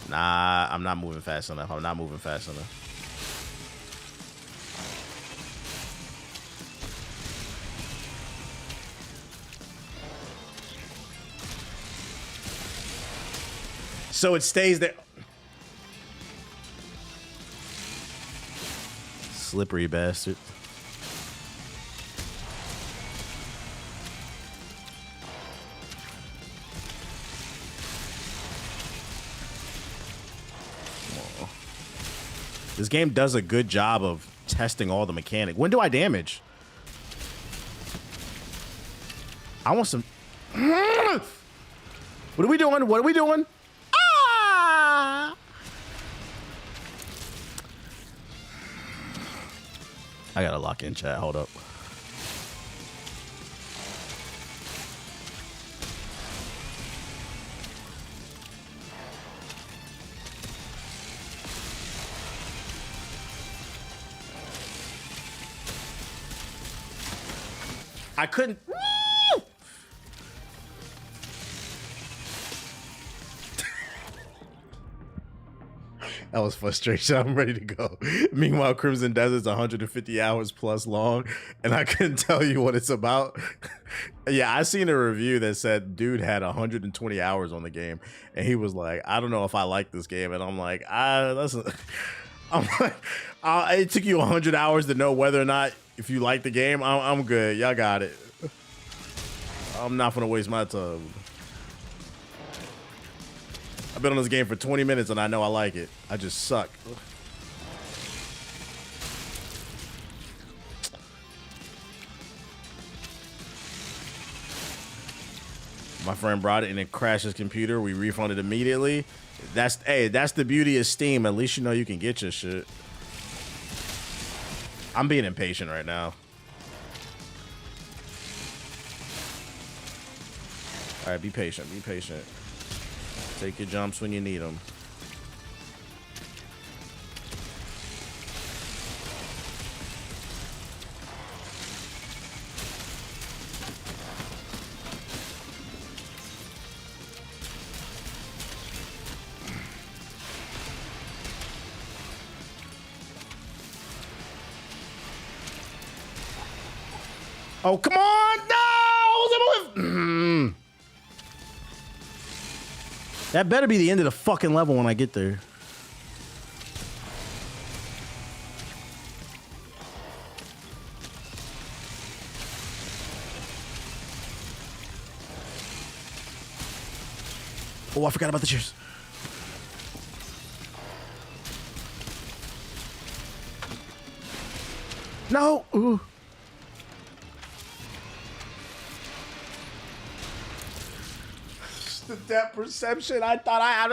Nah, I'm not moving fast enough. I'm not moving fast enough. So it stays there. Slippery bastard. Whoa. This game does a good job of testing all the mechanics. When do I damage? I want some. What are we doing? What are we doing? I gotta lock in chat. Hold up. I couldn't. That was frustration. I'm ready to go. Meanwhile, Crimson Desert's 150 hours plus long, and I couldn't tell you what it's about. Yeah, I seen a review that said dude had 120 hours on the game, and he was like, I don't know if I like this game. And I'm like, it took you 100 hours to know whether or not if you like the game. I'm good. Y'all got it. I'm not gonna waste my time. I've been on this game for 20 minutes and I know I like it. I just suck. My friend brought it and it crashed his computer. We refunded immediately. That's the beauty of Steam. At least you know you can get your shit. I'm being impatient right now. All right, be patient. Be patient. Take your jumps when you need them. Oh, come on! No! That better be the end of the fucking level when I get there. Oh, I forgot about the cheers. No. Ooh. The depth perception. I thought I had.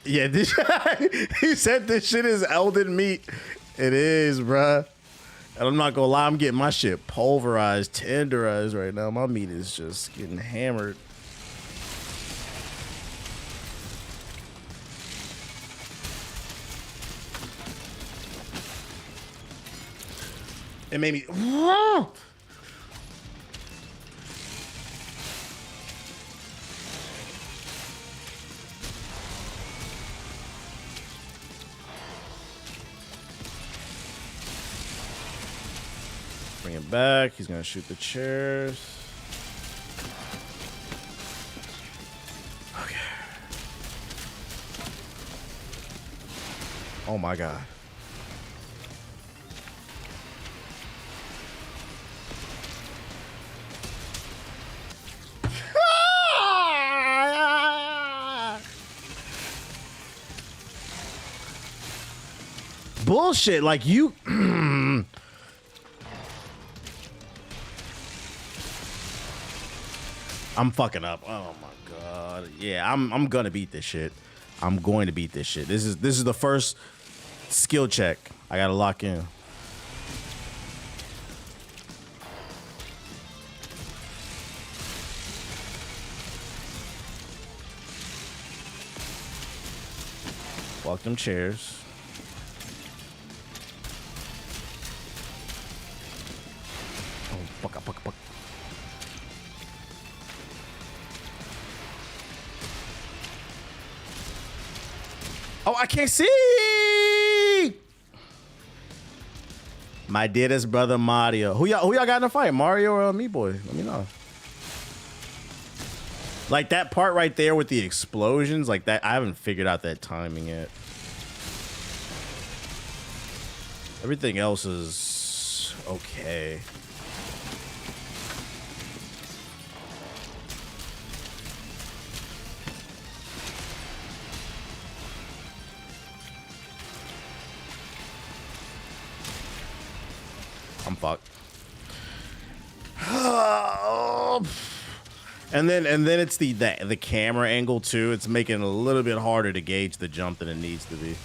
Yeah, this he said this shit is Elden meat. It is, bruh. And I'm not gonna lie, I'm getting my shit pulverized, tenderized right now. My meat is just getting hammered. It made me. Bring it back. He's gonna shoot the chairs. Okay. Oh my god. Bullshit, like you. I'm fucking up. Oh my god. Yeah, I'm gonna beat this shit. I'm going to beat this shit. This is the first skill check. I gotta lock in. Walk them chairs. Oh, fuck. Oh, I can't see! My dearest brother Mario. Who y'all got in the fight? Mario or me boy? Let me know. Like that part right there with the explosions, like that, I haven't figured out that timing yet. Everything else is okay. I'm fucked. And then it's the camera angle too. It's making it a little bit harder to gauge the jump than it needs to be.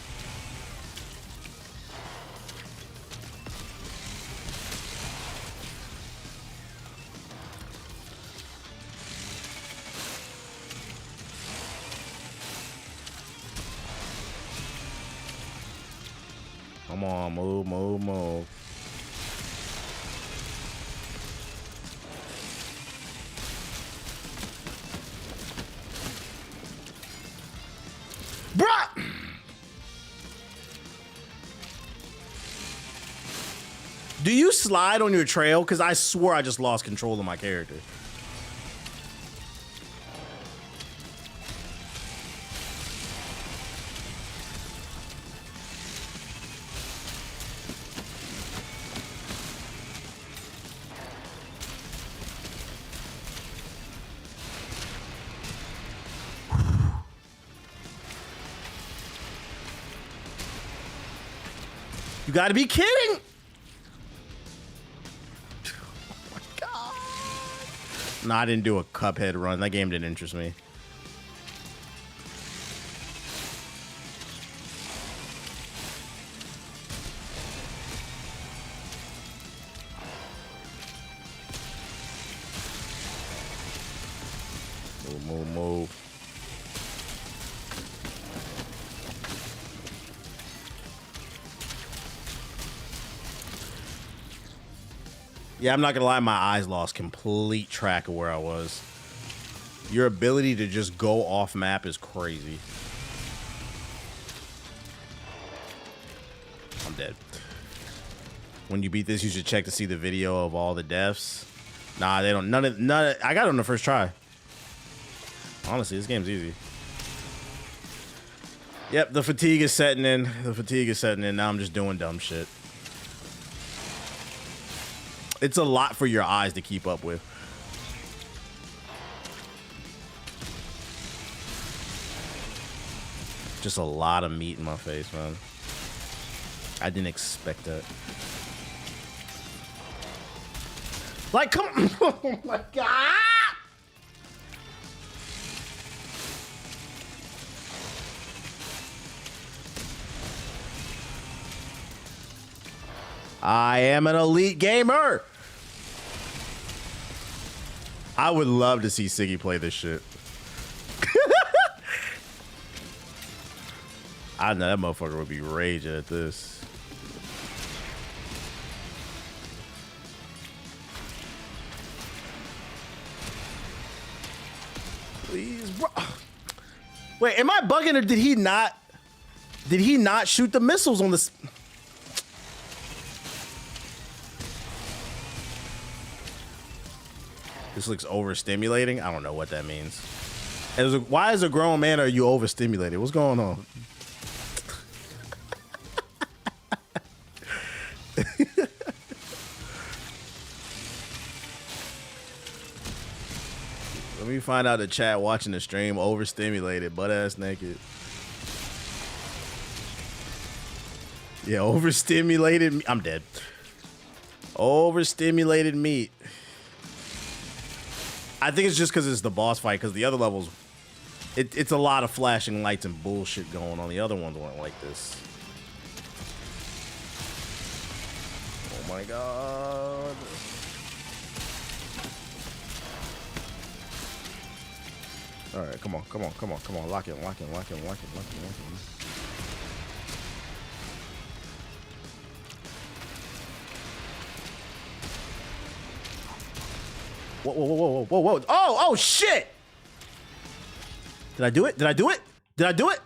Come on, move. Bruh! Do you slide on your trail? Because I swore I just lost control of my character. You gotta be kidding! Oh my god. No, I didn't do a Cuphead run. That game didn't interest me. Move. Yeah, I'm not gonna lie, my eyes lost complete track of where I was. Your ability to just go off map is crazy. I'm dead. When you beat this, you should check to see the video of all the deaths. Nah, they don't. None of. I got it on the first try. Honestly, this game's easy. Yep, the fatigue is setting in. The fatigue is setting in. Now I'm just doing dumb shit. It's a lot for your eyes to keep up with. Just a lot of meat in my face, man. I didn't expect that. Like, come on. Oh my God. I am an elite gamer. I would love to see Siggy play this shit. I know that motherfucker would be raging at this. Please, bro. Wait, am I bugging or did he not? Did he not shoot the missiles on this? This looks overstimulating. I don't know what that means. Why as a grown man are you overstimulated? What's going on? Let me find out the chat watching the stream overstimulated, butt ass naked. Yeah, overstimulated. I'm dead. Overstimulated meat. I think it's just because it's the boss fight, because the other levels, it's a lot of flashing lights and bullshit going on. The other ones weren't like this. Oh my God. All right, come on, come on, come on, come on. Lock in, lock in, lock in, lock in, lock in, lock in. Whoa, whoa, whoa, whoa, whoa, whoa. Oh, shit. Did I do it? Did I do it? Did I do it?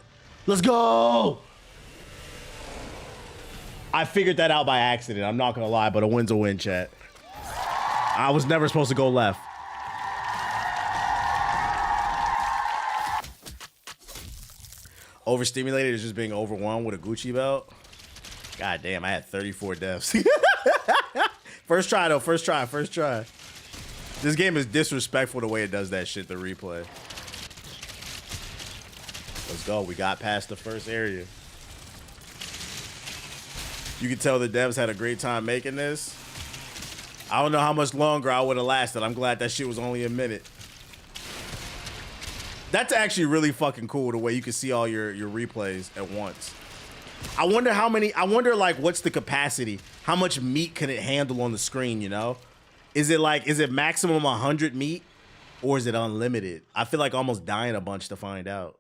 Let's go. I figured that out by accident. I'm not going to lie, but a win's a win, chat. I was never supposed to go left. Overstimulated is just being overwhelmed with a Gucci belt. God damn, I had 34 deaths. First try, though. First try, first try. This game is disrespectful the way it does that shit, the replay. Let's go. We got past the first area. You can tell the devs had a great time making this. I don't know how much longer I would have lasted. I'm glad that shit was only a minute. That's actually really fucking cool, the way you can see all your replays at once. I wonder how many, like, what's the capacity? How much meat can it handle on the screen, you know? Is it maximum 100 meat or is it unlimited? I feel like almost dying a bunch to find out.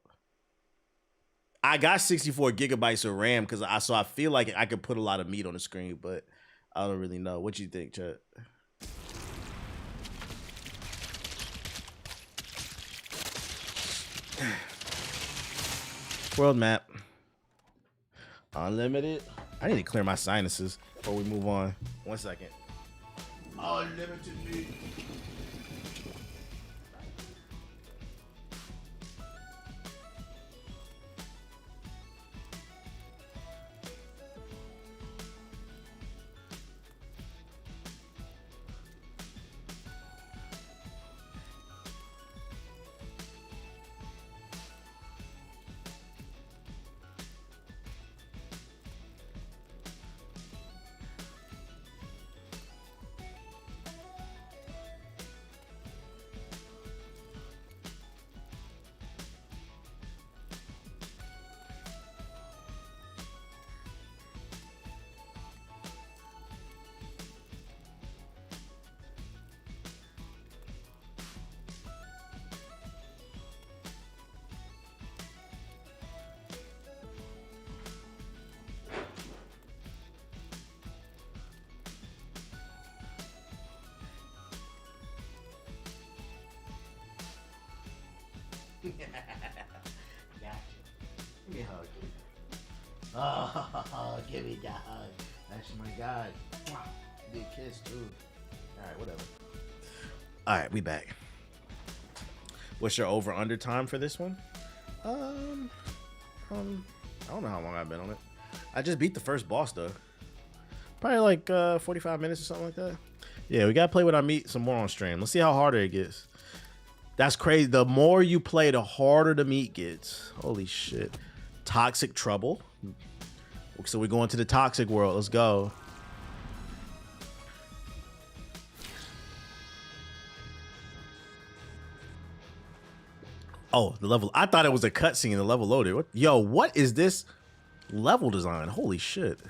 I got 64 gigabytes of RAM because I feel like I could put a lot of meat on the screen, but I don't really know. What you think, chat? World map. Unlimited. I need to clear my sinuses before we move on. 1 second. Unlimited meat. Gotcha. Give me a hug. Oh, give me that hug. That's my God. Big kiss, too. All right, whatever. All right, we back. What's your over under time for this one? I don't know how long I've been on it. I just beat the first boss though. Probably like 45 minutes or something like that. Yeah, we gotta play with our meat some more on stream. Let's see how harder it gets. That's crazy. The more you play, the harder the meat gets. Holy shit. Toxic trouble. So we're going to the toxic world. Let's go. Oh, the level. I thought it was a cutscene. The level loaded. What? Yo, what is this level design? Holy shit.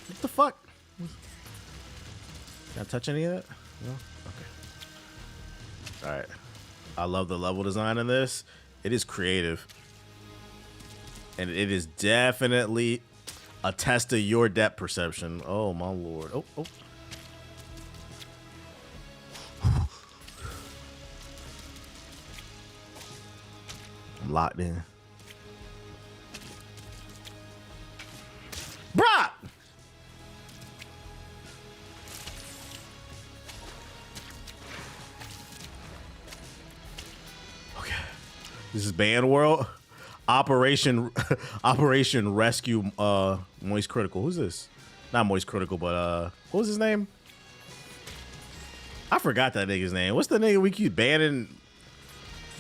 What the fuck? Can I touch any of that? No? Okay. All right. I love the level design in this. It is creative. And it is definitely a test of your depth perception. Oh, my lord. Oh, oh. I'm locked in. Bruh! Okay. This is Band World. Operation Rescue Moist Critical. Who's this? Not Moist Critical, but what was his name? I forgot that nigga's name. What's the nigga we keep banning?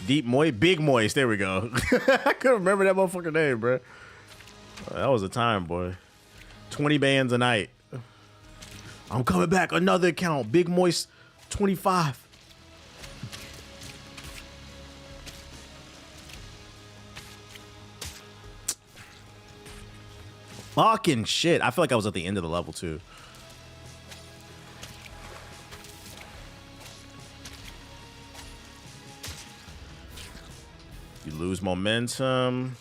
Deep Moist? Big Moist. There we go. I couldn't remember that motherfucker name, bro. That was a time, boy. 20 bands a night. I'm coming back. Another account. Big Moist 25. Fucking shit. I feel like I was at the end of the level, too. You lose momentum.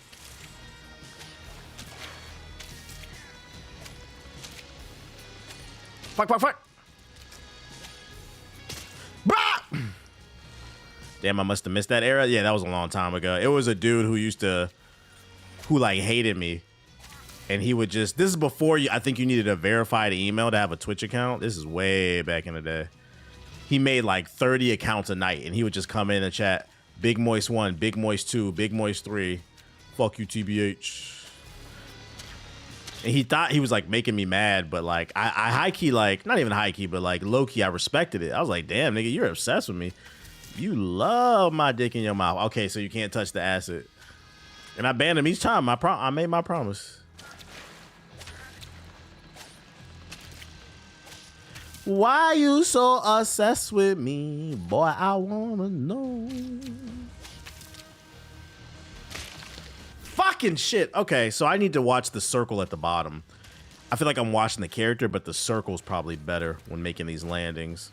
Fuck, fuck, fuck. Bah! Damn, I must have missed that era. Yeah, that was a long time ago. It was a dude who like hated me. And he would just, this is before I think you needed a verified email to have a Twitch account. This is way back in the day. He made like 30 accounts a night and he would just come in and chat. Big Moist 1, Big Moist 2, Big Moist 3. Fuck you, TBH. And he thought he was like making me mad, but like I high key, like not even high key, but like low key, I respected it. I was like, damn, nigga, you're obsessed with me. You love my dick in your mouth. Okay, so you can't touch the acid. And I banned him each time. I made my promise. Why you so obsessed with me? Boy, I wanna know. Fucking shit. Okay, so I need to watch the circle at the bottom. I feel like I'm watching the character, but the circle's probably better when making these landings.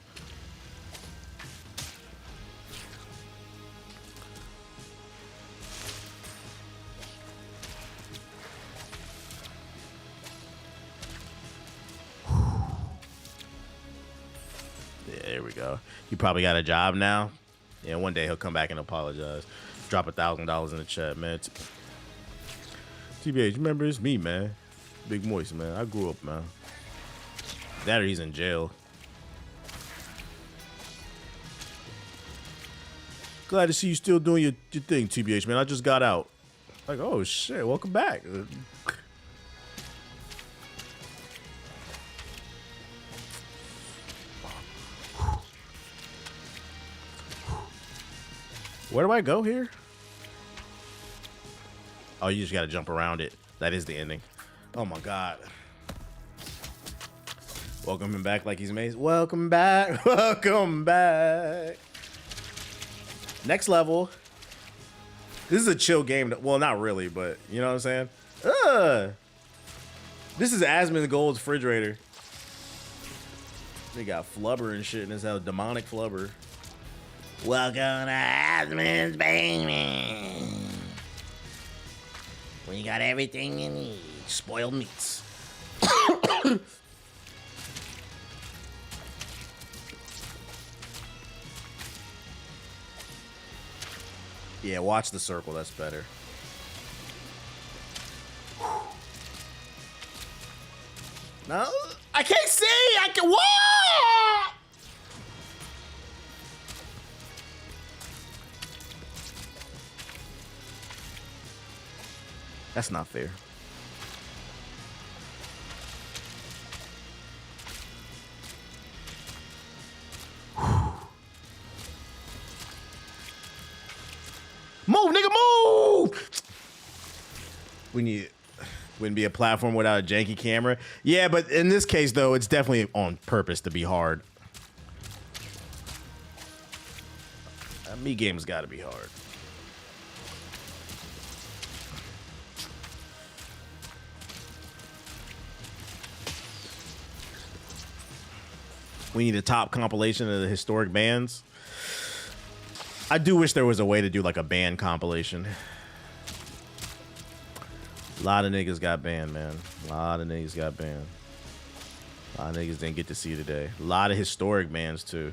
There we go. You probably got a job now. Yeah, one day he'll come back and apologize. Drop $1,000 in the chat, man. TBH, remember it's me, man. Big Moist, man. I grew up, man. That or he's in jail. Glad to see you still doing your thing, TBH, man. I just got out. Like, oh shit, welcome back. Where do I go here? Oh, you just gotta jump around it. That is the ending. Oh my god. Welcome him back like he's amazing. Welcome back. Welcome back. Next level. This is a chill game. Well, not really, but you know what I'm saying? This is Asmon's Gold's refrigerator. They got flubber and shit in this house. Demonic flubber. Welcome to Asmon's Baby. We got everything you need. Spoiled meats. Yeah, watch the circle. That's better. No, I can't see. I can. What? That's not fair. Move, nigga, move! Wouldn't be a platform without a janky camera. Yeah, but in this case, though, it's definitely on purpose to be hard. Me game's got to be hard. We need a top compilation of the historic bands. I do wish there was a way to do like a band compilation. A lot of niggas got banned, man. A lot of niggas got banned. A lot of niggas didn't get to see today. A lot of historic bands too.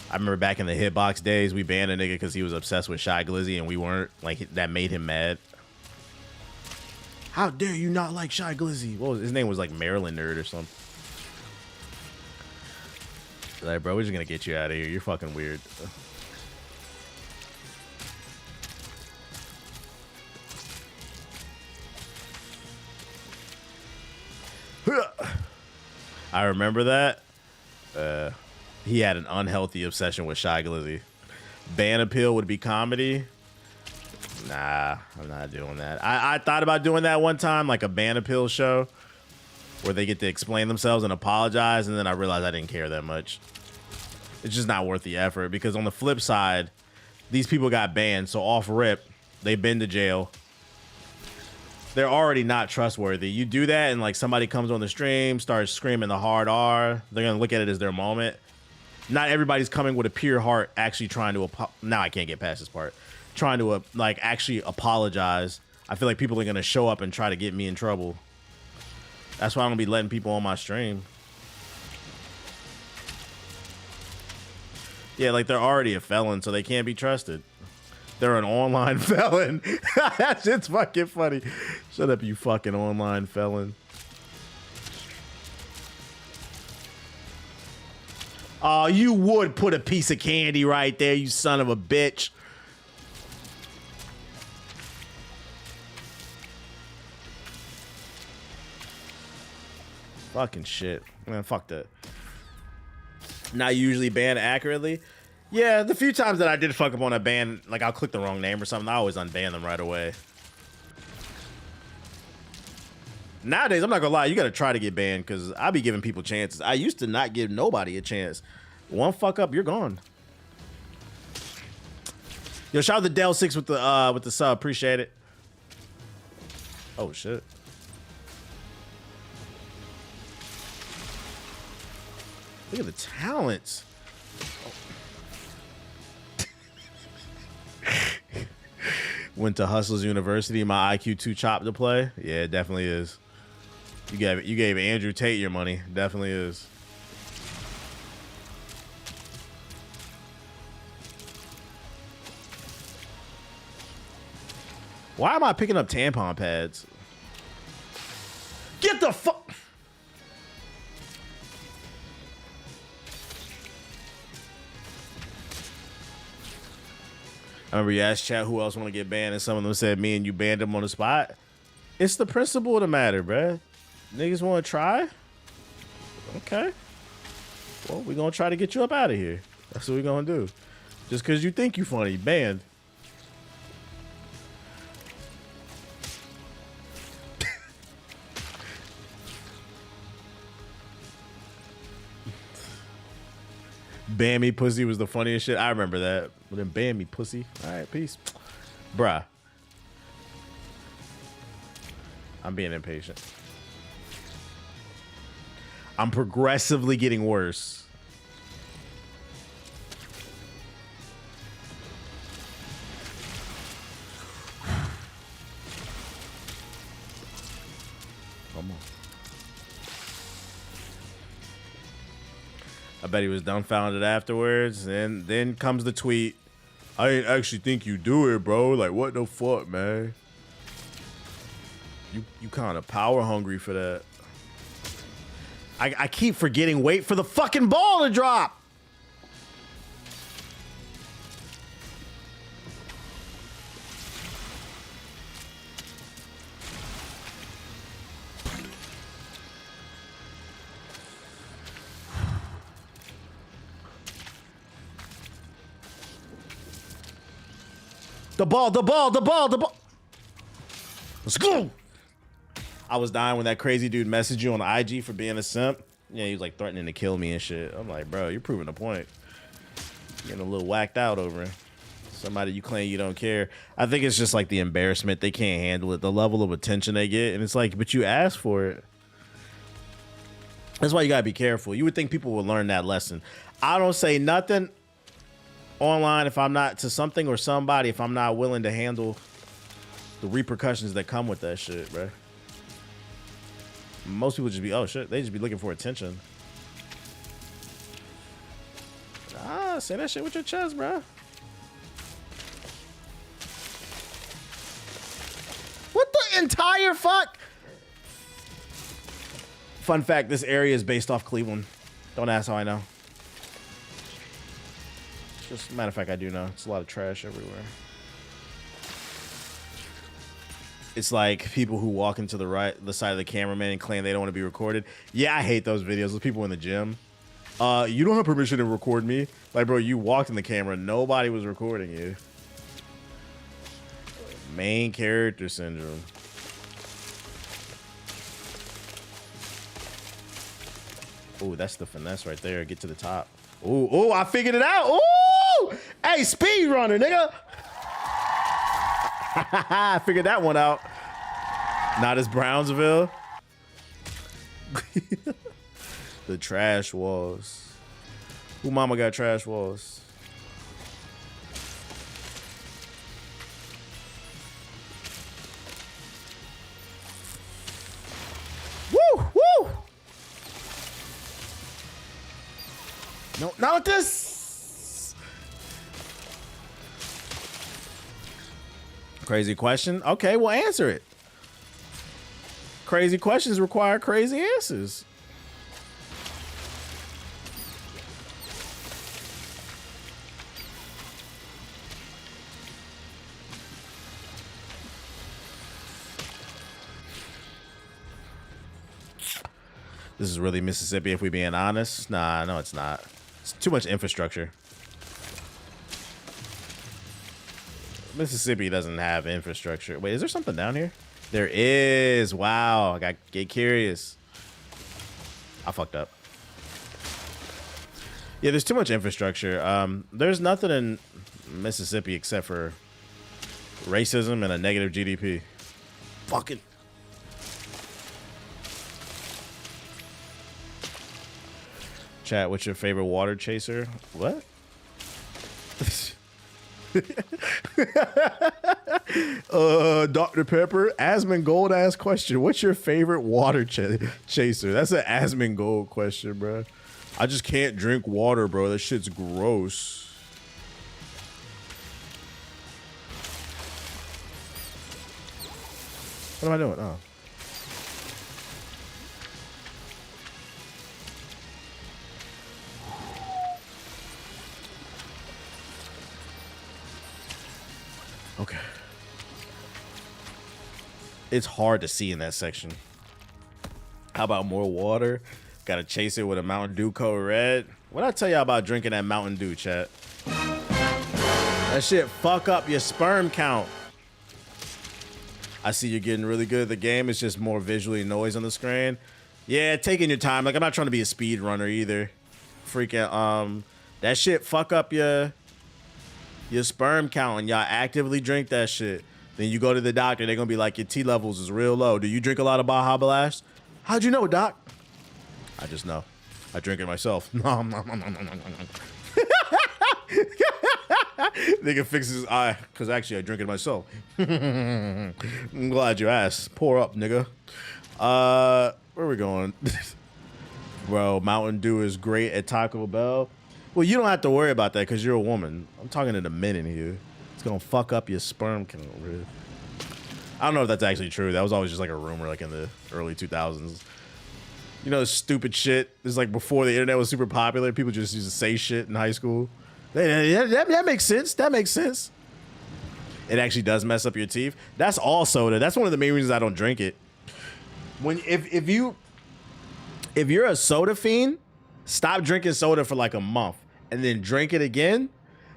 I remember back in the Hitbox days, we banned a nigga because he was obsessed with Shy Glizzy and we weren't. Like, that made him mad. How dare you not like Shy Glizzy? What was his name? Was like Maryland Nerd or something. Like, bro, we're just gonna get you out of here. You're fucking weird. I remember that. He had an unhealthy obsession with Shy Glizzy. Ban appeal would be comedy. Nah, I'm not doing that. I thought about doing that one time, like a ban appeal show where they get to explain themselves and apologize, and then I realized I didn't care that much. It's just not worth the effort, because on the flip side, these people got banned, so off rip, they've been to jail. They're already not trustworthy. You do that and like somebody comes on the stream, starts screaming the hard R, they're gonna look at it as their moment. Not everybody's coming with a pure heart actually trying to, now I can't get past this part, trying to like actually apologize. I feel like people are gonna show up and try to get me in trouble. That's why I'm gonna be letting people on my stream. Yeah, like they're already a felon, so they can't be trusted. They're an online felon. That shit's fucking funny. Shut up, you fucking online felon. Oh, you would put a piece of candy right there, you son of a bitch. Fucking shit. Man, fuck that. Not usually banned accurately. Yeah, the few times that I did fuck up on a ban, like I'll click the wrong name or something, I always unban them right away. Nowadays, I'm not gonna lie, you gotta try to get banned because I be giving people chances. I used to not give nobody a chance. One fuck up, you're gone. Yo, shout out to Del6 with the sub, appreciate it. Oh shit. Look at the talents. Went to Hustles University, my IQ 2 chop to play. Yeah, it definitely is. You gave Andrew Tate your money. Definitely is. Why am I picking up tampon pads? Get the fuck. I remember you asked chat who else want to get banned, and some of them said me, and you banned them on the spot. It's the principle of the matter, bruh. Niggas want to try? Okay. Well, we're going to try to get you up out of here. That's what we're going to do. Just because you think you funny, banned. Ban me pussy was the funniest shit. I remember that. Well, then ban me pussy. All right, peace. Bruh. I'm being impatient. I'm progressively getting worse. Come on. I bet he was dumbfounded afterwards. And then comes the tweet. I ain't actually think you do it, bro. Like, what the fuck, man? You kind of power hungry for that. I keep forgetting, wait for the fucking ball to drop. The ball. Let's go. I was dying when that crazy dude messaged you on IG for being a simp. Yeah, he was like threatening to kill me and shit. I'm like, bro, you're proving a point. Getting a little whacked out over somebody you claim you don't care. I think it's just like the embarrassment. They can't handle it. The level of attention they get. And it's like, but you asked for it. That's why you gotta be careful. You would think people would learn that lesson. I don't say nothing online if I'm not to something or somebody if I'm not willing to handle the repercussions that come with that shit, bro. Most people just be, oh shit, they just be looking for attention. Ah, say that shit with your chest, bro. What the entire fuck? Fun fact, this area is based off Cleveland. Don't ask how I know. Just matter of fact, I do know. It's a lot of trash everywhere. It's like people who walk into the side of the cameraman and claim they don't want to be recorded. Yeah, I hate those videos. Those people in the gym. You don't have permission to record me. Like, bro, you walked in the camera. Nobody was recording you. Main character syndrome. Oh, that's the finesse right there. Get to the top. Oh, I figured it out. Oh, hey, speed runner, nigga. I figured that one out. Not as Brownsville. The trash walls. Who mama got trash walls? Woo! No, not this. Crazy question. Okay, well, answer it. Crazy questions require crazy answers. This is really Mississippi, if we're being honest. Nah, no, it's not. It's too much infrastructure. Mississippi doesn't have infrastructure. Wait, is there something down here? There is. Wow, I got get curious. I fucked up. Yeah, there's too much infrastructure. There's nothing in Mississippi except for racism and a negative GDP. Fucking. Chat, what's your favorite water chaser? What? Dr. Pepper, Asmongold asked question. What's your favorite water chaser? That's an Asmongold question, bro. I just can't drink water, bro. That shit's gross. What am I doing? Oh. Okay. It's hard to see in that section. How about more water? Gotta chase it with a Mountain Dew Code Red. What'd I tell y'all about drinking that Mountain Dew, chat? That shit fuck up your sperm count. I see you're getting really good at the game. It's just more visually noise on the screen. Yeah, taking your time. Like, I'm not trying to be a speed runner either. Freaking, that shit fuck up your sperm count, and y'all actively drink that shit. Then you go to the doctor, they're gonna be like, your T levels is real low. Do you drink a lot of Baja Blast? How'd you know, doc? I just know. I drink it myself. Nigga fixes his eye, because actually I drink it myself. I'm glad you asked. Pour up, nigga. Where are we going? Bro, Mountain Dew is great at Taco Bell. Well, you don't have to worry about that because you're a woman. I'm talking to the men in here. It's going to fuck up your sperm count, bro. I don't know if that's actually true. That was always just like a rumor like in the early 2000s. You know, stupid shit. It's like before the internet was super popular. People just used to say shit in high school. That makes sense. That makes sense. It actually does mess up your teeth. That's all soda. That's one of the main reasons I don't drink it. If you're a soda fiend, stop drinking soda for like a month and then drink it again.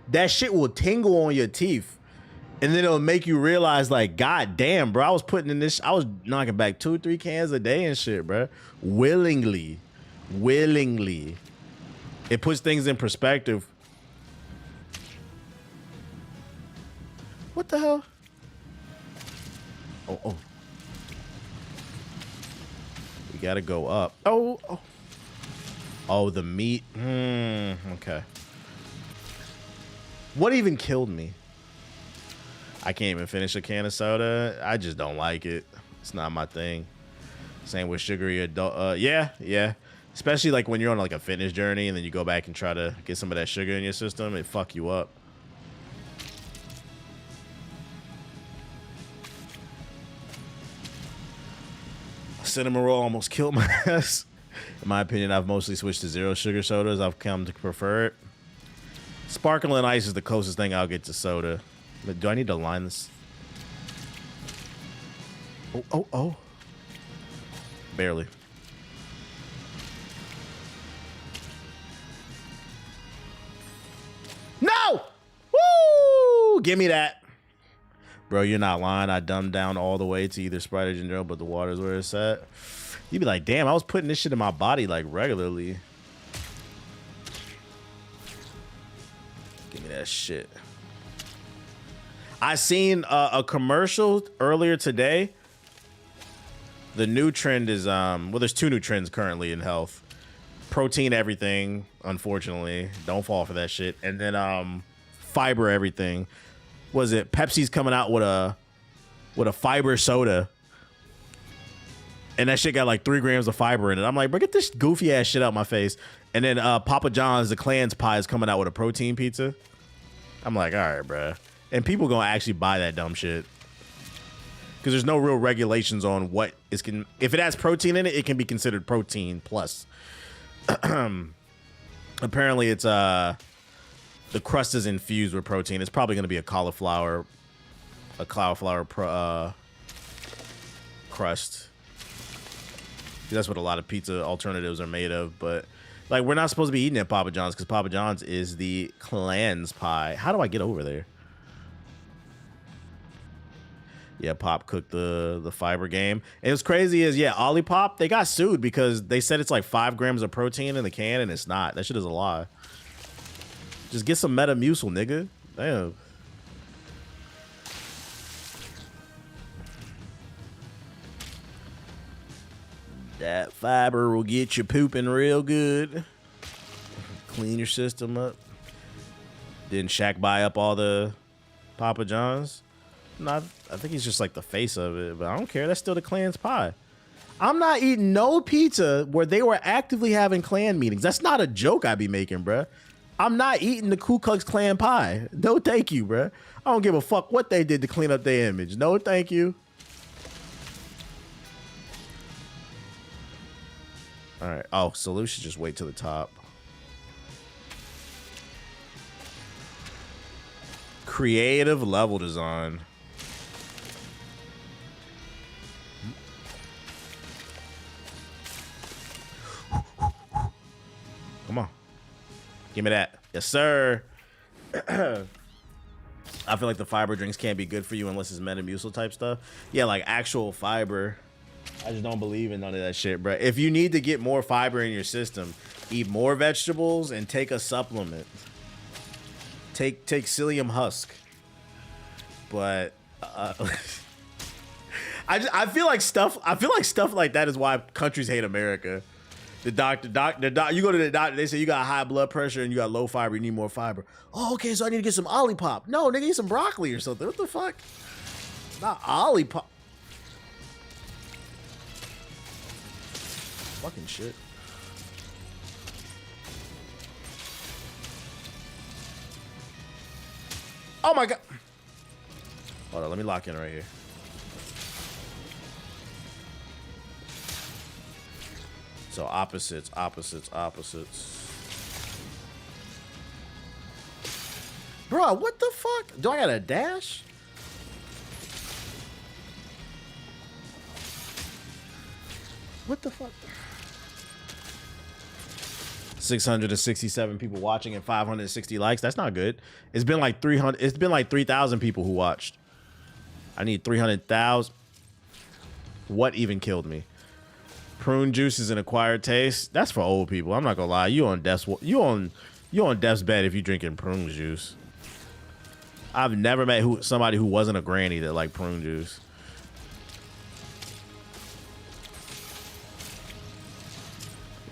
That shit will tingle on your teeth. And then it'll make you realize, like, God damn, bro, I was knocking back 2 or 3 cans a day and shit, bro. Willingly. It puts things in perspective. What the hell? Oh. We gotta go up. Oh, the meat. Okay. What even killed me? I can't even finish a can of soda. I just don't like it. It's not my thing. Same with sugary adult. Yeah. Especially like when you're on like a fitness journey and then you go back and try to get some of that sugar in your system, it fuck you up. Cinnamon roll almost killed my ass. In my opinion, I've mostly switched to 0 sugar sodas. I've come to prefer it. Sparkling ice is the closest thing I'll get to soda. But do I need to line this? Oh. Barely. No! Woo! Give me that. Bro, you're not lying. I dumbed down all the way to either Sprite or ginger ale, but the water's where it's at. You'd be like, damn, I was putting this shit in my body like regularly. Give me that shit. I seen a commercial earlier today. The new trend is, well, there's 2 new trends currently in health. Protein everything, unfortunately. Don't fall for that shit. And then fiber everything. Was it Pepsi's coming out with a fiber soda? And that shit got like 3 grams of fiber in it. I'm like, bro, get this goofy ass shit out my face. And then Papa John's, the Clan's pie, is coming out with a protein pizza. I'm like, all right, bro. And people gonna actually buy that dumb shit because there's no real regulations on what is if it has protein in it, it can be considered protein plus. Apparently, it's the crust is infused with protein. It's probably gonna be a cauliflower crust. That's what a lot of pizza alternatives are made of. But like, we're not supposed to be eating at Papa John's because Papa John's is the Clan's pie. How do I get over there? Yeah, Pop cooked the fiber game. And what's crazy is, yeah, Olipop, they got sued because they said it's like 5 grams of protein in the can, and it's not. That shit is a lie. Just get some Metamucil, nigga. Damn. That fiber will get you pooping real good. Clean your system up. Didn't Shaq buy up all the Papa John's? No, I think he's just like the face of it, but I don't care. That's still the Clan's pie. I'm not eating no pizza where they were actively having Clan meetings. That's not a joke I be making, bruh. I'm not eating the Ku Klux Klan pie. No, thank you, bruh. I don't give a fuck what they did to clean up their image. No, thank you. All right. Oh, so we should just wait till the top. Creative level design. Come on. Give me that. Yes, sir. I feel like the fiber drinks can't be good for you unless it's Metamucil type stuff. Yeah, like actual fiber. I just don't believe in none of that shit, bro. If you need to get more fiber in your system, eat more vegetables and take a supplement. Take psyllium husk. But I feel like stuff like that is why countries hate America. The doctor, you go to the doctor, they say you got high blood pressure and you got low fiber, you need more fiber. Oh, okay, so I need to get some Olipop. No, nigga, eat some broccoli or something. What the fuck? Not Olipop. Fucking shit. Oh my god. Hold on, let me lock in right So opposites. Bro, what the fuck? Do I got a dash? What the fuck? 667 people watching and 560 likes. That's not good. It's been like 300. It's been like 3,000 people who watched. I need 300,000. What even killed me? Prune juice is an acquired taste. That's for old people. I'm not gonna lie. You on death's bed if you drinking prune juice. I've never met somebody who wasn't a granny that liked prune juice.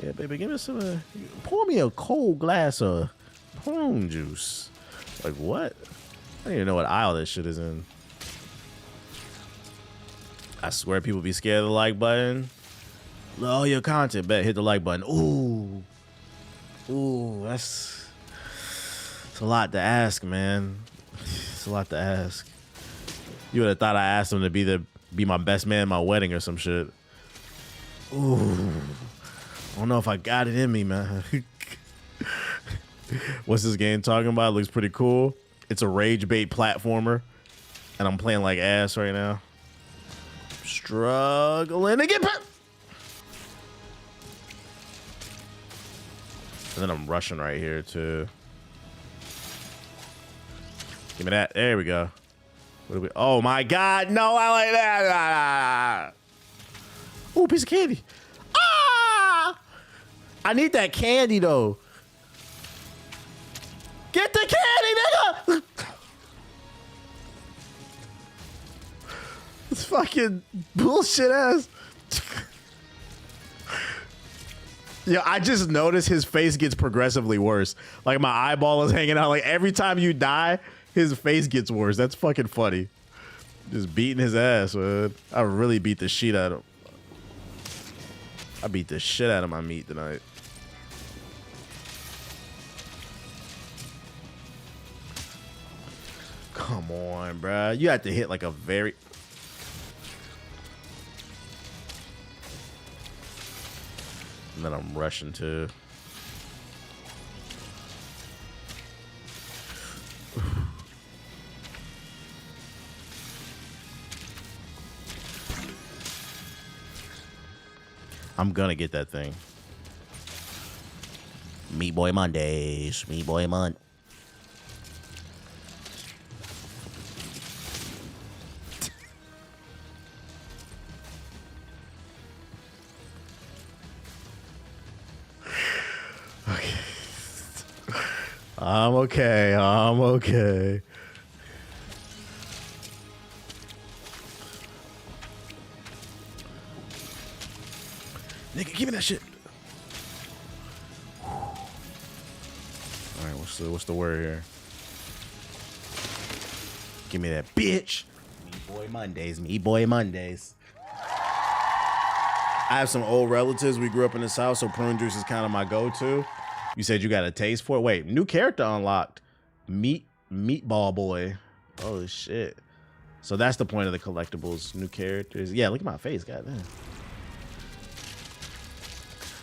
Yeah, baby, give me some. Pour me a cold glass of prune juice. Like what? I don't even know what aisle this shit is in. I swear people be scared of the like button. Love all your content, bet hit the like button. Ooh, that's a lot to ask, man. It's a lot to ask. You would have thought I asked him to be my best man at my wedding or some shit. Ooh, I don't know if I got it in me, man. What's this game talking about? It looks pretty cool. It's a rage bait platformer, and I'm playing like ass right now. Struggling to get back. And then I'm rushing right here too. Give me that. There we go. What do we? Oh my God! No, I like that. Ooh, piece of candy. Ah! I need that candy though. Get the candy, nigga. It's fucking bullshit ass. Yeah, I just noticed his face gets progressively worse. Like my eyeball is hanging out. Like every time you die, his face gets worse. That's fucking funny. Just beating his ass, man. I really beat the shit out of him. I beat the shit out of my meat tonight. Come on, bruh. You have to hit like a very... And then I'm rushing too. I'm gonna get that thing. Meat Boy Mondays. Meat Boy Monday. I'm okay. I'm okay. Nigga, give me that shit. All right, what's the word here? Give me that bitch. Meat Boy Mondays. Meat Boy Mondays. I have some old relatives. We grew up in the South, so prune juice is kind of my go-to. You said you got a taste for it. Wait, new character unlocked. Meatball Boy. Oh shit. So that's the point of the collectibles. New characters. Yeah, look at my face. Goddamn.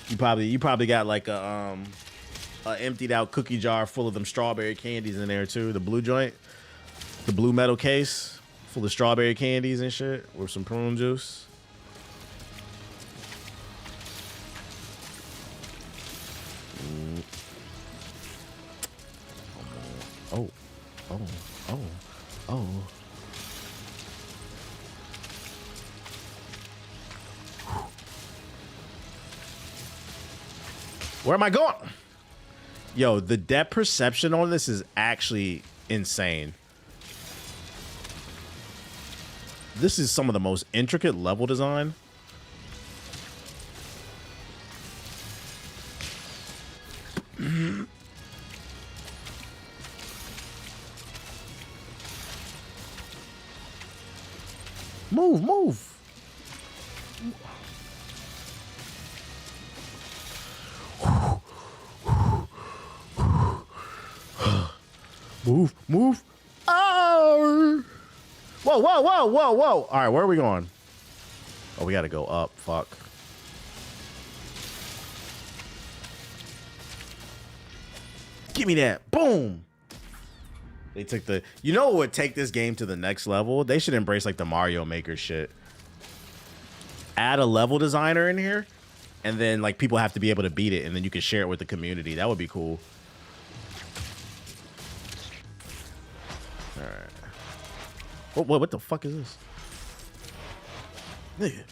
You probably got like a emptied out cookie jar full of them strawberry candies in there too. The blue joint, the blue metal case full of strawberry candies and shit with some prune juice. Oh. Where am I going? Yo, the depth perception on this is actually insane. This is some of the most intricate level design. Move. Move. Oh! Whoa. All right, where are we going? Oh, we got to go up. Fuck. Give me that. Boom. They took the, you know what would take this game to the next level? They should embrace like the Mario Maker shit. Add a level designer in here, and then like people have to be able to beat it, and then you can share it with the community. That would be cool. All right. What the fuck is this? Nigga.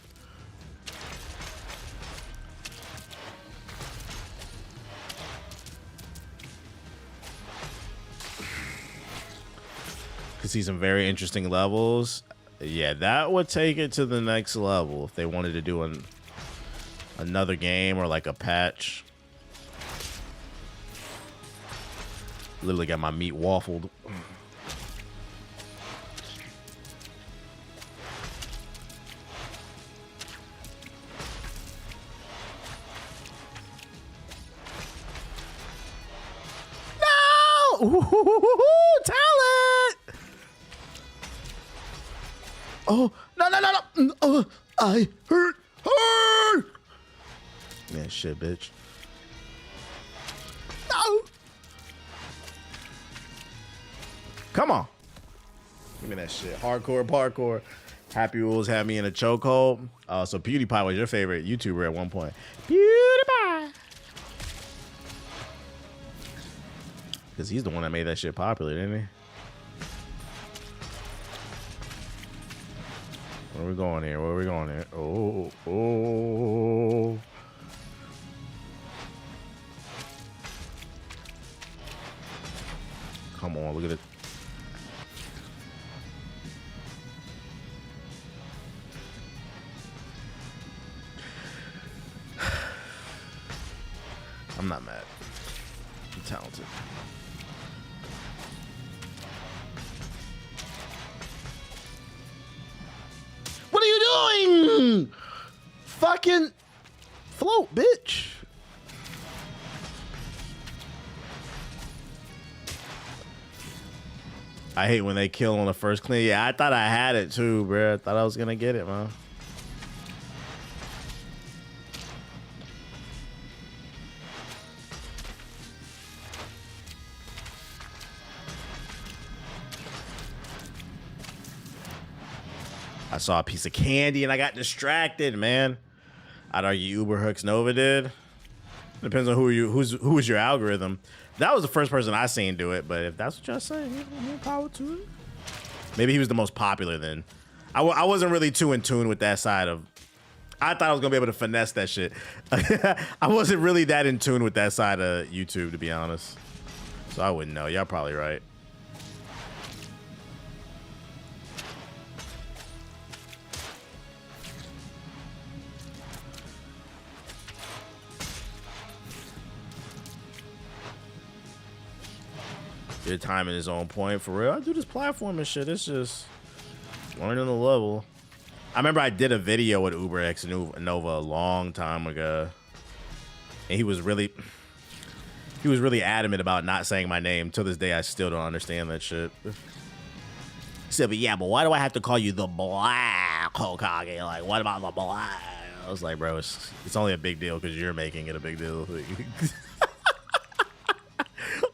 Could see some very interesting levels. Yeah, that would take it to the next level if they wanted to do another game or like a patch. Literally got my meat waffled. No! Ooh, talent! Oh, no. I hurt. Man, shit, bitch. No. Come on. Give me that shit. Hardcore parkour. Happy Rules had me in a chokehold. So PewDiePie was your favorite YouTuber at one point. PewDiePie. Because he's the one that made that shit popular, didn't he? Where we going here? Where we going here? Oh. Come on, look at it. I'm not mad. I'm talented. What are you doing? Fucking float, bitch. I hate when they kill on the first clean. Yeah, I thought I had it too, bro. I thought I was gonna get it, man. I saw a piece of candy and I got distracted, man. I'd argue Uber Hooks Nova did. Depends on who was your algorithm. That was the first person I seen do it, but if that's what y'all saying, more power to it. Maybe he was the most popular then. I wasn't really too in tune with that side of. I thought I was gonna be able to finesse that shit. I wasn't really that in tune with that side of YouTube, to be honest. So I wouldn't know. Y'all probably right. Your timing is on point for real. I do this platform and shit. It's just learning the level. I remember I did a video with Uber X Nova a long time ago, and he was really adamant about not saying my name. Till this day, I still don't understand that shit. He said, "But yeah, but why do I have to call you the Black Hokage? Like, what about the Black?" I was like, "Bro, it's only a big deal because you're making it a big deal."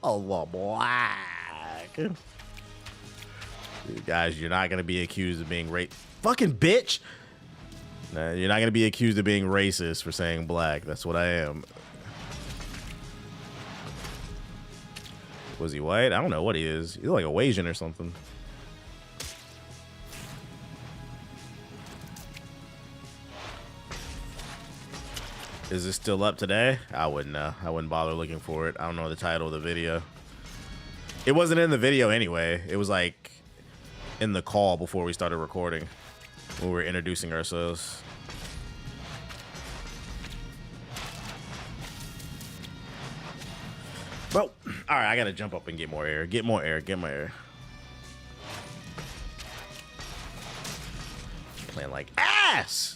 Oh, the Black. Dude, guys, you're not gonna be accused of being fucking bitch. Nah, you're not gonna be accused of being racist for saying black. That's what I am. Was he white? I don't know what he is. He's like a Asian or something. Is this still up today? I wouldn't know. I wouldn't bother looking for it. I don't know the title of the video. It wasn't in the video anyway. It was like in the call before we started recording when we were introducing ourselves. Bro, all right, I gotta jump up and get more air. Get more air. Get more air. Playing like ass.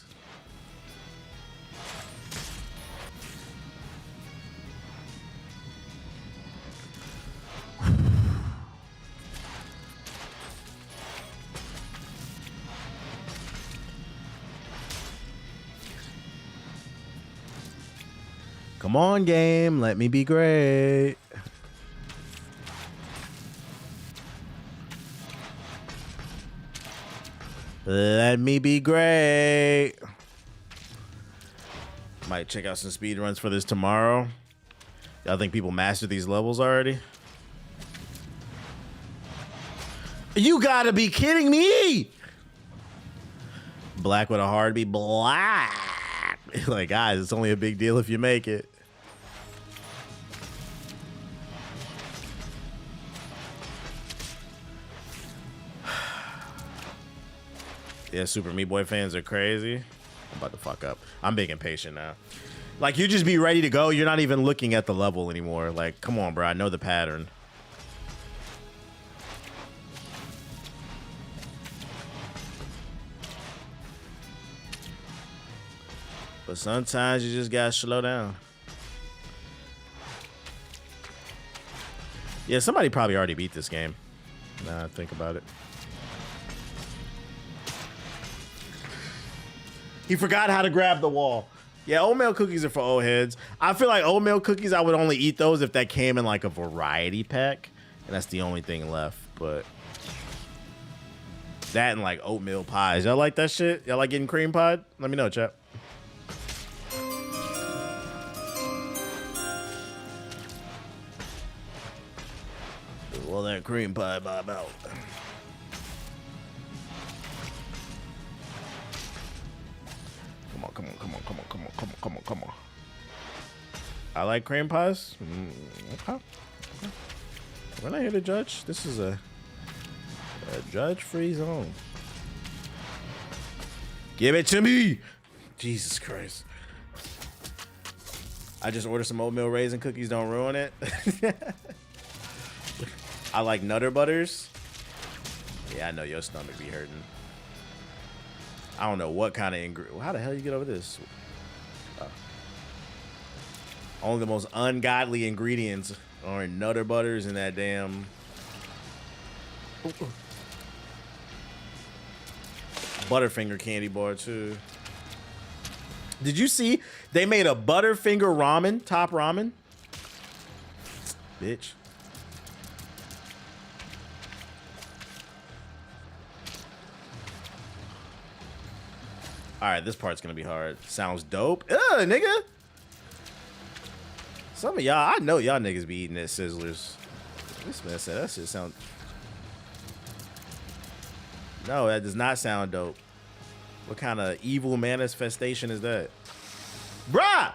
Come on, game. Let me be great. Let me be great. Might check out some speed runs for this tomorrow. Y'all think people mastered these levels already? You gotta be kidding me! Black with a hard B, black. Like, guys, it's only a big deal if you make it. Yeah, Super Meat Boy fans are crazy. I'm about to fuck up. I'm being impatient now. Like, you just be ready to go. You're not even looking at the level anymore. Like, come on, bro. I know the pattern. But sometimes you just gotta slow down. Yeah, somebody probably already beat this game. Now I think about it. He forgot how to grab the wall. Yeah, oatmeal cookies are for old heads. I feel like oatmeal cookies, I would only eat those if that came in like a variety pack. And that's the only thing left. But that and like oatmeal pies. Y'all like that shit? Y'all like getting cream pie? Let me know, chat. Well, that cream pie bob out. Come on. I like cream pies. Okay. We're not here to judge. This is a judge-free zone. Give it to me. Jesus Christ. I just ordered some oatmeal raisin cookies. Don't ruin it. I like Nutter Butters. Yeah, I know your stomach be hurting. I don't know what kind of ingredient. How the hell you get over this? Only the most ungodly ingredients are in Nutter Butters and that damn Butterfinger candy bar too. Did you see they made a Butterfinger ramen, top ramen? Bitch. All right, this part's gonna be hard. Sounds dope. Ugh, nigga. Some of y'all, I know y'all niggas be eating at Sizzlers. This man said that shit sound. No, that does not sound dope. What kind of evil manifestation is that? Bruh!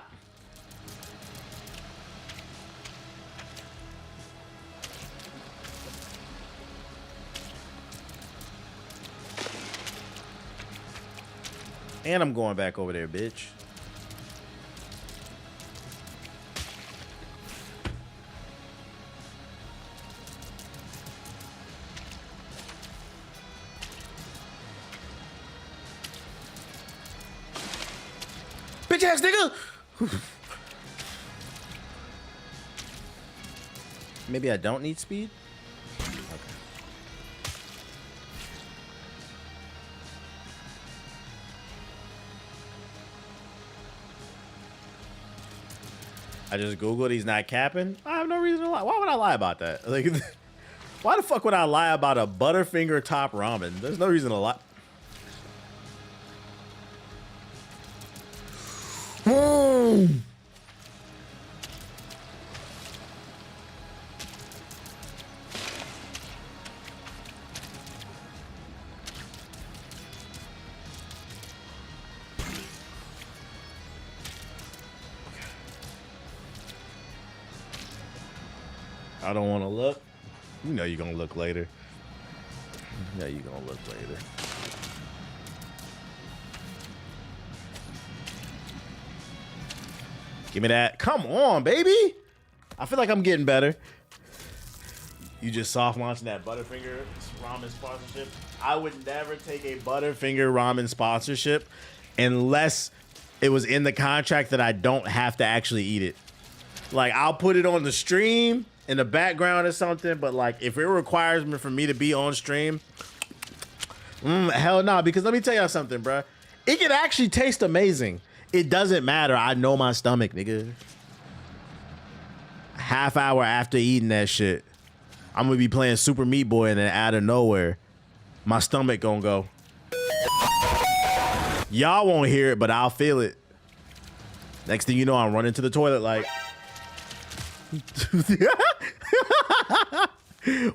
And I'm going back over there, bitch. Bitch ass nigga! Maybe I don't need speed? Okay. I just Googled he's not capping. I have no reason to lie. Why would I lie about that? Like, why the fuck would I lie about a Butterfinger top ramen? There's no reason to lie. I don't want to look. You know you're going to look later. You know you're going to look later. Give me that. Come on, baby. I feel like I'm getting better. You just soft launching that Butterfinger ramen sponsorship. I would never take a Butterfinger ramen sponsorship unless it was in the contract that I don't have to actually eat it. Like, I'll put it on the stream in the background or something, but like if it requires me for me to be on stream, hell no. Because let me tell y'all something, bro. It can actually taste amazing. It doesn't matter. I know my stomach, nigga. Half hour after eating that shit, I'm gonna be playing Super Meat Boy, and then out of nowhere, my stomach gonna go. Y'all won't hear it, but I'll feel it. Next thing you know, I'm running to the toilet like.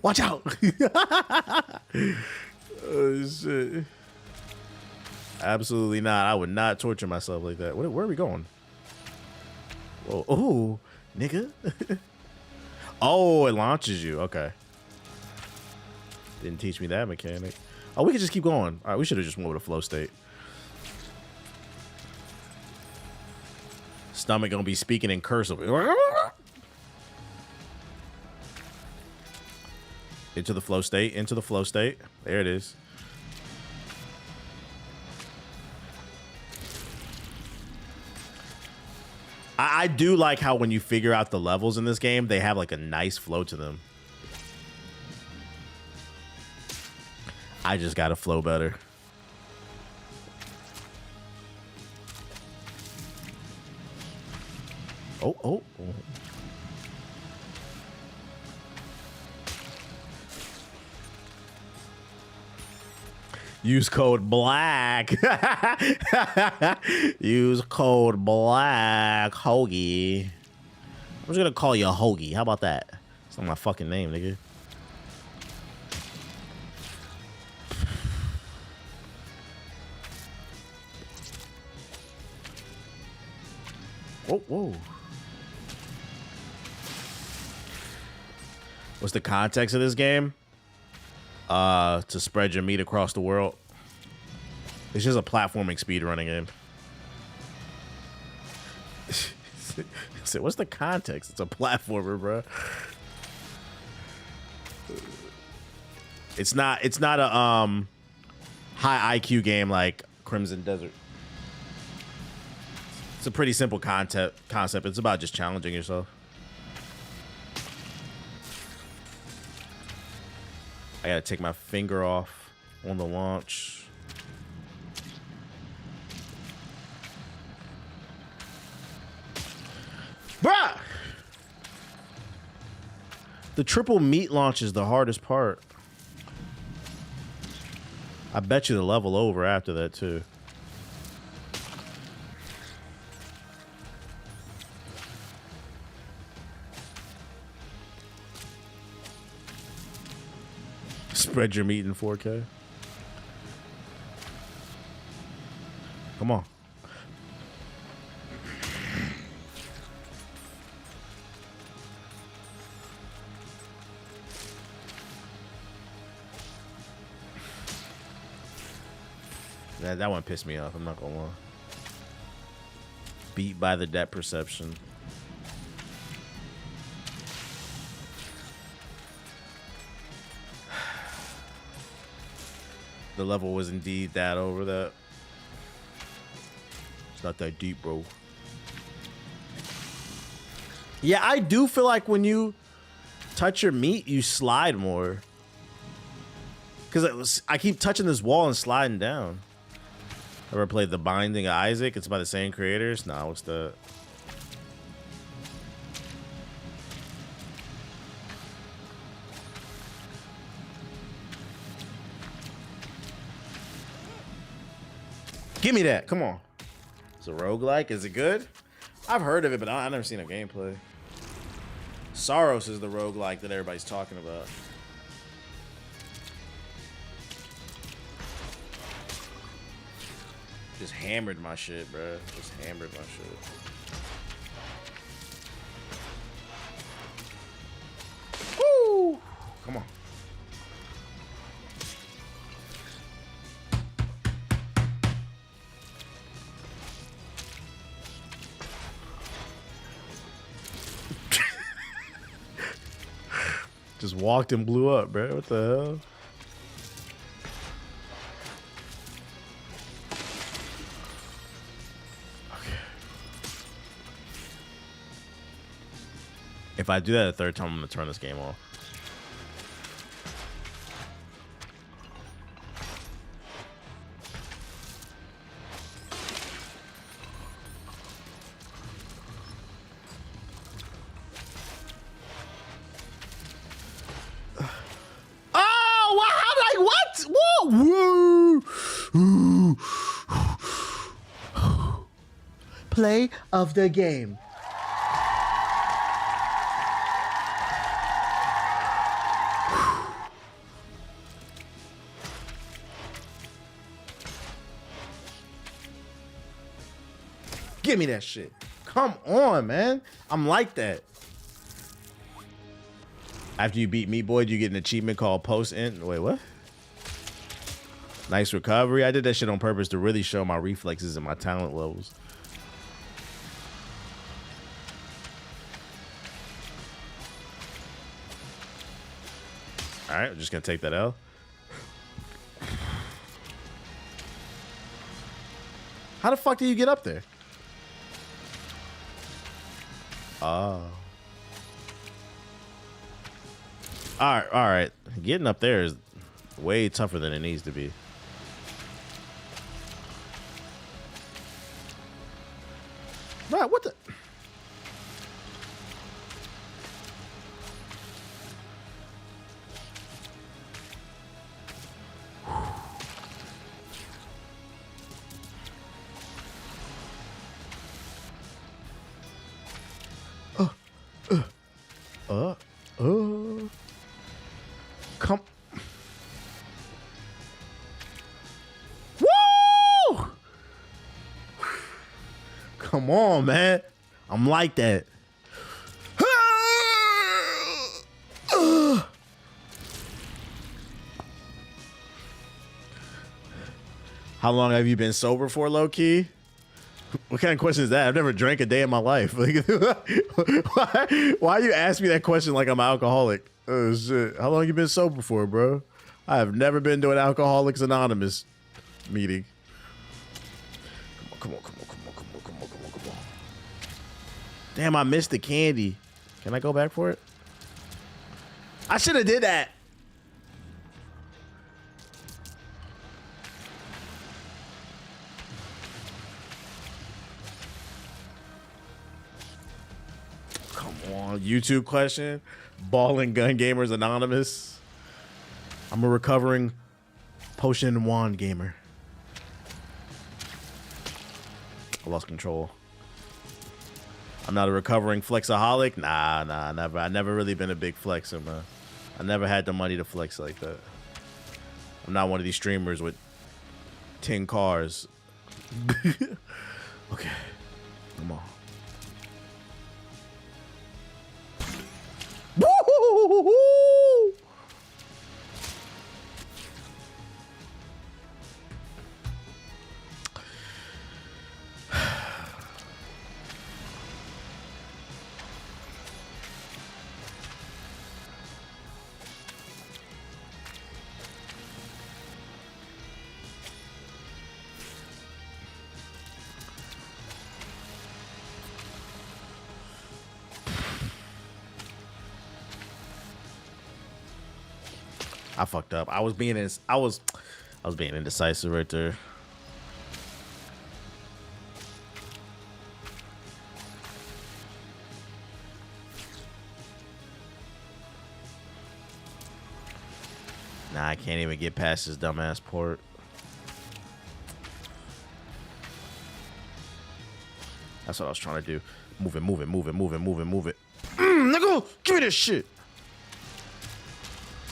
Watch out. Oh, shit. Absolutely not. I would not torture myself like that. Where are we going? Whoa. Oh, nigga. Oh, it launches you. Okay. Didn't teach me that mechanic. Oh, we could just keep going. All right, we should have just went with a flow state. Stomach gonna be speaking in cursive. Into the flow state. Into the flow state. There it is. I do like how when you figure out the levels in this game, they have like a nice flow to them. I just gotta flow better. Oh. Use code BLACK. Use code BLACK, Hoagie. I'm just gonna call you a Hoagie. How about that? It's not my fucking name, nigga. Whoa. What's the context of this game? To spread your meat across the world. It's just a platforming speedrunning game. So what's the context? It's a platformer, bro. It's not a high IQ game like Crimson Desert. It's a pretty simple concept. It's about just challenging yourself. I gotta take my finger off on the launch. Bruh! The triple meat launch is the hardest part. I bet you the level over after that too. Spread your meat in 4K. Come on. That one pissed me off. I'm not gonna lie. Beat by the depth perception. The level was indeed that over that. It's not that deep, bro. Yeah, I do feel like when you touch your meat, you slide more. Because I keep touching this wall and sliding down. Ever played The Binding of Isaac? It's by the same creators. Nah, what's the... Give me that. Come on. It's a roguelike. Is it good? I've heard of it, but I've never seen a gameplay. Soros is the roguelike that everybody's talking about. Just hammered my shit, bro. Just hammered my shit. Woo! Come on. Just walked and blew up, bro. What the hell? Okay. If I do that a third time, I'm gonna turn this game off. play of the game. Give me that shit. Come on, man. I'm like that. After you beat Meat Boy, you get an achievement called Post Int. Wait, what? Nice recovery. I did that shit on purpose to really show my reflexes and my talent levels. All right, we're just gonna take that L. How the fuck do you get up there? Oh. All right. Getting up there is way tougher than it needs to be. Right, what the? Come. Woo! Come on, man. I'm like that. How long have you been sober for, low key? What kind of question is that? I've never drank a day in my life. Like, why you ask me that question like I'm an alcoholic? Oh shit! How long you been sober for, bro? I have never been to an Alcoholics Anonymous meeting. Come on. Damn, I missed the candy. Can I go back for it? I should have did that. Come on, YouTube question. Ball and Gun Gamers Anonymous. I'm a recovering potion and wand gamer. I lost control. I'm not a recovering flexaholic. Nah, never. I never really been a big flexer, man. I never had the money to flex like that. I'm not one of these streamers with 10 cars. Okay, come on. Woo-hoo-hoo-hoo-hoo! I fucked up. I was being indecisive right there. Nah, I can't even get past this dumbass port. That's what I was trying to do. Move it. Nigga, give me this shit.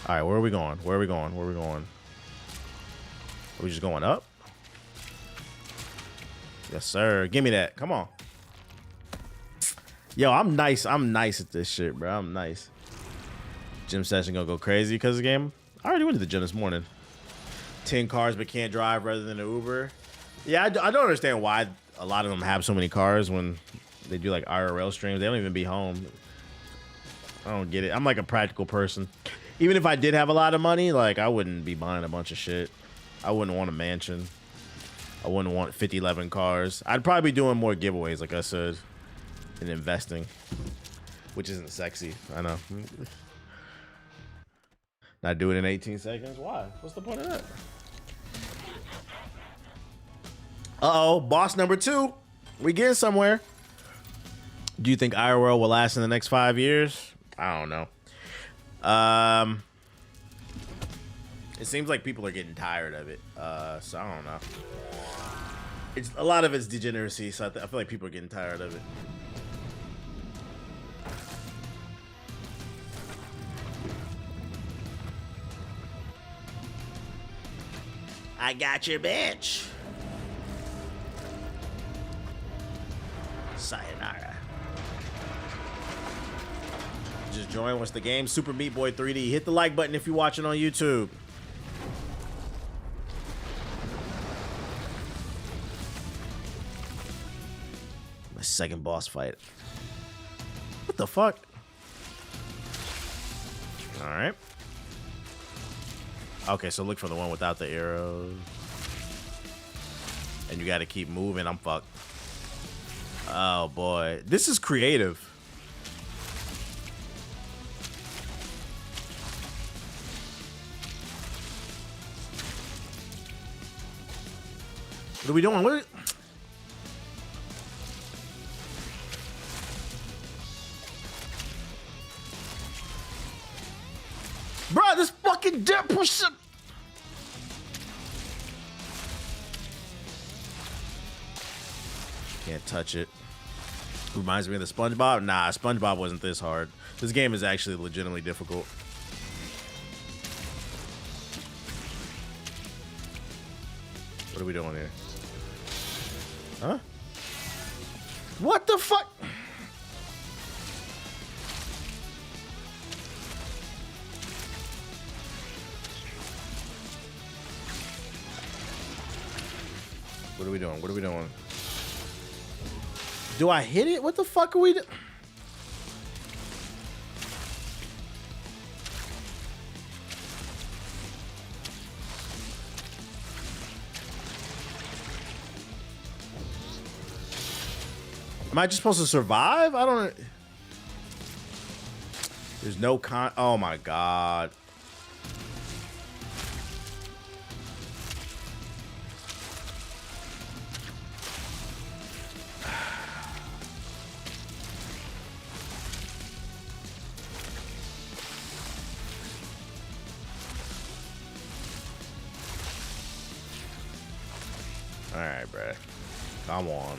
All right, where are we going? Are we just going up? Yes, sir. Give me that. Come on. Yo, I'm nice at this shit, bro. I'm nice. Gym session gonna go crazy because of the game. I already went to the gym this morning. 10 cars but can't drive rather than an Uber. Yeah, I don't understand why a lot of them have so many cars when they do like IRL streams. They don't even be home. I don't get it. I'm like a practical person. Even if I did have a lot of money, like I wouldn't be buying a bunch of shit. I wouldn't want a mansion. I wouldn't want 50-11 cars. I'd probably be doing more giveaways, like I said, and investing, which isn't sexy. I know. Not do it in 18 seconds? Why? What's the point of that? Uh-oh, boss number 2. We getting somewhere. Do you think IRL will last in the next 5 years? I don't know. It seems like people are getting tired of it. So I don't know. It's a lot of it's degeneracy, so I feel like people are getting tired of it. I got your bitch. Sayonara. Just join. What's the game? Super Meat Boy 3D. Hit the like button if you're watching on YouTube. My second boss fight. What the fuck? All right. Okay, so look for the one without the arrows. And you got to keep moving. I'm fucked. Oh boy, this is creative. What are we doing? What? Bro, this fucking dead person. Can't touch it. Reminds me of the SpongeBob. Nah, SpongeBob wasn't this hard. This game is actually legitimately difficult. What are we doing here? Huh? What the fuck? What are we doing? What are we doing? Do I hit it? What the fuck are we doing? Am I just supposed to survive? I don't... There's no con... Oh my god. Alright, bruh. Come on.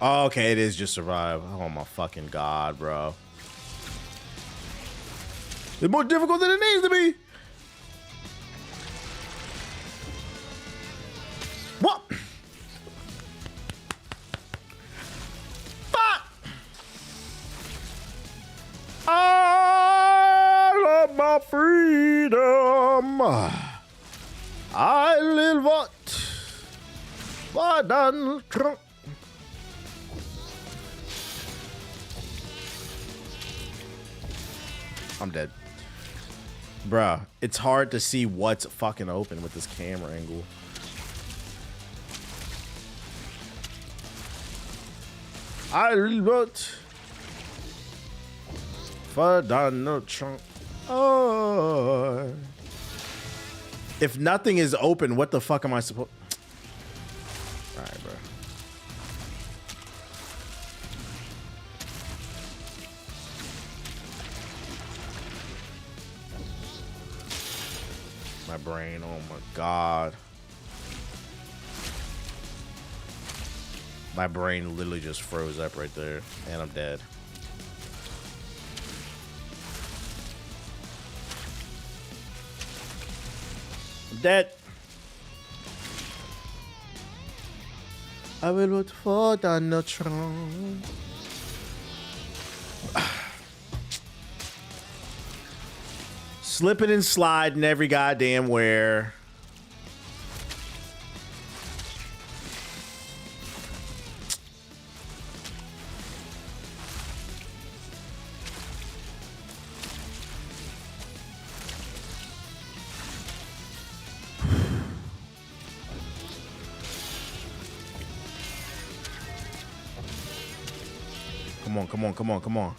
Oh, okay, it is just survive. Oh my fucking god, bro. It's more difficult than it needs to be. What? Fuck! I love my freedom. I live what? Donald Trump. I'm dead. Bruh, it's hard to see what's fucking open with this camera angle. I vote for Donald Trump. Oh. If nothing is open, what the fuck am I supposed... Alright, bro. My brain, oh my god. My brain literally just froze up right there, and I'm dead. I'm dead. I will vote for Donald Trump. Slipping and sliding every goddamn where. Come on, come on, come on, come on.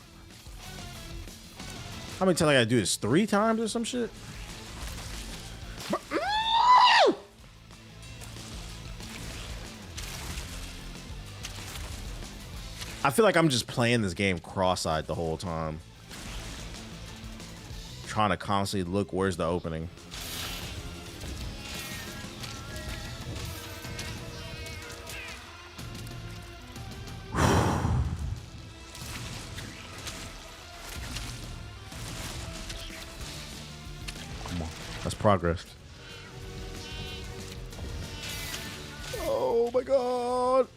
How many times I gotta do this? 3 times or some shit? I feel like I'm just playing this game cross-eyed the whole time. Trying to constantly look, where's the opening? Come on, that's progress. Oh my god.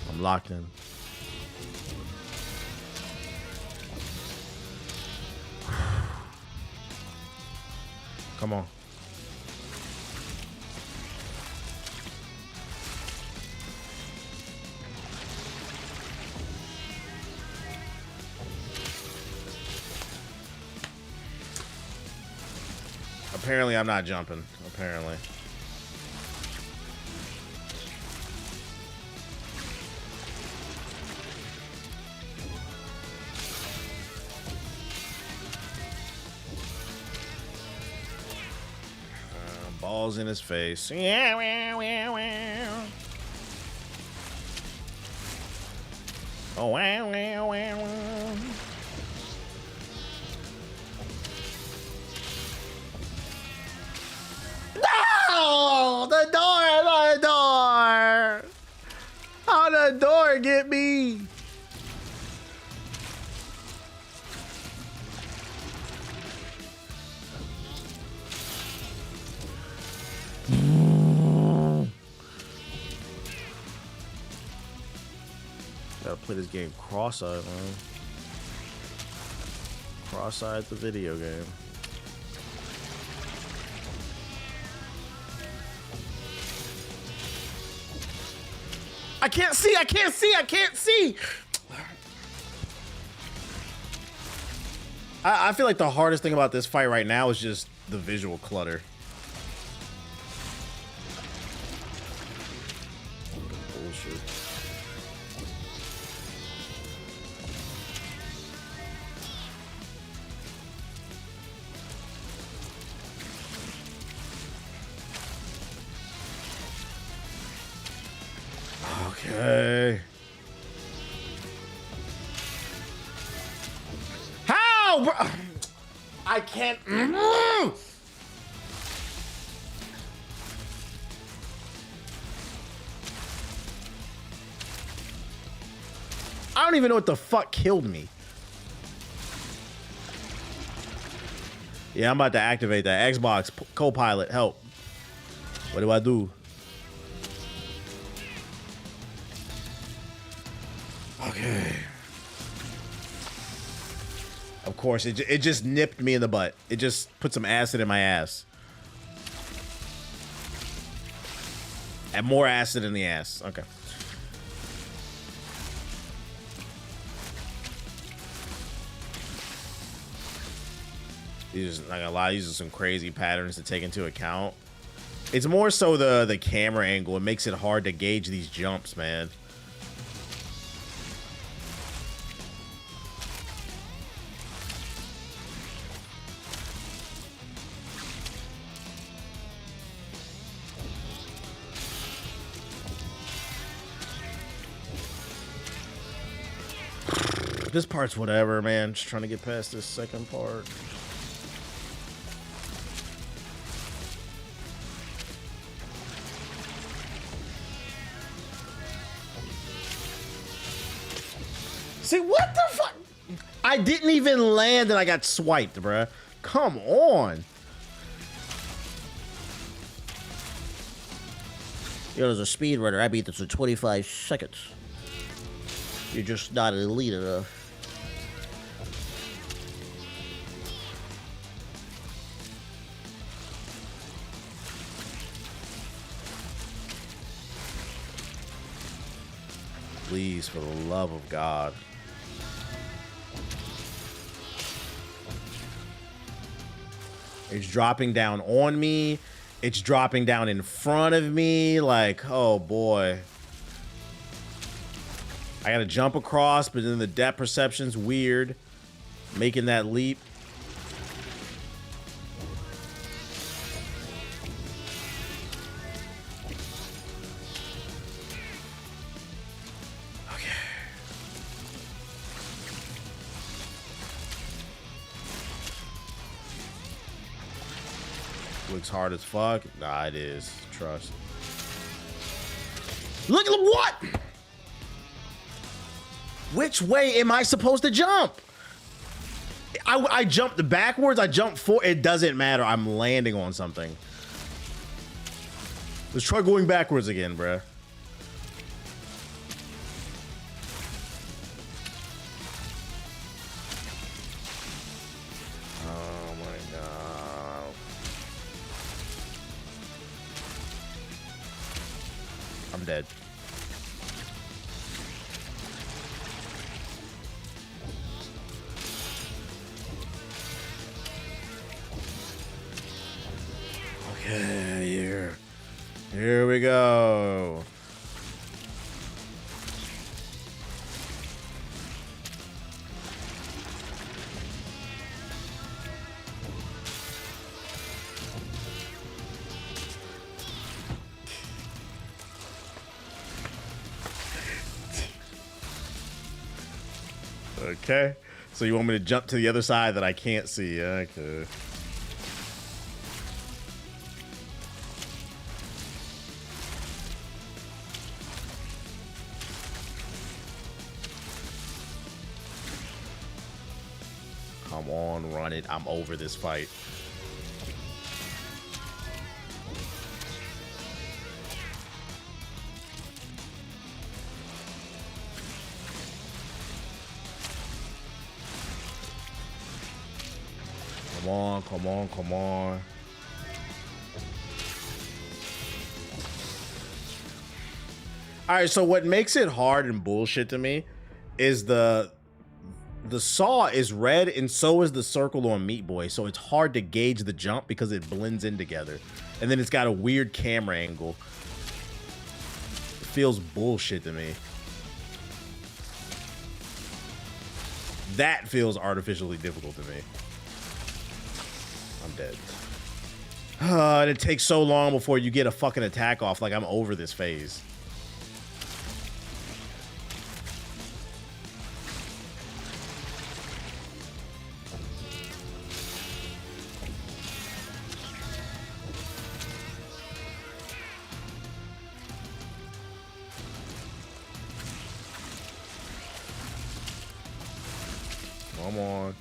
I'm locked in. Come on. Apparently, I'm not jumping. Apparently. Balls in his face. Yeah, wow, wow, wow. Oh, wow, wow, wow, wow. No! The door! How the door get me? Gotta play this game cross-eyed, man. Cross-eyed the video game. I can't see, I can't see, I can't see! I feel like the hardest thing about this fight right now is just the visual clutter. Bullshit. Okay. How, bro? I can't. I don't even know what the fuck killed me. Yeah, I'm about to activate that. Xbox Copilot, help. What do I do? Okay. Of course, it just nipped me in the butt. It just put some acid in my ass. And more acid in the ass. Okay. These are, not gonna lie, these are some crazy patterns to take into account. It's more so the camera angle. It makes it hard to gauge these jumps, man. This part's whatever, man. Just trying to get past this second part. See, what the fuck? I didn't even land and I got swiped, bruh. Come on. Yo, as a speedrunner, I beat this in 25 seconds. You're just not elite enough. Please, for the love of God. It's dropping down on me. It's dropping down in front of me. Like, oh boy. I gotta jump across, but then the depth perception's weird. Making that leap. Looks hard as fuck. Nah, it is. Trust. Look at what? Which way am I supposed to jump? I jumped backwards. I jumped forward. It doesn't matter. I'm landing on something. Let's try going backwards again, bruh. I'm dead. Okay, here we go. Okay, so you want me to jump to the other side that I can't see? Okay. Come on, run it. I'm over this fight. Come on, come on, come on. All right, so what makes it hard and bullshit to me is the saw is red and so is the circle on Meat Boy, so it's hard to gauge the jump because it blends in together. And then it's got a weird camera angle. It feels bullshit to me. That feels artificially difficult to me. I'm dead. And it takes so long before you get a fucking attack off. Like, I'm over this phase. Come on.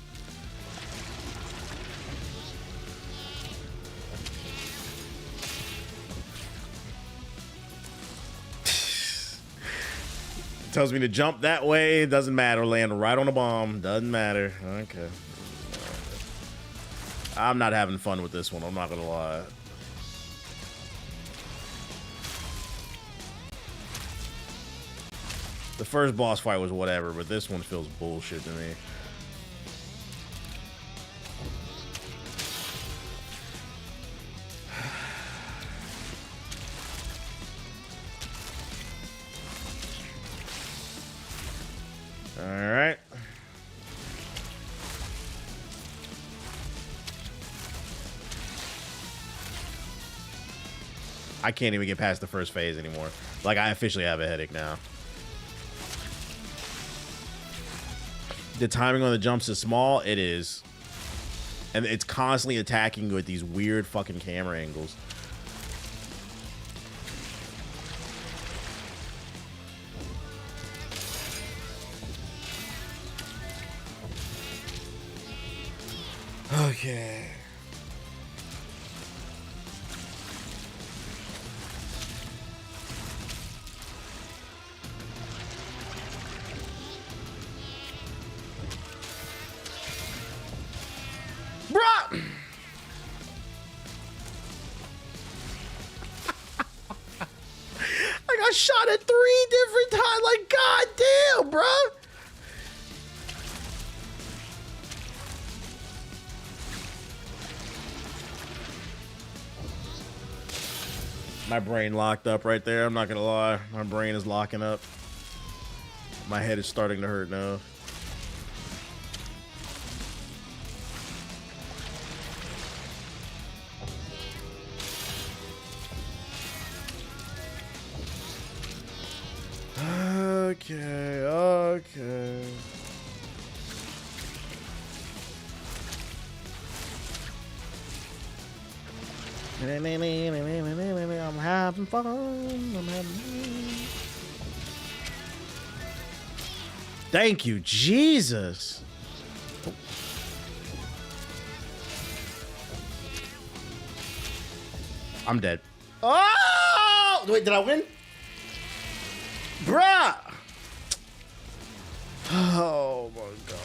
Tells me to jump that way. It doesn't matter. Land right on a bomb. Doesn't matter. Okay. I'm not having fun with this one. I'm not gonna lie. The first boss fight was whatever, but this one feels bullshit to me. All right. I can't even get past the first phase anymore. Like, I officially have a headache now. The timing on the jumps is small. It is. And it's constantly attacking with these weird fucking camera angles. Okay. Bruh! I got shot at 3 different times. Like, goddamn, bruh. My brain locked up right there. I'm not gonna lie. My brain is locking up. My head is starting to hurt now. Okay, okay. I'm having fun. I'm having fun. Thank you, Jesus. I'm dead. Oh! Wait, did I win? Bruh! Oh my God.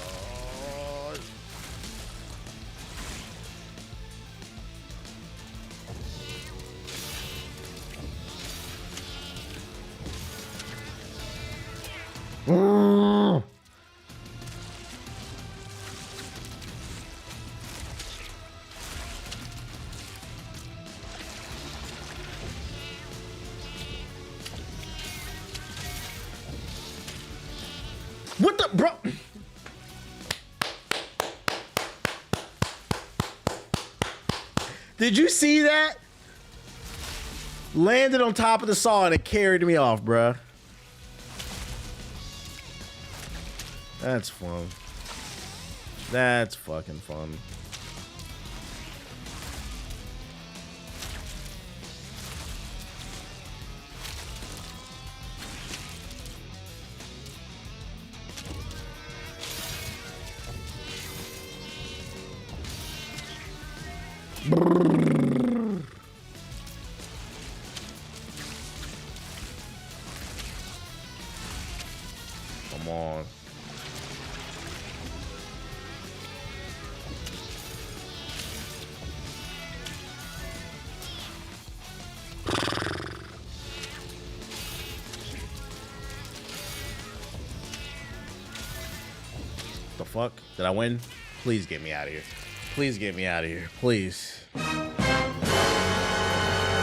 What the, bro? Did you see that? Landed on top of the saw and it carried me off, bruh. That's fun. That's fucking fun. Come on. The fuck? Did I win? Please get me out of here. Please get me out of here. Please. My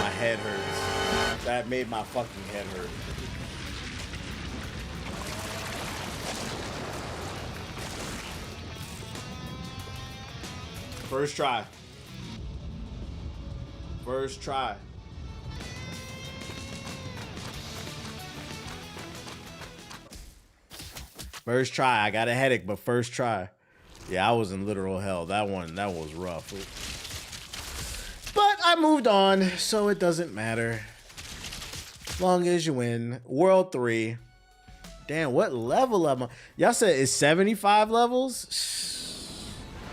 head hurts. That made my fucking head hurt. First try. First try. First try. I got a headache, but first try. Yeah, I was in literal hell. That was rough. But I moved on, so it doesn't matter. As long as you win. World 3. Damn, what level am I? Y'all said it's 75 levels?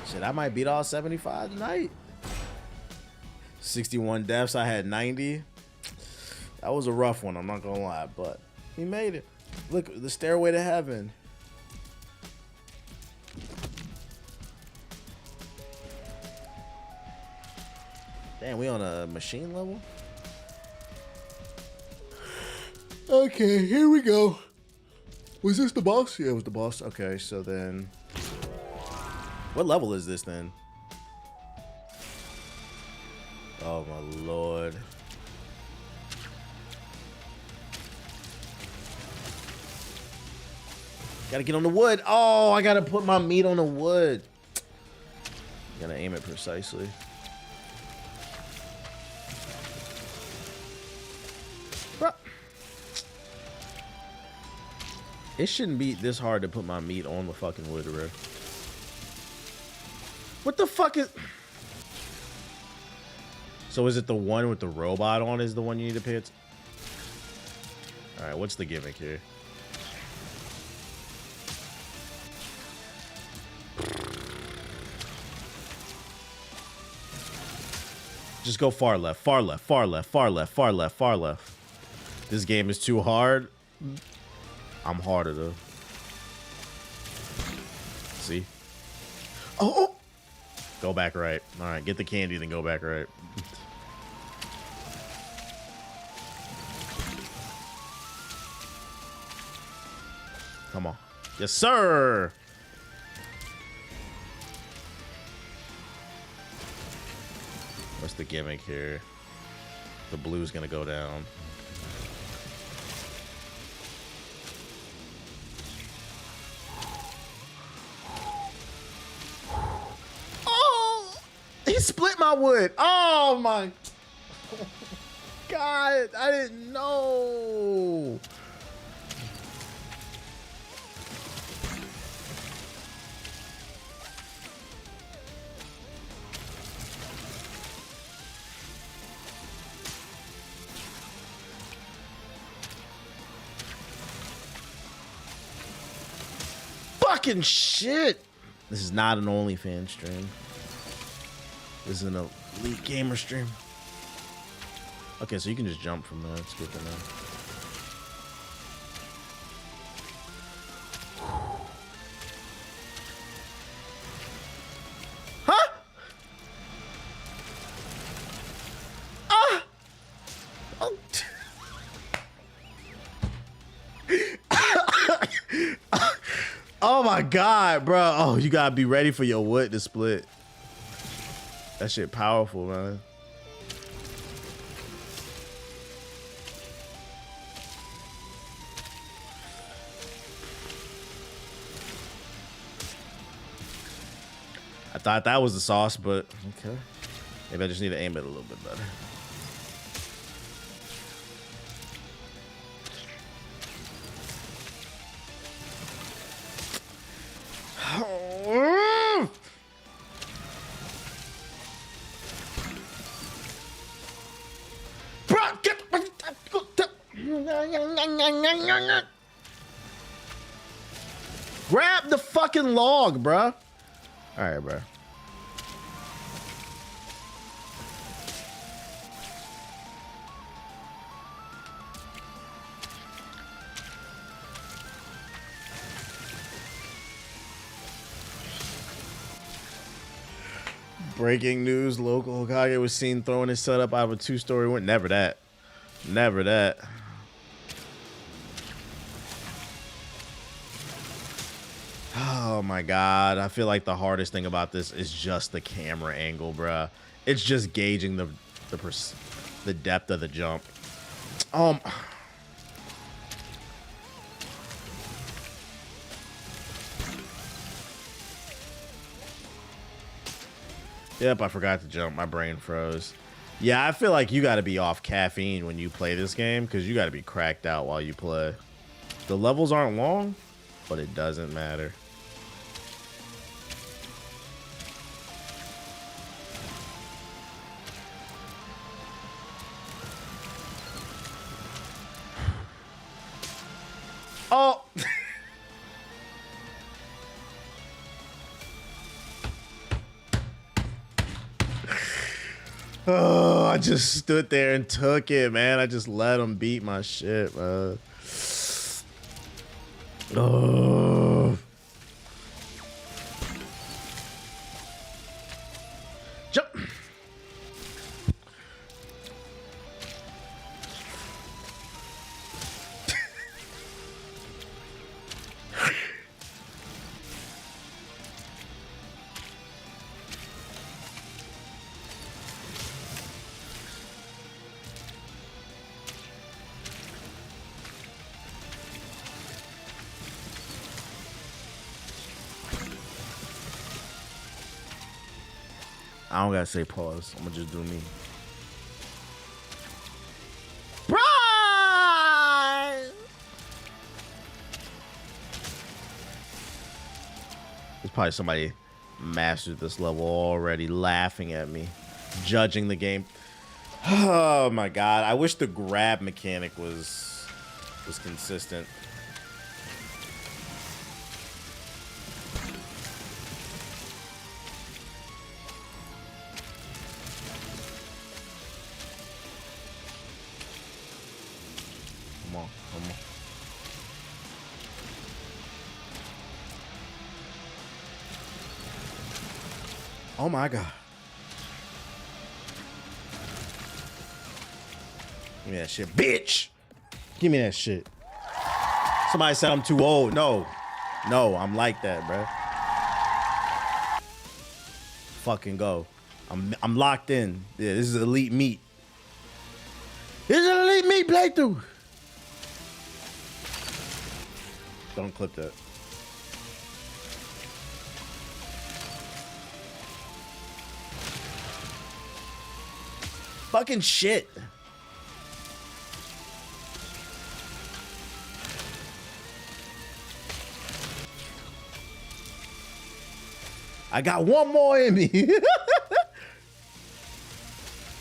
Shit, I might beat all 75 tonight. 61 deaths, I had 90. That was a rough one, I'm not gonna lie, but he made it. Look, the stairway to heaven. Damn, we on a machine level? Okay, here we go. Was this the boss? Yeah, it was the boss. Okay, so then... What level is this then? Oh my lord. Gotta get on the wood. Oh, I gotta put my meat on the wood. Gotta aim it precisely. Bruh. It shouldn't be this hard to put my meat on the fucking wood, bro. What the fuck is... So is it the one with the robot on is the one you need to pay it? Alright, what's the gimmick here? Just go far left, far left, far left, far left, far left, far left. This game is too hard. I'm harder though. See? Oh! Go back right. Alright, get the candy, then go back right. Come on. Yes, sir! What's the gimmick here? The blue's gonna go down. split my wood. Oh my God, I didn't know. Fucking shit. This is not an OnlyFans stream. This is an elite gamer stream. Okay, so you can just jump from there. It's good to know. Huh? Ah! Oh. Oh my God, bro. Oh, you gotta be ready for your wood to split. That shit powerful, man. I thought that was the sauce, but okay. Maybe I just need to aim it a little bit better. Grab the fucking log, bruh. All right, bruh. Breaking news, local Hokage was seen throwing his setup out of a 2-story window. Never that. Never that. Oh my God. I feel like the hardest thing about this is just the camera angle, bruh. It's just gauging the depth of the jump. Yep, I forgot to jump. My brain froze. Yeah, I feel like you got to be off caffeine when you play this game because you got to be cracked out while you play. The levels aren't long, but it doesn't matter. Oh! Oh, I just stood there and took it, man. I just let him beat my shit, man. Oh. Jump. I don't gotta say pause. I'm gonna just do me. Right! There's probably somebody mastered this level already, laughing at me, judging the game. Oh my God! I wish the grab mechanic was consistent. Oh my God. Give me that shit, bitch. Give me that shit. Somebody said I'm too old. No, I'm like that, bro. Fucking go. I'm locked in. Yeah, this is elite meat. This is an elite meat playthrough. Don't clip that. Fucking shit. I got one more in me.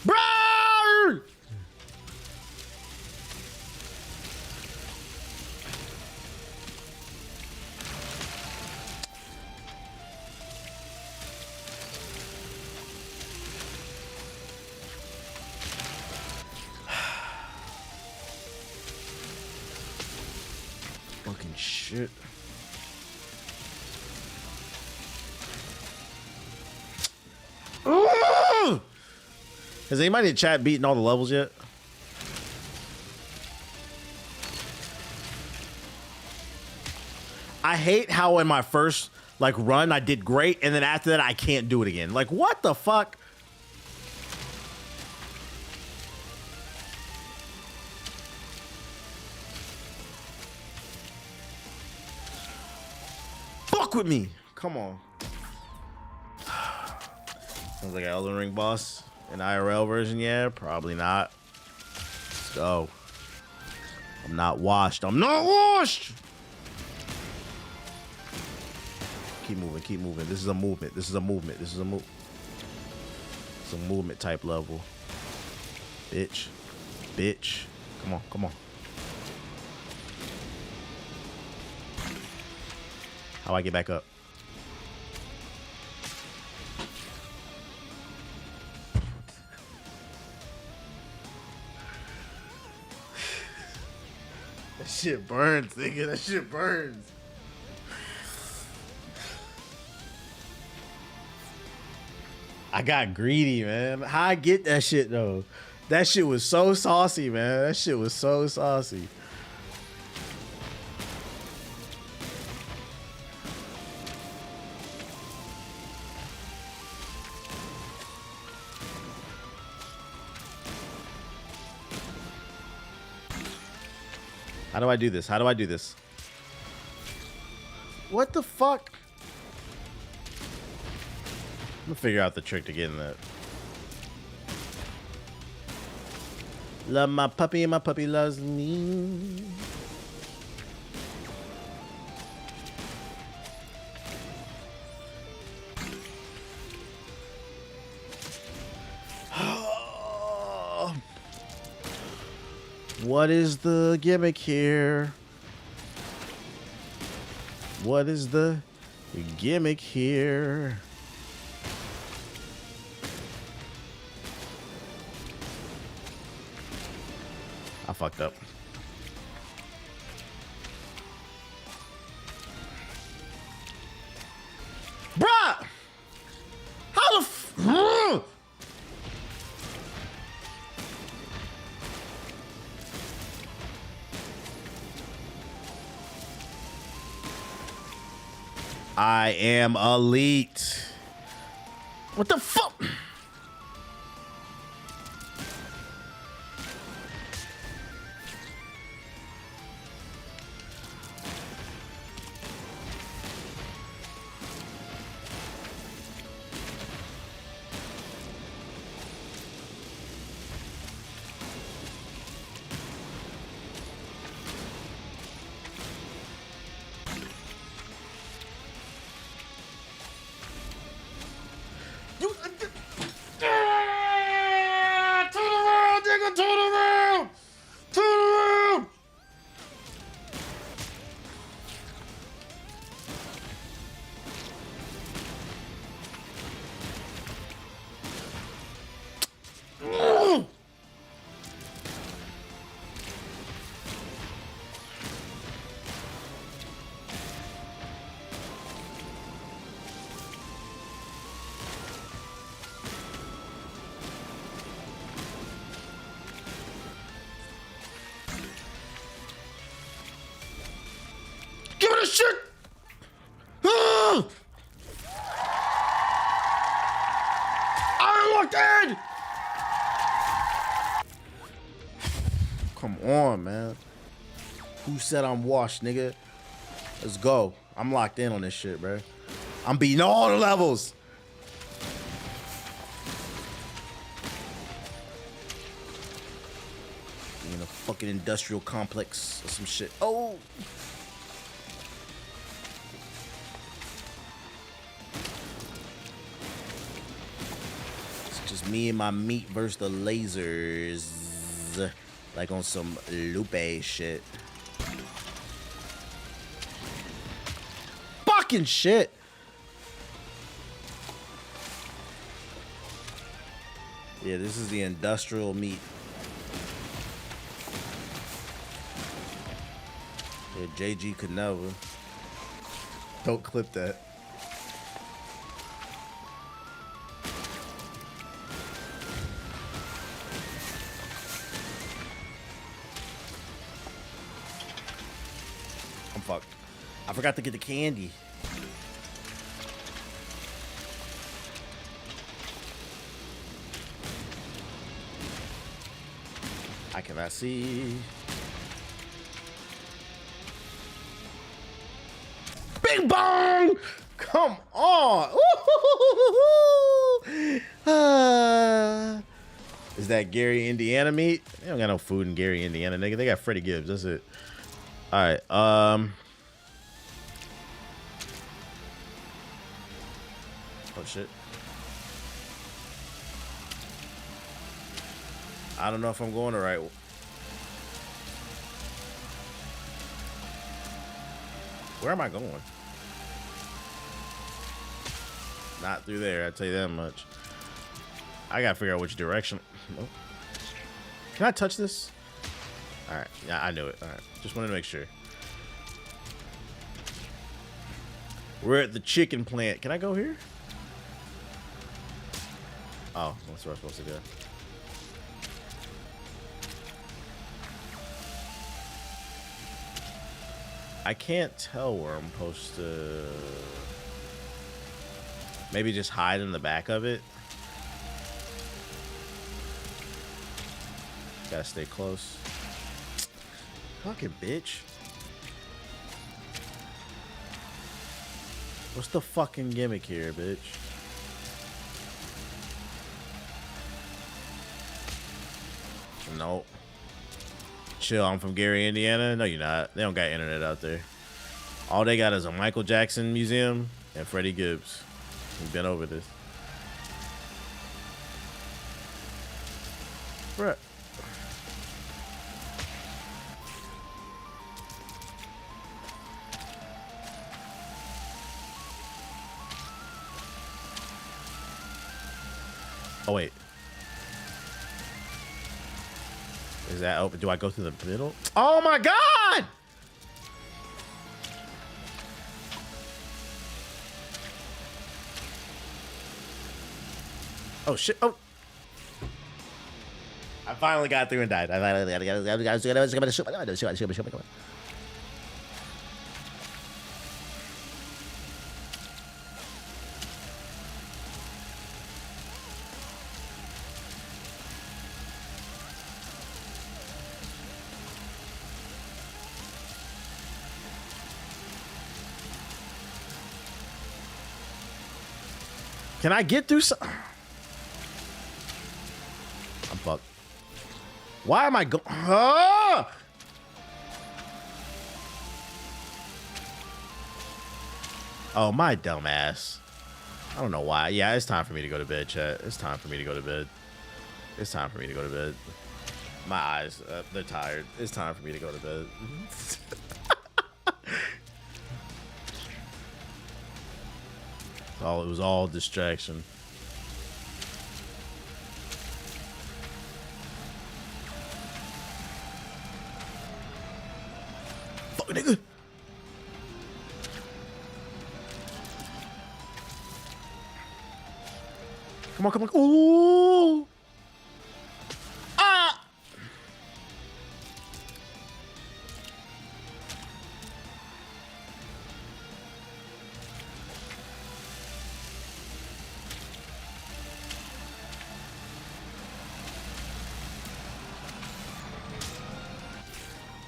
Bro! Fucking shit. Has anybody in chat beaten all the levels yet? I hate how in my first like run I did great, and then after that I can't do it again. Like, what the fuck? Fuck with me. Come on. Sounds like an Elden Ring boss. An IRL version, yeah? Probably not. Let's go. I'm not washed. I'm not washed! Keep moving, keep moving. This is a movement. This is a movement. This is a move. It's a movement type level. Bitch. Bitch. Come on, come on. How I get back up? That shit burns, nigga. That shit burns. I got greedy, man. How I get that shit, though? That shit was so saucy, man. That shit was so saucy. How do I do this? How do I do this? What the fuck? I'm gonna figure out the trick to getting that. Love my puppy and my puppy loves me. What is the gimmick here? What is the gimmick here? I fucked up. Bruh! How the f- I am elite. What the fuck? Give it a shit! Ah! I locked in! Come on, man. Who said I'm washed, nigga? Let's go. I'm locked in on this shit, bro. I'm beating all the levels. in a fucking industrial complex or some shit. Oh! It's just me and my meat versus the lasers. Like on some Lupe shit. Fucking shit! Yeah, this is the industrial meat. Yeah, JG could never. Don't clip that. I'm fucked. I forgot to get the candy. I cannot see. Bing bong! Come on! Is that Gary, Indiana meat? They don't got no food in Gary, Indiana, nigga. They got Freddie Gibbs. That's it. All right. Oh shit. I don't know if I'm going the right way. Where am I going? Not through there, I'll tell you that much. I gotta figure out which direction. Nope. Can I touch this? Alright, yeah, I knew it. Alright, just wanted to make sure. We're at the chicken plant. Can I go here? Oh, that's where I'm supposed to go. I can't tell where I'm supposed to. Maybe just hide in the back of it. Gotta stay close. Fucking bitch. What's the fucking gimmick here, bitch? Nope. Chill, I'm from Gary, Indiana. No, you're not. They don't got internet out there. All they got is a Michael Jackson museum and Freddie Gibbs. We've been over this. Bruh. Oh, wait. Is that open? Do I go through the middle? Oh my God! Oh shit! Oh, I finally got through and died. Can I get through some? I'm fucked. Why am I going? Ah! Oh, my dumb ass. I don't know why. Yeah, it's time for me to go to bed, chat. It's time for me to go to bed. It's time for me to go to bed. My eyes, they're tired. It's time for me to go to bed. It was all distraction. Fuck, nigga. Come on, come on. Ooh. Ah.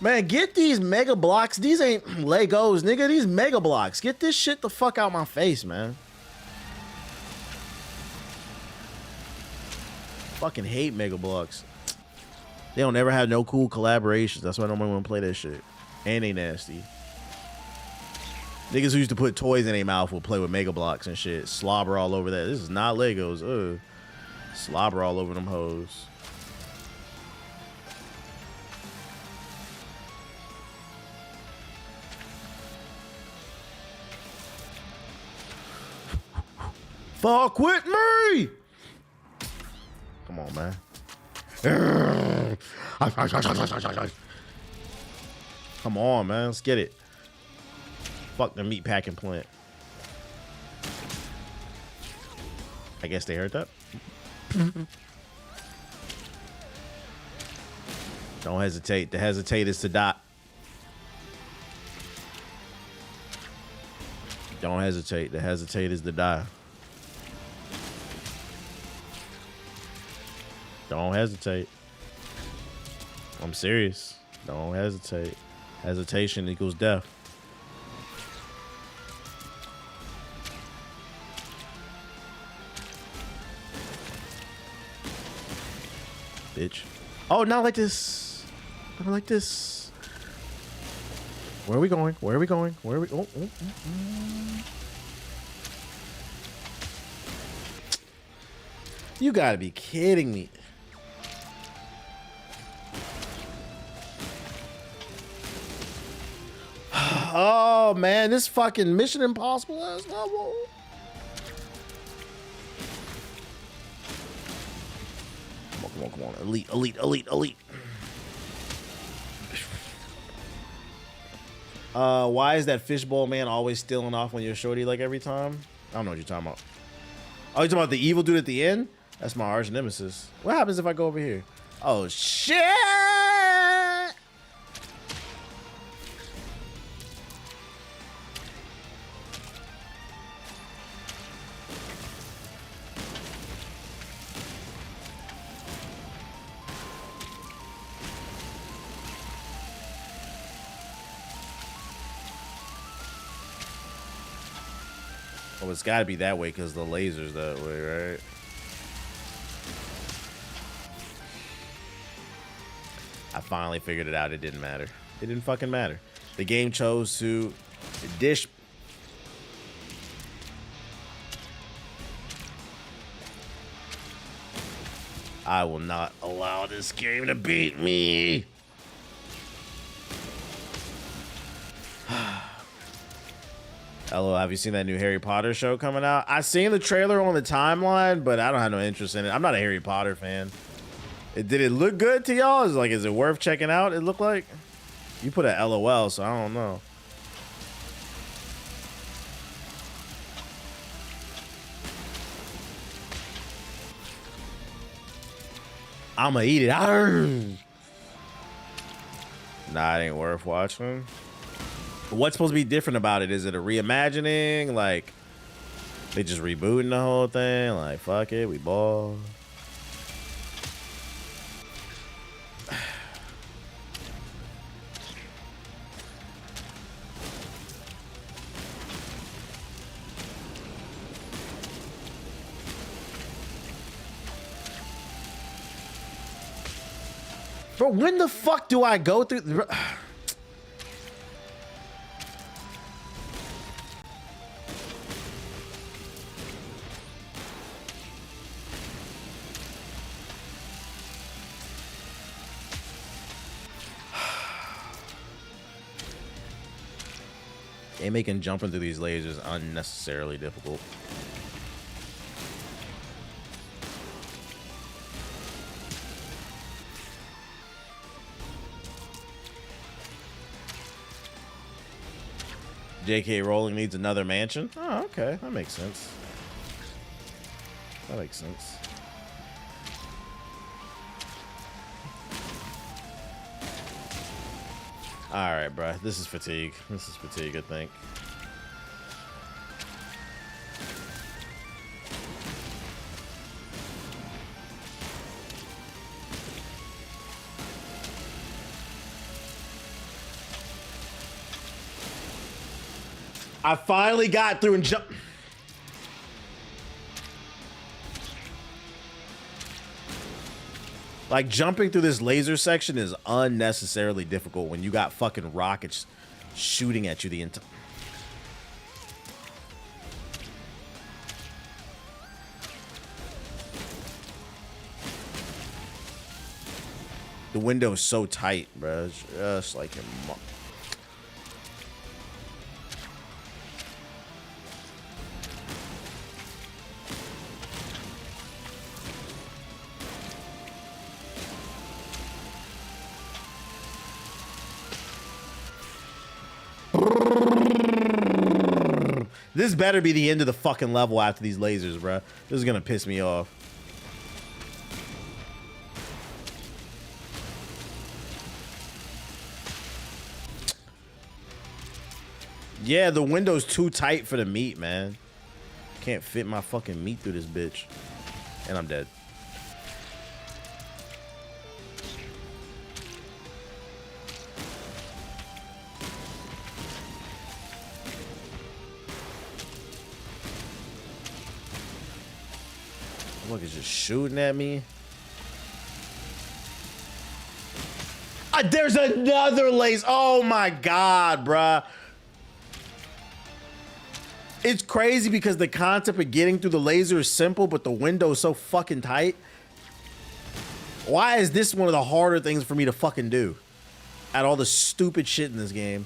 Man, get these mega blocks. These ain't Legos, nigga. These mega blocks. Get this shit the fuck out my face, man. Fucking hate mega blocks. They don't ever have no cool collaborations. That's why nobody want to play that shit. And they nasty. Niggas who used to put toys in their mouth will play with Mega Blocks and shit. Slobber all over that. This is not Legos. Ugh. Slobber all over them hoes. Fuck with me! Come on, man. Come on, man. Let's get it. Fuck the meat packing plant. I guess they heard that. Don't hesitate. To hesitate is to die. Don't hesitate. To hesitate is to die. Don't hesitate. I'm serious. Don't hesitate. Hesitation equals death. Bitch. Oh, not like this. Not like this. Where are we going? Where are we going? Where are we? Oh. You gotta be kidding me. Oh man, this fucking Mission Impossible ass level. Come on. Elite. Why is that fishbowl man always stealing off when you're shorty like every time? I don't know what you're talking about. Oh, you're talking about the evil dude at the end? That's my arch nemesis. What happens if I go over here? Oh, shit! Oh, it's got to be that way because the laser's that way, right? I finally figured it out. It didn't matter. It didn't fucking matter. The game chose to dish. I will not allow this game to beat me. Hello, have you seen that new Harry Potter show coming out? I seen the trailer on the timeline, but I don't have no interest in it. I'm not a Harry Potter fan. Did it look good to y'all? Is it worth checking out? It looked like you put a LOL, so I don't know. I'ma eat it. Arr! Nah, it ain't worth watching. What's supposed to be different about it? Is it a reimagining? Like, they just rebooting the whole thing? Like, fuck it, we ball. Bro, when the fuck do I go through? They making jumping through these lasers unnecessarily difficult. J.K. Rowling needs another mansion? Oh, okay. That makes sense. That makes sense. All right, bro. This is fatigue. This is fatigue, I think. I finally got through and jumped. Like, jumping through this laser section is unnecessarily difficult when you got fucking rockets shooting at you the entire... The window is so tight, bro. It's just like him. This better be the end of the fucking level after these lasers, bro. This is gonna piss me off. Yeah, the window's too tight for the meat, man. Can't fit my fucking meat through this bitch. And I'm dead. Look, it's just shooting at me. There's another laser. Oh my god, bruh. It's crazy because the concept of getting through the laser is simple, but the window is so fucking tight. Why is this one of the harder things for me to fucking do? At all the stupid shit in this game.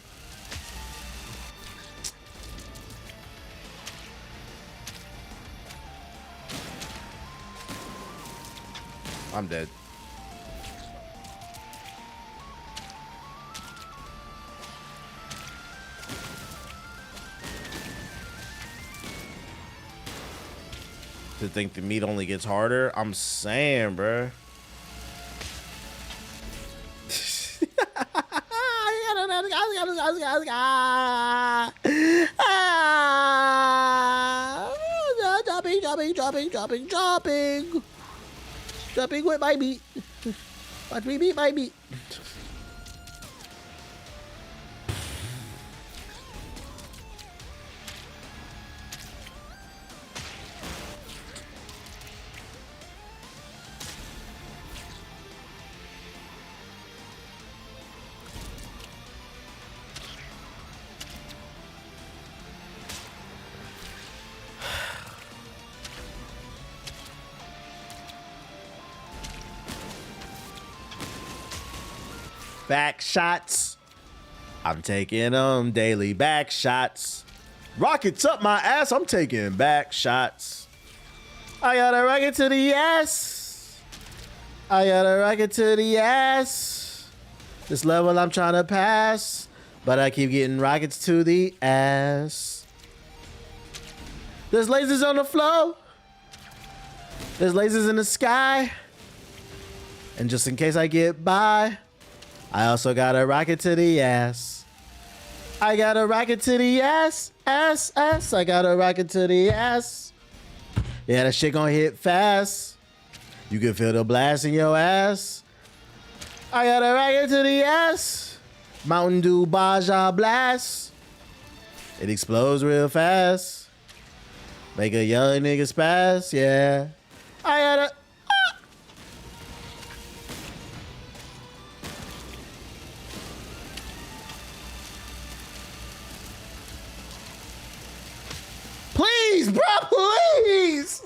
I'm dead. To think the meat only gets harder? I'm saying, bruh. Dropping. Jumping with my meat. Watch me beat my meat. Back shots. I'm taking them daily back shots. Rockets up my ass. I'm taking back shots. I got a rocket to the ass. I got a rocket to the ass. This level I'm trying to pass, but I keep getting rockets to the ass. There's lasers on the floor. There's lasers in the sky. And just in case I get by, I also got a rocket to the ass. I got a rocket to the ass, ass. I got a rocket to the ass. Yeah, that shit gonna hit fast. You can feel the blast in your ass. I got a rocket to the ass. Mountain Dew Baja Blast. It explodes real fast. Make a young nigga spaz, yeah. I got a... Please, bro, please.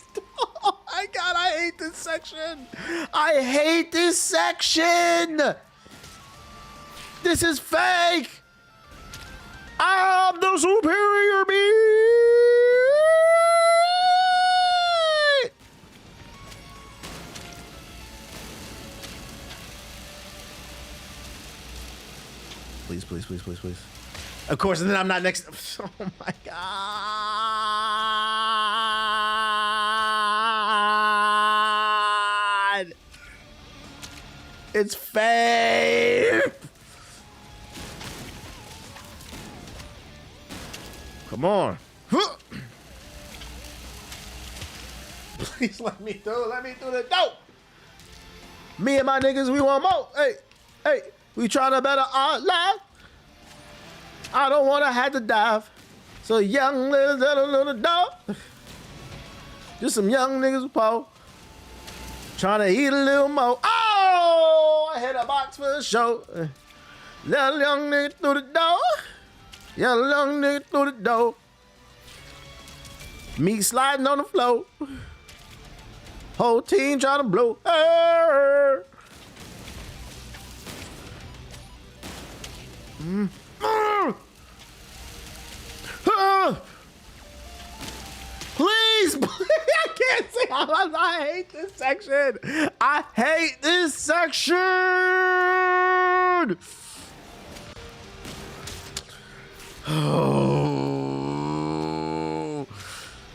Oh my God, I hate this section. I hate this section. This is fake. I'm the superior me. Please, please, please, please, please. Of course, and then I'm not next. Oh my God. It's fake. Come on. Please let me through. Let me through the dope. Me and my niggas, we want more. Hey, hey, we trying to better our life. I don't want to have to dive. So young little dog. Just some young niggas with pole. Trying to eat a little more. Oh! a box for show. Little young nigga through the door. Yeah, young nigga through the door. Me sliding on the floor. Whole team trying to blow. Please, I can't say I hate this section. I hate this section. Oh.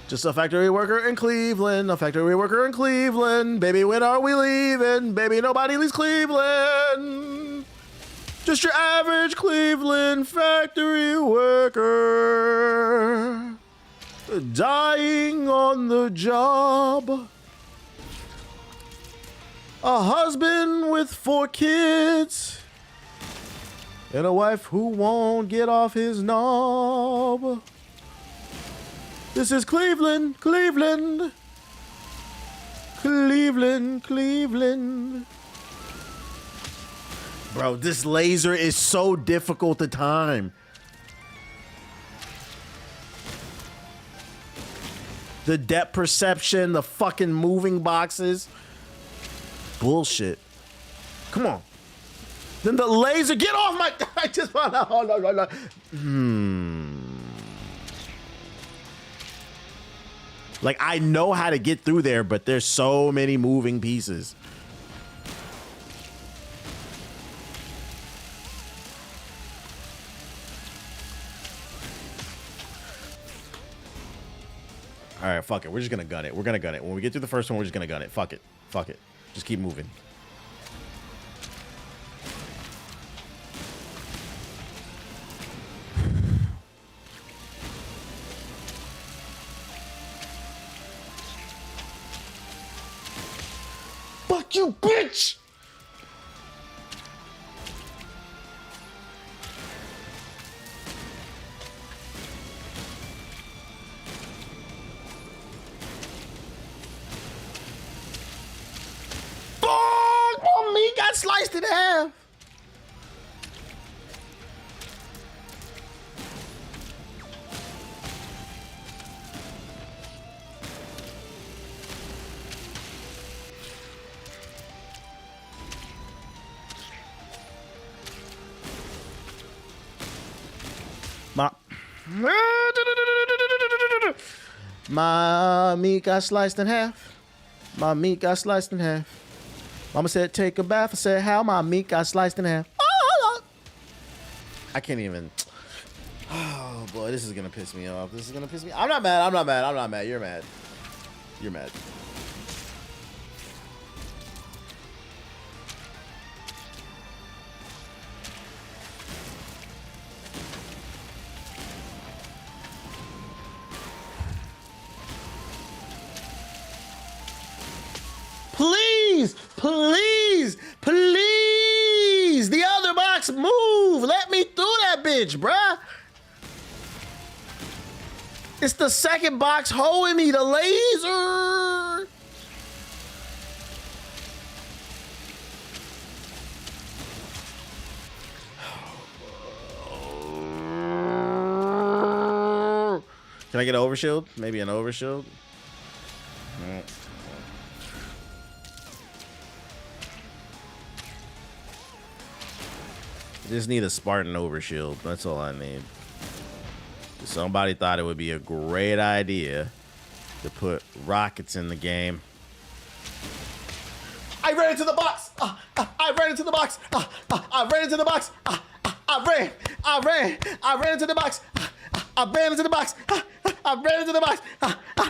Just a factory worker in Cleveland, a factory worker in Cleveland. Baby, when are we leaving? Baby, nobody leaves Cleveland. Just your average Cleveland factory worker. Dying on the job. A husband with 4 kids. And a wife who won't get off his knob. This is Cleveland, Cleveland. Cleveland, Cleveland. Bro, this laser is so difficult to time. The depth perception, the fucking moving boxes. Bullshit. Come on. Then the laser, get off my, I just want to, oh, no. Like, I know how to get through there, but there's so many moving pieces. All right, fuck it. We're just gonna gun it. We're gonna gun it. When we get through the first one, we're just gonna gun it. Fuck it. Fuck it. Just keep moving. Fuck you, bitch! Me got sliced in half. My meat got sliced in half. My meat got sliced in half. Mama said, take a bath. I said, how? My meat got sliced in half. Oh, I can't even. Oh, boy, this is going to piss me off. This is going to piss me off. I'm not mad. I'm not mad. I'm not mad. You're mad. You're mad. Please, please, please. The other box move. Let me through that bitch, bruh. It's the second box holding me, the laser. Can I get an overshield? Maybe an overshield? Just need a Spartan overshield. That's all I need. Somebody thought it would be a great idea to put rockets in the game. I ran into the box. I ran into the box. I ran into the box. I ran into the box. I ran into the box. I ran into the box.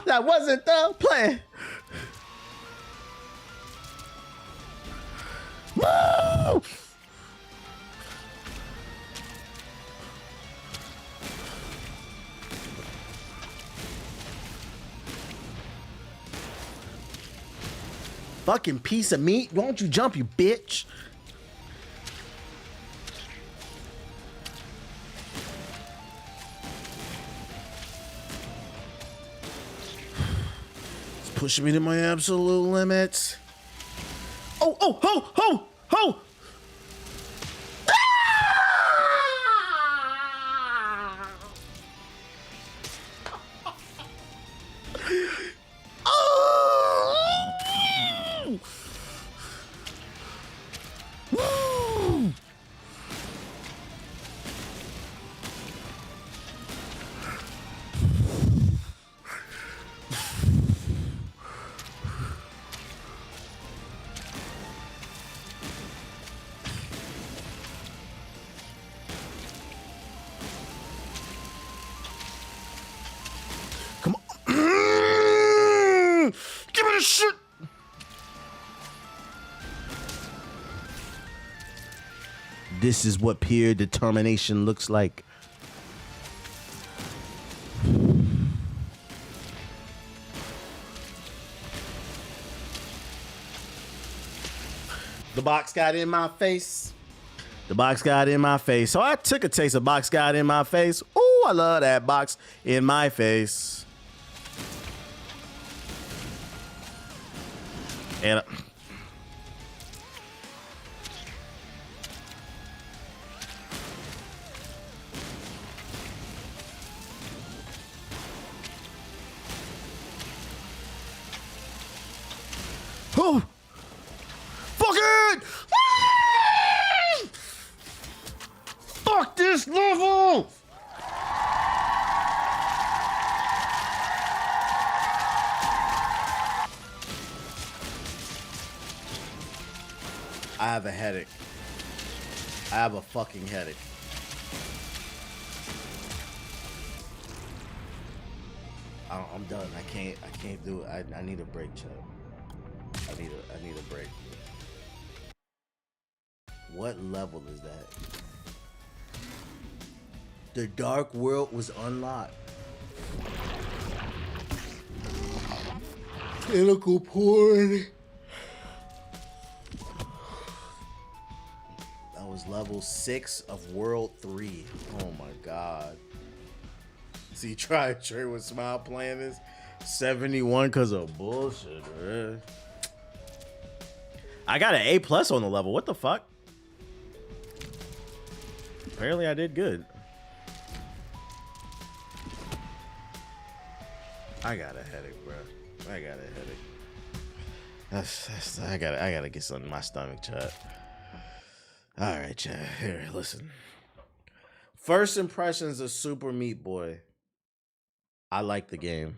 That wasn't the plan. Woo! Fucking piece of meat. Why don't you jump, you bitch? It's pushing me to my absolute limits. Oh, oh, oh, oh, oh! this shit. This is what pure determination looks like. The box got in my face. The box got in my face. So I took a taste of box got in my face. Ooh, I love that box in my face. And oh, fuck it! Fuck this level! I have a headache. I have a fucking headache. I'm done. I can't do it. I need a break, Chuck. I need a break. What level is that? The dark world was unlocked. Tentacle porn. That was level 6 of world 3. Oh my god. See, try a trade with Smile playing this. 71 because of bullshit, man. I got an A+ on the level. What the fuck? Apparently I did good. I got a headache, bro. I got a headache. I gotta get something in my stomach, chat. All right, chat. Here, listen. First impressions of Super Meat Boy. I like the game.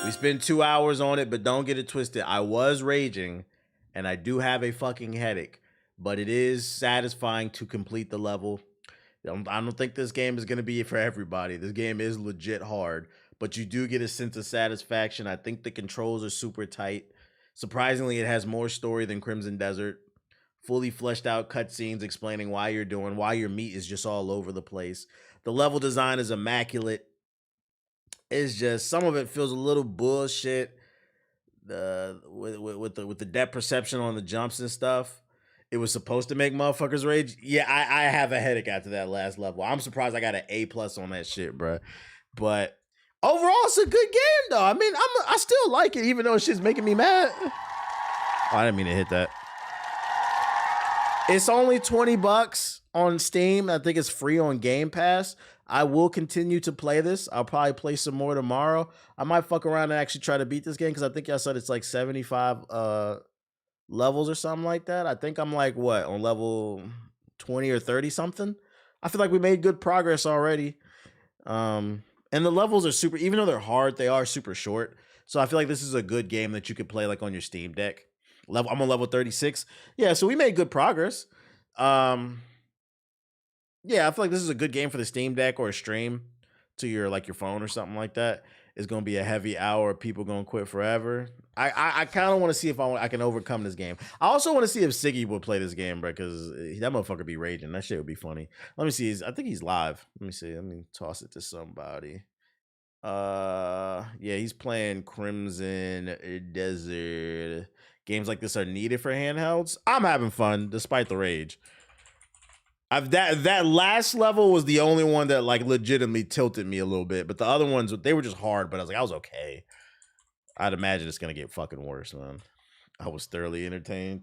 We spent 2 hours on it, but don't get it twisted. I was raging, and I do have a fucking headache, but it is satisfying to complete the level. I don't think this game is going to be for everybody. This game is legit hard, but you do get a sense of satisfaction. I think the controls are super tight. Surprisingly, it has more story than Crimson Desert. Fully fleshed out cutscenes explaining why your meat is just all over the place. The level design is immaculate. It's just some of it feels a little bullshit. With the depth perception on the jumps and stuff. It was supposed to make motherfuckers rage. Yeah, I have a headache after that last level. I'm surprised I got an A+ on that shit, bro. But overall, it's a good game, though. I mean, I still like it, even though shit's making me mad. Oh, I didn't mean to hit that. It's only $20 on Steam. I think it's free on Game Pass. I will continue to play this. I'll probably play some more tomorrow. I might fuck around and actually try to beat this game because I think y'all said it's like 75 levels or something like that. I think I'm like, what, on level 20 or 30 something? I feel like we made good progress already. And the levels are super, even though they're hard, they are super short. So I feel like this is a good game that you could play like on your Steam Deck. I'm on level 36. Yeah, so we made good progress. Yeah, I feel like this is a good game for the Steam Deck or a stream to your phone or something like that. It's gonna be a heavy hour. People gonna quit forever. I kind of want to see if I can overcome this game. I also want to see if Siggy will play this game, bro, because that motherfucker be raging. That shit would be funny. Let me see. I think he's live. Let me see. Let me toss it to somebody. Yeah, he's playing Crimson Desert. Games like this are needed for handhelds. I'm having fun despite the rage. That last level was the only one that legitimately tilted me a little bit, but the other ones, they were just hard, but I was okay. I'd imagine it's gonna get fucking worse, man. I was thoroughly entertained.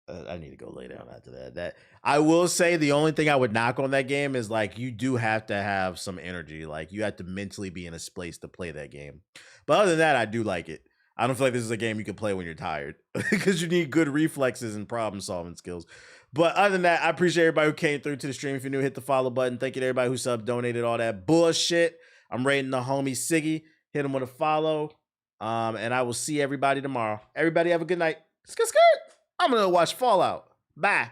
I need to go lay down after that. I will say the only thing I would knock on that game is you do have to have some energy. You have to mentally be in a place to play that game. But other than that, I do like it. I don't feel like this is a game you can play when you're tired because you need good reflexes and problem solving skills. But other than that, I appreciate everybody who came through to the stream. If you're new, hit the follow button. Thank you to everybody who subbed, donated, all that bullshit. I'm rating the homie Siggy. Hit him with a follow. And I will see everybody tomorrow. Everybody have a good night. Skirt. I'm going to watch Fallout. Bye.